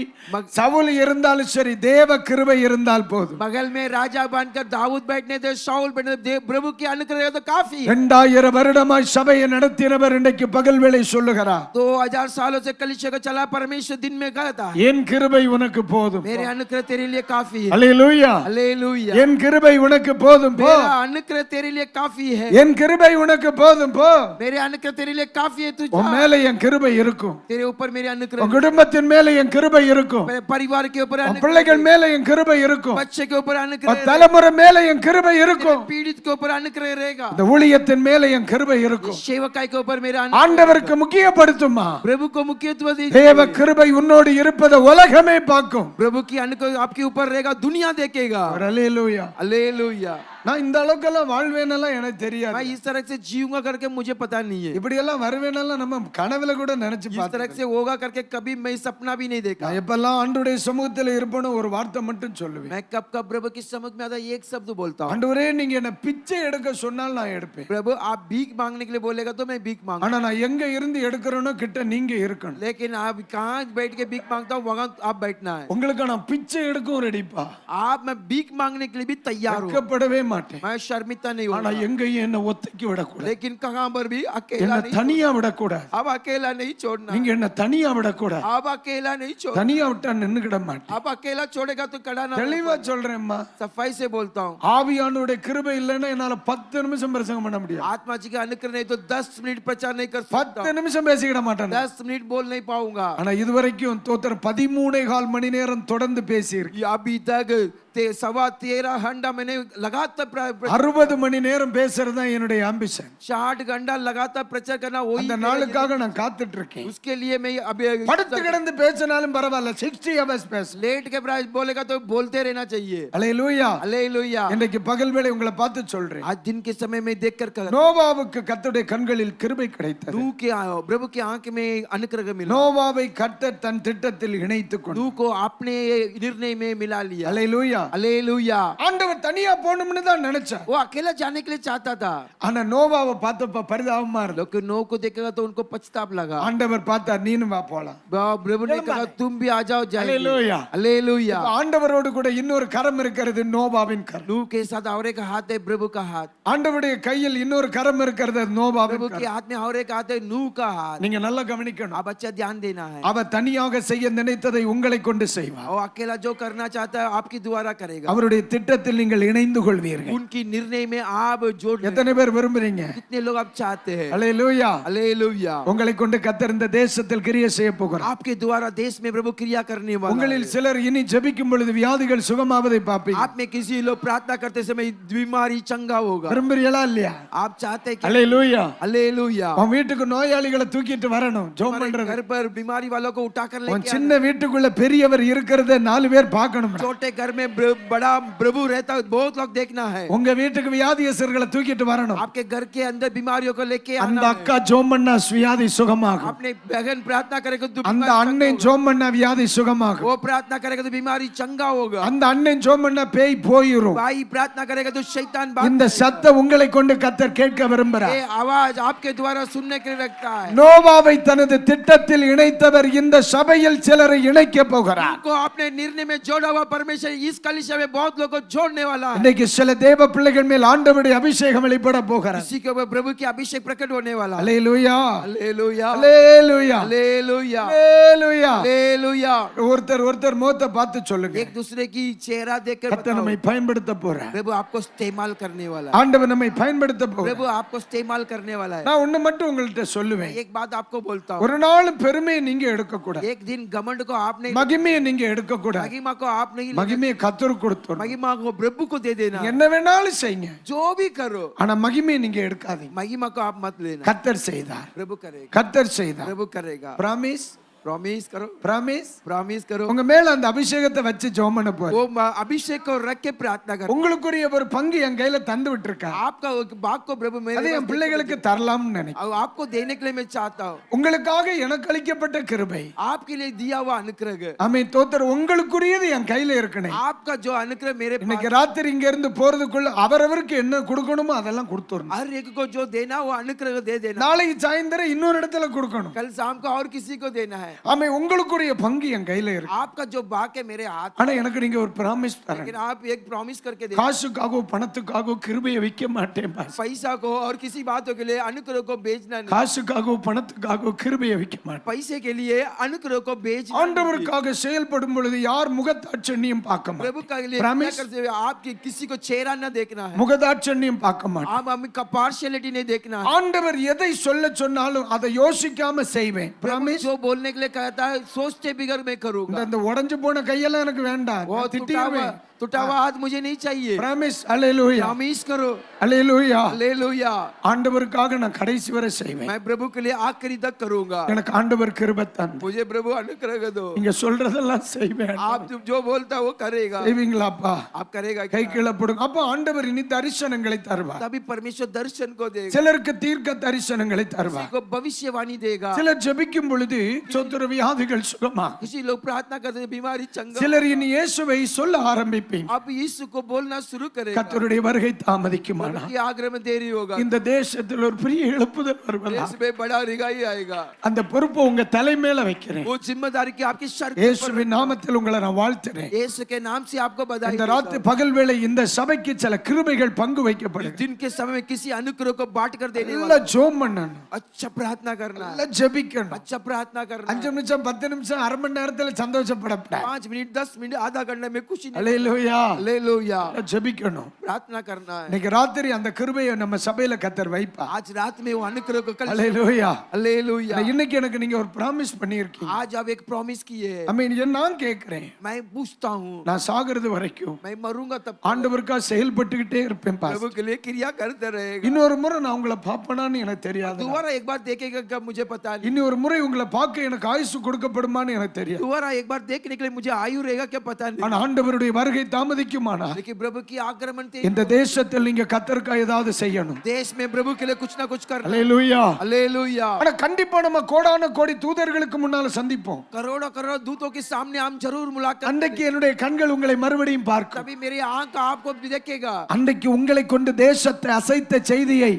சவுல் இருந்தாலும் சரி, தேவ கிருபை இருந்தால் போதும். बगल में राजा बनकर दाऊद बैठने थे, शाऊल बैठने थे, प्रभु की अनुग्रह तो काफी। 2000 வருடமாய் சபையை நடத்தினவர் இன்றைக்கு பகல் வேளை சொல்லுகிறார், 2000 सालों से कलीसिया को चला परमेश्वर दिन में कहता है என் கிருபை உனக்கு போதும். मेरे अनुग्रह तेरे लिए काफी है। அல்லேலூயா. हालेलुया। என் கிருபை உனக்கு போதும் போ. मेरा अनुग्रह तेरे लिए काफी है। என் கிருபை உனக்கு போதும் போ. मेरे अनुग्रह तेरे लिए काफी है। तुझ உன் மேல என் கிருபை இருக்கும். तेरे ऊपर मेरे अनुग्रह, உன் குடும்பத்தின் மேல என் கிருபை இருக்கும். मेरे परिवार के ऊपर உன் अनुग्रह, பிள்ளைகள் மேல என் கிருபை இருக்கும். बच्चे के ऊपर உன் अनुग्रह, தலைமுறை மேல என் கிருபை இருக்கும். पीड़ित के ऊपर अनुग्रह रहेगा। இந்த ஊழியத்தின் மேல என் கிருபை இருக்கும். सेवकाई के ऊपर मेरा अनुग्रह, ஆண்டவருக்கு முக்கியப்படுத்துமா? प्रभु को मुख्यत्व दीजिए। தேவ கிருபை உன்னோடு இருப்பதை உலகமே பார்க்கும். प्रभु की अनुग्रह आपके ऊपर रहेगा, दुनिया देखेगा। அல்லேலூயா. हालेलुया। நான் இந்த அளவுக்கெல்லாம் வாழ்வேனெல்லாம் எனக்கு मैं தெரியாது. इस तरह से जीऊंगा करके मुझे पता नहीं है। இப்படி எல்லாம் வருவேனெல்லாம் நம்ம கனவுல கூட நினைச்சு इस तरह பார்த்தேன். से होगा करके कभी मैं सपना भी नहीं देखा। நான் எப்பெல்லாம் ஆண்டவருடைய சமூகத்தில் இருப்பேனோ ஒரு வார்த்தை மட்டும் சொல்லுவேன், मैं कब कब प्रभु की समझ में आता एक शब्द बोलता हूँ, ஆண்டவரே நீங்க என்ன பிச்சை எடுக்க சொன்னால் நான் எடுப்பேன். प्रभु आप भीख मांगने के लिए बोलेगा तो मैं भीख मांग, ஆனா நான் எங்க இருந்து எடுக்கிறேனோ கிட்ட நீங்க இருக்கணும். लेकिन आप कहाँ बैठ के भीख मांगता हूँ वहां आप बैठना है। உங்களுக்கு நான் பிச்சை எடுக்கவும் ரெடிப்பா. आप मैं भीख मांगने के लिए भी तैयार हूँ, வெட்கப்படவே மாட்டேன். मैं शर्मिता नहीं ஆனா हूँ, எங்கேயும் என்ன ஒத்தைக்கு விடக்கூடாது. लेकिन कहाँ पर भी अकेला என்ன नहीं, தனியா விடக்கூடாது. अब अकेला नहीं छोड़ना, நீங்க என்ன தனியா விடக்கூடாது. अब अकेला नहीं छोड़, தனியா விட்டா நின்னுக்கிட மாட்டேன். अब अकेला छोड़ेगा तो खड़ा ना। தெளிவா சொல்றேன்மா. सफाई से बोलता हूँ, ஆவியானவருடைய கிருபை இல்லைன்னா என்னால 10 நிமிஷம் பிரசங்கம் பண்ண முடியாது. आत्मा जी का अनुग्रह नहीं तो 10 मिनट प्रचार नहीं कर सकता, 10 நிமிஷம் பேசிக்கிட மாட்டேன். 10 मिनट बोल नहीं पाऊंगा। ஆனா இதுவரைக்கும் தோத்தர் 13.25 மணி நேரம் தொடர்ந்து பேசியிருக்கு. अभी तक 13.25 घंटा मैंने लगातार 60 மணி நேரம் பேசுறது தான் என்னுடைய ஆம்பிஷன். 60 घंटा लगातार प्रचार करना, वही அந்த நாளுக்காக நான் காத்துட்டு இருக்கேன். उसके लिए मैं अभी படுத்து கிடந்து பேசினாலும் பரவாயில்ல, 60 hours பேச. लेट के प्राइस बोलेगा तो बोलते रहना चाहिए। அல்லேலூயா. हालेलुया। இன்றைக்கு பகல் வேளை உங்களை பார்த்து சொல்றேன், आज दिन के समय में देखकर நோவாவுக்கு கர்த்தருடைய கண்களில் கிருபை கிடைத்தது. नूह के प्रभु की आंख में अनुग्रह मिला। நோவாவை கர்த்தர் தன் திட்டத்தில் இணைத்துக் கொண்டார். नूह को अपने निर्णय में मिला लिया। அல்லேலூயா. हालेलुया। ஆண்டவர் தனியா போகணும்னு தான் நினைச்சார். वो अकेला जाने के लिए चाहता था, ஆனா நோவாவை பார்த்தப்ப பரிதாபமா இருந்தது. लेकिन नूह को देखेगा तो उनको पछताप लगा। ஆண்டவர் பார்த்தார், நீனும் வா போலாம். प्रभु ने कहा तुम भी आ जाओ, जाएंगे। அல்லேலூயா. हालेलुया। ஆண்டவரோடு கூட இன்னொரு கரம் இருக்கிறது, நோவாவின் கரம். नूह के साथ और एक हाथ है, प्रभु का हाथ। ஆண்டவருடைய கையில் இன்னொரு கரம் இருக்கிறது, நோவாவின் प्रभु के கரம். हाथ में और एक हाथ है, नूह का हाथ। நீங்க நல்லா கவனிக்கணும். आप अच्छा ध्यान देना है। அவர் தனியாக செய்ய நினைத்ததை உங்களை கொண்டு செய்வார். और अकेला जो करना चाहता है आपके द्वारा द्वारा करेगा அவருடைய திட்டத்தில் நீங்கள் இணைந்து கொள்வீர்கள். उनकी निर्णय में आप जोड़ எத்தனை பேர் விரும்புறீங்க? कितने लोग आप चाहते हैं அல்லேலூயா. हालेलुया உங்களை கொண்டு கர்த்தர் இந்த தேசத்தில் கிரியை செய்ய போகிறார். आपके द्वारा देश में प्रभु क्रिया करने वाला உங்களில் சிலர் இனி ஜெபிக்கும் பொழுது வியாதிகள் சுகமாவதை பார்ப்பீங்க. आप में किसी लोग प्रार्थना करते समय बीमारी चंगा होगा விரும்புறீங்களா இல்லையா? आप चाहते हैं कि அல்லேலூயா. हालेलुया உன் வீட்டுக்கு நோயாளிகளை தூக்கிட்டு வரணும் ஜெபம் हमारे பண்றது. घर पर बीमारी वालों को उठाकर உன் लेके சின்ன வீட்டுக்குள்ள பெரியவர் இருக்கிறத 4 பேர் பார்க்கணும். छोटे घर में बड़ा प्रभु रहता है बहुत लोग देखना है உங்க வீட்டுக்கு வியாதியஸ்தர்களை தூக்கிட்டு வரணும். आपके घर के अंदर बीमारियों को लेके அந்த आना அக்கா ஜெபம் பண்ணா வியாதி சுகமாகும். अपने बहन प्रार्थना करेगा तो அந்த बीमारी அண்ணன் ஜெபம் பண்ணா வியாதி சுகமாகும். वो प्रार्थना करेगा तो बीमारी चंगा होगा அந்த அண்ணன் ஜெபம் பண்ணா பேய் போயிரும். भाई प्रार्थना करेगा तो शैतान இந்த சத்தம் உங்களை கொண்டு கர்த்தர் கேட்க விரும்புகிறார். ये आवाज आपके द्वारा सुनने के लिए रखता है நோவாவை தனது திட்டத்தில் இணைத்தவர் இந்த சபையில் சிலரை இணைக்க போகிறார். को आपने निर्णय में जोड़ा हुआ परमेश्वर इस कलीसिया में बहुत लोगों को जोड़ने वाला है இன்னைக்கு சில தேவ பிள்ளைகள் மேல் ஆண்டவருடைய அபிஷேகம் வெளிப்பட போகிறார். इसी के ऊपर प्रभु की अभिषेक प्रकट होने वाला है அல்லேலூயா. हालेलुया அல்லேலூயா. हालेलुया அல்லேலூயா. हालेलुया ஒருத்தர் முகத்தை பார்த்து சொல்லுங்க. एक दूसरे की चेहरा देखकर கர்த்தர் நம்மை பயன்படுத்த போறார். प्रभु आपको इस्तेमाल करने वाला है ஆண்டவர் நம்மை பயன்படுத்த போறார். प्रभु आपको इस्तेमाल करने वाला है நான் ஒண்ணு மட்டும் உங்கள்ட்ட சொல்லுவேன். एक बात आपको बोलता हूँ ஒரு நாள் பெருமையை நீங்க எடுக்க கூடாது. एक दिन घमंड को आप नहीं மகிமையை நீங்க எடுக்க கூடாது. महिमा को आप नहीं மகிமையை கர்த்தருக்கு கொடுத்தோம். महिमा को प्रभु को दे देना என்ன வேணாலும் செய்யுங்க. जो भी करो ஆனா மகிமையை நீங்க எடுக்காதீங்க. महिमा को आप मत लेना கர்த்தர் செய்தார். प्रभु करेगा கர்த்தர் செய்தார். प्रभु करेगा பிராமிஸ் प्रॉमिस करो பிராமிஸ். प्रॉमिस करो உங்க மேல அந்த அபிஷேகத்தை வச்சு ஜெபம் பண்ண போறேன். वो अभिषेक को रख के प्रार्थना करो உங்களுக்குரிய ஒரு பங்கு என் கையில தந்து விட்டுருக்கார். आपका एक भाग को प्रभु அதை मेरे என் பிள்ளைகளுக்கு தரலாம்னு நினைக்கிறேன். और आपको देने के लिए मैं चाहता हूँ உங்களுக்காக எனக்கு அளிக்கப்பட்ட கிருபை. आपके लिए दिया हुआ अनुग्रह ஆமென். தோத்தர் உங்களுக்குரியது என் கையில இருக்கணும். आपका जो अनुग्रह मेरे पास இன்னைக்கு ராத்திரி இங்க இருந்து போறதுக்குள்ள அவரவருக்கு என்ன கொடுக்கணுமோ அதெல்லாம் கொடுத்துறணும். हर एक को जो देना वो अनुग्रह दे देना நாளைக்கு சாயந்தரம் இன்னொரு இடத்துல கொடுக்கணும். कल शाम को और किसी को देना है ஆமென். உங்களுக்குரிய பங்கு என் கையில இருக்கு. आपका जो भाग है मेरे हाथ ஆனா எனக்கு நீங்க ஒரு பிராமிஸ் தரணும். लेकिन आप एक प्रॉमिस करके दे காசுக்காகவோ பணத்துக்காகவோ கிருபையை வைக்க மாட்டேன் பாஸ். पैसा को और किसी बातों के लिए अनुग्रह को बेचना नहीं காசுக்காகவோ பணத்துக்காகவோ கிருபையை வைக்க மாட்டேன். पैसे के लिए अनुग्रह को बेचना ஆண்டவருக்காக செயல்படும் பொழுது யார் முகதாட்சண்யம் பார்க்க மாட்டேன். प्रभु के लिए Promise? क्या करते हुए आपकी किसी को चेहरा न देखना है முகதாட்சண்யம் பார்க்க மாட்டேன். आप हमें का पार्शियलिटी नहीं देखना है ஆண்டவர் எதை சொல்ல சொன்னாலும் அதை யோசிக்காம செய்வேன். प्रभु Promise? जो बोलने के लिए कहता है सोचते बिगर मैं करूंगा இந்த உடைஞ்சு போன கையெல்லாம் எனக்கு வேண்டாம். वो திட்டிடுவேன். टूटा हुआ हाथ मुझे नहीं चाहिए Promise? Hallelujah. प्रॉमिस करो Hallelujah. हालेलुया ஆண்டவருக்காக நான் கடைசி வரை செய்வேன். मैं प्रभु के लिए आखिरी तक करूंगा எனக்கு ஆண்டவர் கிருபை தந்து मुझे प्रभु अनुग्रह दो நீங்க சொல்றதெல்லாம் செய்வேன். आप जो बोलता है वो करेगा செய்வீங்களாப்பா? आप करेगा கை क्या? கீழே போடுங்க. அப்ப ஆண்டவர் இனி தரிசனங்களை தருவார். तभी परमेश्वर दर्शन को देगा சிலருக்கு தீர்க்க தரிசனங்களை किसी தருவார். को भविष्यवाणी देगा சிலர் ஜெபிக்கும் பொழுது சொத்துர வியாதிகள் சுகமா. किसी लोग प्रार्थना करते हैं, बीमारी चंगा சிலர் இனி இயேசுவை சொல்ல ஆரம்பிப்பீங்க. आप यीशु को बोलना शुरू करेगा கர்த்தருடைய வருகை தாமதிக்குமானா की आग्रह में देरी होगा இந்த தேசத்தில் ஒரு பெரிய எழுப்புதல் வருவதா? देश में बड़ा रिगाई आएगा அந்த பொறுப்பை உங்க தலை மேல வைக்கிறேன். वो जिम्मेदारी की आपकी सर के ऊपर இயேசுவின் நாமத்தில் உங்களை நான் வாழ்த்துறேன். यीशु के नाम से आपको बधाई இந்த देता ராத்திரி பகல் வேளை இந்த சபைக்கு சில கிருபைகள் பங்கு हूं। வைக்கப்படுது. दिन के समय में किसी अनुग्रह को बांट कर देने நல்லா वाला ஜெபம் பண்ணணும். अच्छा प्रार्थना करना நல்லா ஜெபிக்கணும். अच्छा प्रार्थना करना 5 நிமிஷம் 10 நிமிஷம் அரை மணி நேரத்துல சந்தோஷப்படப்படாது. 5 मिनट 10 मिनट आधा घंटे में कुछ नहीं அல்லேலூயா. हालेलुया ஜெபிக்கணும். प्रार्थना करना है இன்னைக்கு ராத்திரி அந்த கிருபையை நம்ம சபையில கர்த்தர் வைப்பா. आज रात में वो अनुग्रह को कल அல்லேலூயா. हालेलुया இன்னைக்கு எனக்கு நீங்க ஒரு பிராமிஸ் பண்ணியிருக்கீங்க. आज आप एक प्रॉमिस किए हैं ஐ மீன் நான் கேக்குறேன். मैं पूछता हूँ நான் சாகிறது வரைக்கும் मैं मरूंगा तब ஆண்டவருக்காக செயல்பட்டுக்கிட்டே இருப்பேன் பாஸ். प्रभु के लिए क्रिया करते रहेगा இன்னொரு முறை நான் உங்களை பாப்பனான்னு எனக்கு தெரியாது. दोबारा एक बार देखेगा क्या मुझे पता नहीं இன்னொரு முறை உங்களை பார்க்க எனக்கு ஆயுசு கொடுக்கப்படுமான்னு எனக்கு தெரியாது. दोबारा एक बार देखने के लिए मुझे आयु रहेगा क्या पता नहीं ஆனா ஆண்டவருடைய வருகை தாமதிக்குமானா लेकिन प्रभु की आक्रमण இந்த தேசத்தில் நீங்க கர்த்தருக்காக ஏதாவது செய்யணும். देश में प्रभु के लिए कुछ ना कुछ करना அல்லேலூயா. हालेलुया ஆனா கண்டிப்பா நம்ம கோடான கோடி தூதர்களுக்கு முன்னால சந்திப்போம். करोड़ों करोड़ दूतों के सामने हम जरूर मुलाकात அன்றைக்கு என்னுடைய கண்கள் உங்களை மறுபடியும் பார்க்கும். तभी मेरी आंख आपको भी देखेगा அன்றைக்கு உங்களை கொண்டு தேசத்தை அசைத்த செய்தியை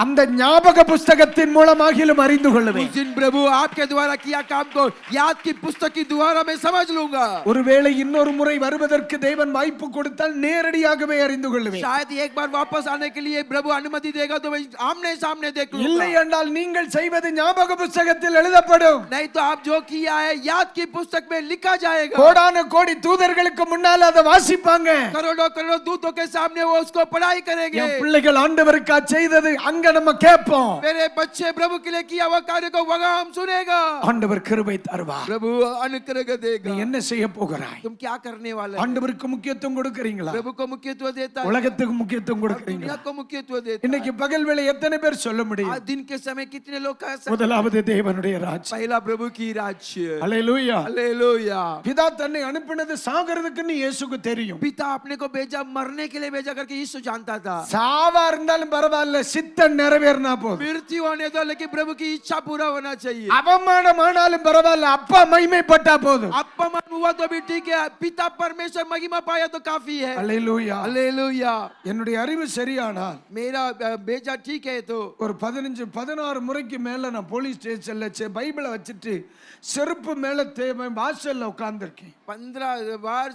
அந்த ஞாபக புஸ்தகத்தின் மூலமாகிலும் அறிந்து கொள்ளுவேன். उस दिन प्रभु आपके द्वारा किया काम को याद की पुस्तक की द्वारा मैं समझ लूंगा ஒருவேளை இன்னொரு முறை வருவதற்கு தேவன் வாய்ப்பு கொடுத்தால் நேரடியாகவே அறிந்து கொள்வேன். शायद एक बार वापस आने के लिए प्रभु अनुमति देगा तो मैं आमने सामने देख இல்லை लूंगा. என்றால் நீங்கள் செய்வது ஞாபக புத்தகத்தில் எழுதப்படும். नहीं तो आप जो किया है याद की पुस्तक में लिखा जाएगा. கோடான கோடி தூதர்களுக்கு முன்னால் அதை வாசிப்பாங்க. करोड़ों करोड़ों दूतों के सामने वो उसको पढ़ाई करेंगे. என் பிள்ளைகள் ஆண்டவருக்கா செய்தது அங்க நம்ம கேட்போம். मेरे बच्चे प्रभु के लिए किया हुआ कार्य को वहां हम सुनेगा. ஆண்டவர் கிருபை தருவார். प्रभु अनुग्रह देगा. நீ என்ன செய்ய போகிறாய்? तुम क्या करने वाले? ஆண்டவருக்கு முக்கியத்துவம் கொடுக்கறீங்களா? प्रभु को मुख्यत्व देता है. உலகத்துக்கு முக்கியத்துவம் दुनिया கொடுக்கறீங்களா? को मुख्यत्व देता है. இன்னைக்கு பகல் வேளை எத்தனை பேர் சொல்ல முடியும்? आज दिन के समय कितने लोग कह सकते? முதலாவது தேவனுடைய ராஜ்யம். पहला प्रभु की राज्य. அல்லேலூயா. हालेलुया. பிதா தன்னை அனுப்பினது சாகிறதுக்குன்னு இயேசுக்கு தெரியும். पिता अपने को भेजा मरने के लिए भेजा करके यीशु जानता था. சாவா இருந்தாலும் பரவாயில்ல, சித்தம் நிறைவேறினா போதும். मृत्यु होने दो लेकिन प्रभु की इच्छा पूरा होना चाहिए. அவமானம் ஆனாலும் பரவாயில்ல, அப்பா மகிமைப்பட்டா போதும். अपमान हुआ तो भी ठीक है, पिता परमेश्वर महिमा पाया तो काफी है. அல்லேலூயா. हालेलुया. என்னுடைய அறிவு சரியானால் मेरा भेजा ठीक है तो ஒரு 15-16 முறைக்கு மேல நான் போலீஸ் ஸ்டேஷன்ல பைபிளை வச்சுட்டு செருப்பு மேல வாசல்ல உட்கார்ந்திருக்கேன். 15 बार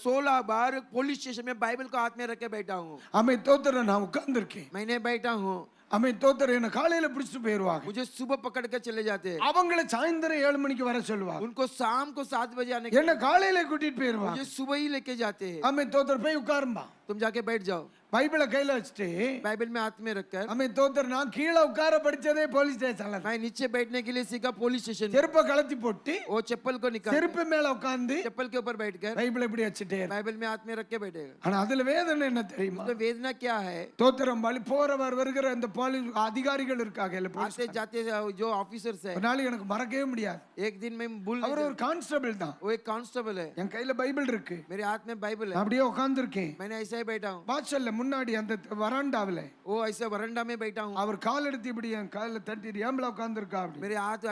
16 बार पुलिस स्टेशन में बाइबल को हाथ में रख के बैठा हूँ. அமை தோத்திர நான் உட்கார்ந்திருக்கேன். मैंने बैठा हूँ. அமை தோத்திர என்ன காலையில பிடிச்சிட்டு போயிருவாங்க. मुझे सुबह पकड़ के चले जाते हैं. அவங்கள சாயந்தரம் 7 மணிக்கு வர சொல்லுவாங்க. उनको शाम को 7 बजे आने के என்ன காலையில கூட்டிட்டு போயிருவாங்க. मुझे सुबह ही लेके जाते हैं. அமை தோத்திர போய் உட்காரும்பா. तुम जाके बैठ जाओ. பைபிளை கையில வச்சுட்டு बाइबल में हाथ में रखकर அமை தோத்திர நான் கீழே உட்கார படிச்சதே போலீஸ் ஸ்டேஷன்ல. मैं नीचे बैठने के लिए सीखा पुलिस स्टेशन. செருப்பை கழட்டி போட்டு वो चप्पल को निकाल செருப்பு மேல உட்கார்ந்து चप्पल के ऊपर बैठकर பைபிளை இப்படி வச்சுட்டே இரு. बाइबल में हाथ में रख के बैठेगा. ஆனா அதுல வேதனை என்ன தெரியுமா? तो वेदना क्या है? தோத்திரம் பலி போறவர் வருகிற அந்த போலீஸ் அதிகாரிகள் இருக்காங்க இல்ல, आते जाते जो ऑफिसर्स है, ஒரு நாளைக்கு எனக்கு மறக்கவே முடியாது. एक दिन में भूल அவர் ஒரு கான்ஸ்டபிள் தான். वो एक कांस्टेबल है. என் கையில பைபிள் இருக்கு. मेरे हाथ में बाइबल है. அப்படியே உட்கார்ந்திருக்கேன். मैंने ऐसे ही बैठा हूँ. வாசல்ல முன்னாடி அந்த வராண்டாவில वो ऐसे वरंडा में बैठा हूँ. அவர் கால் எடுத்து இப்படி என் கால்ல தட்டிட்டு ஏம்பல உட்கார்ந்திருக்கா அப்படி. मेरे हाथ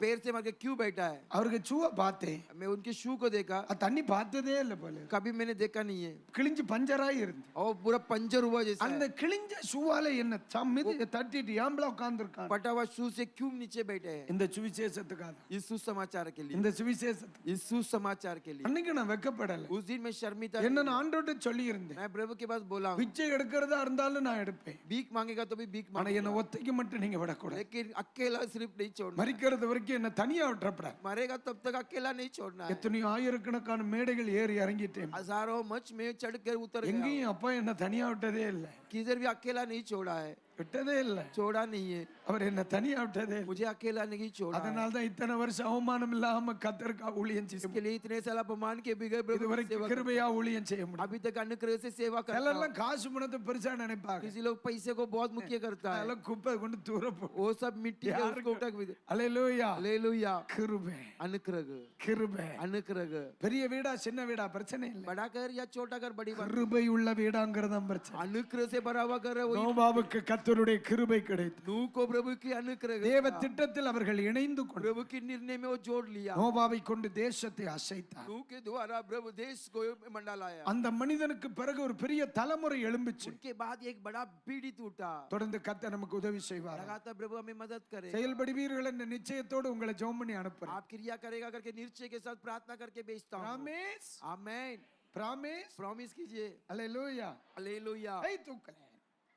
पैर से मार के क्यों बैठा है? அவருக்கு சூவை பார்த்தேன். मैं उनके शू को देखा. தண்ணி பார்த்ததே இல்ல போல. कभी मैंने देखा नहीं है. கிழிஞ்சு பஞ்சராய் இருந்து. और पूरा पंचर हुआ जैसा. அந்த கிழிஞ்ச சூவால என்ன சம்மிதி தட்டிட்டு ஏம்பல உட்கார்ந்திருக்கான். फटा हुआ शू से क्यों नीचे बैठे हैं? இந்த சுவிசேஷத்துக்காக, इस सुसमाचार के लिए. இந்த சுவிசேஷத்துக்கு इस सुसमाचार के लिए. அன்னைக்கு நான் வெட்கப்படல. उस दिन मैं शर्मिंदा என்ன நான் ஆண்டவர்ட்ட சொல்லி இருந்தேன். मैं प्रभु के पास बोला हूँ. பிச்சை எடுக்கிறதா இருந்தாலும் நான் எடுப்பேன். भीख मांगेगा तो भी भीख ஆனா मांगेगा. என்ன ஒத்தைக்கு மட்டும் நீங்க விடக்கூடாது. लेकिन अकेला सिर्फ नहीं छोड़ना. மரிக்கிறது வரைக்கும் என்ன தனியா விட்டுறப்படாது. मरेगा तब तक अकेला नहीं छोड़ना है. எத்தனையோ ஆயிரக்கணக்கான மேடைகள் ஏறி இறங்கிட்டேன். हजारों मंच में चढ़ कर उतर गया. எங்கேயும் அப்பா என்ன தனியா விட்டதே இல்ல. किधर भी अकेला नहीं छोड़ा है. விட்டதே இல்ல. छोड़ा नहीं है. அவர் என்ன தனியா விட்டதே இல்ல. मुझे अकेला नहीं छोड़ा. அதனால தான் இத்தனை வருஷம் அவமானம் இல்லாம கர்த்தருக்கு ஊழியம் செய்ய इसके लिए इतने साल अपमान के बगैर प्रभु की இதுவரைக்கும் सेवा கிருபையா ஊழியம் செய்ய முடியும். अभी तक अनुग्रह से सेवा करता हूं. எல்லாம் காசு பணத்தை பெருசா நினைப்பாங்க. किसी लोग पैसे को बहुत मुख्य करता है. அதெல்லாம் குப்பை கொண்டு தூர போ. वो सब मिट्टी के उसको उठा के. அல்லேலூயா. हालेलुया. கிருபை, अनुग्रह. கிருபை. अनुग्रह. பெரிய வீடா சின்ன வீடா பிரச்சனை இல்ல. बड़ा घर या छोटा घर बड़ी बात. கிருபை உள்ள வீடாங்கிறது தான் பிரச்சனை. अनुग्रह से भरा हुआ घर है वही. நோவாவுக்கு கர்த்தருடைய கிருபை கிடைத்தது. नूह को प्रभु की अनुग्रह. தேவ திட்டத்தில் அவர்கள் இணைந்து கொண்டு प्रभु के निर्णय में वो जोड़ लिया. நோவாவை கொண்டு தேசத்தை அசைத்தார். नूह के द्वारा प्रभु देश को मंडलाया. அந்த மனிதனுக்கு பிறகு ஒரு பெரிய தலைமுறை எழும்பிச்சு. उसके बाद एक बड़ा पीढ़ी टूटा. தொடர்ந்து கர்த்தர் நமக்கு உதவி செய்வார். लगातार प्रभु हमें मदद करे. செயல்படுவீர்கள் என்ற நிச்சயத்தோடு உங்களை ஜெபம் பண்ணி அனுப்புறேன். आप क्रिया करेगा करके निश्चय के साथ प्रार्थना करके भेजता हूं. Promise? आमेन. Promise? प्रॉमिस कीजिए. Hallelujah. हालेलुया. கை தூக்கல.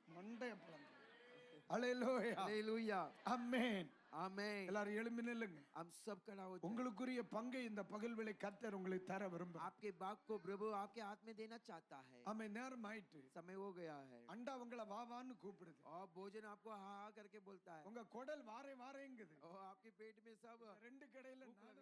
மண்டைய பிளந்து. Hallelujah. हालेलुया. Amen. आमेन. எல்லாரும் எழும்பி நில்லுங்க. हम सब खड़ा हो जाएं. உங்களுக்குரிய பங்கை இந்த பகல் வேளை கர்த்தர் உங்களுக்கு தர விரும்புகிறார். आपके भाग को प्रभु आपके हाथ में देना चाहता है. ஆமென். நேரம் ஆயிட்டு. समय हो गया है. அண்டா உங்களை வா வான்னு கூப்பிடுது. और भोजन आपको हा हा करके बोलता है. உங்க குடல் வாரே வாரேங்குது. और आपके पेट में सब ரெண்டு கடையில நாலு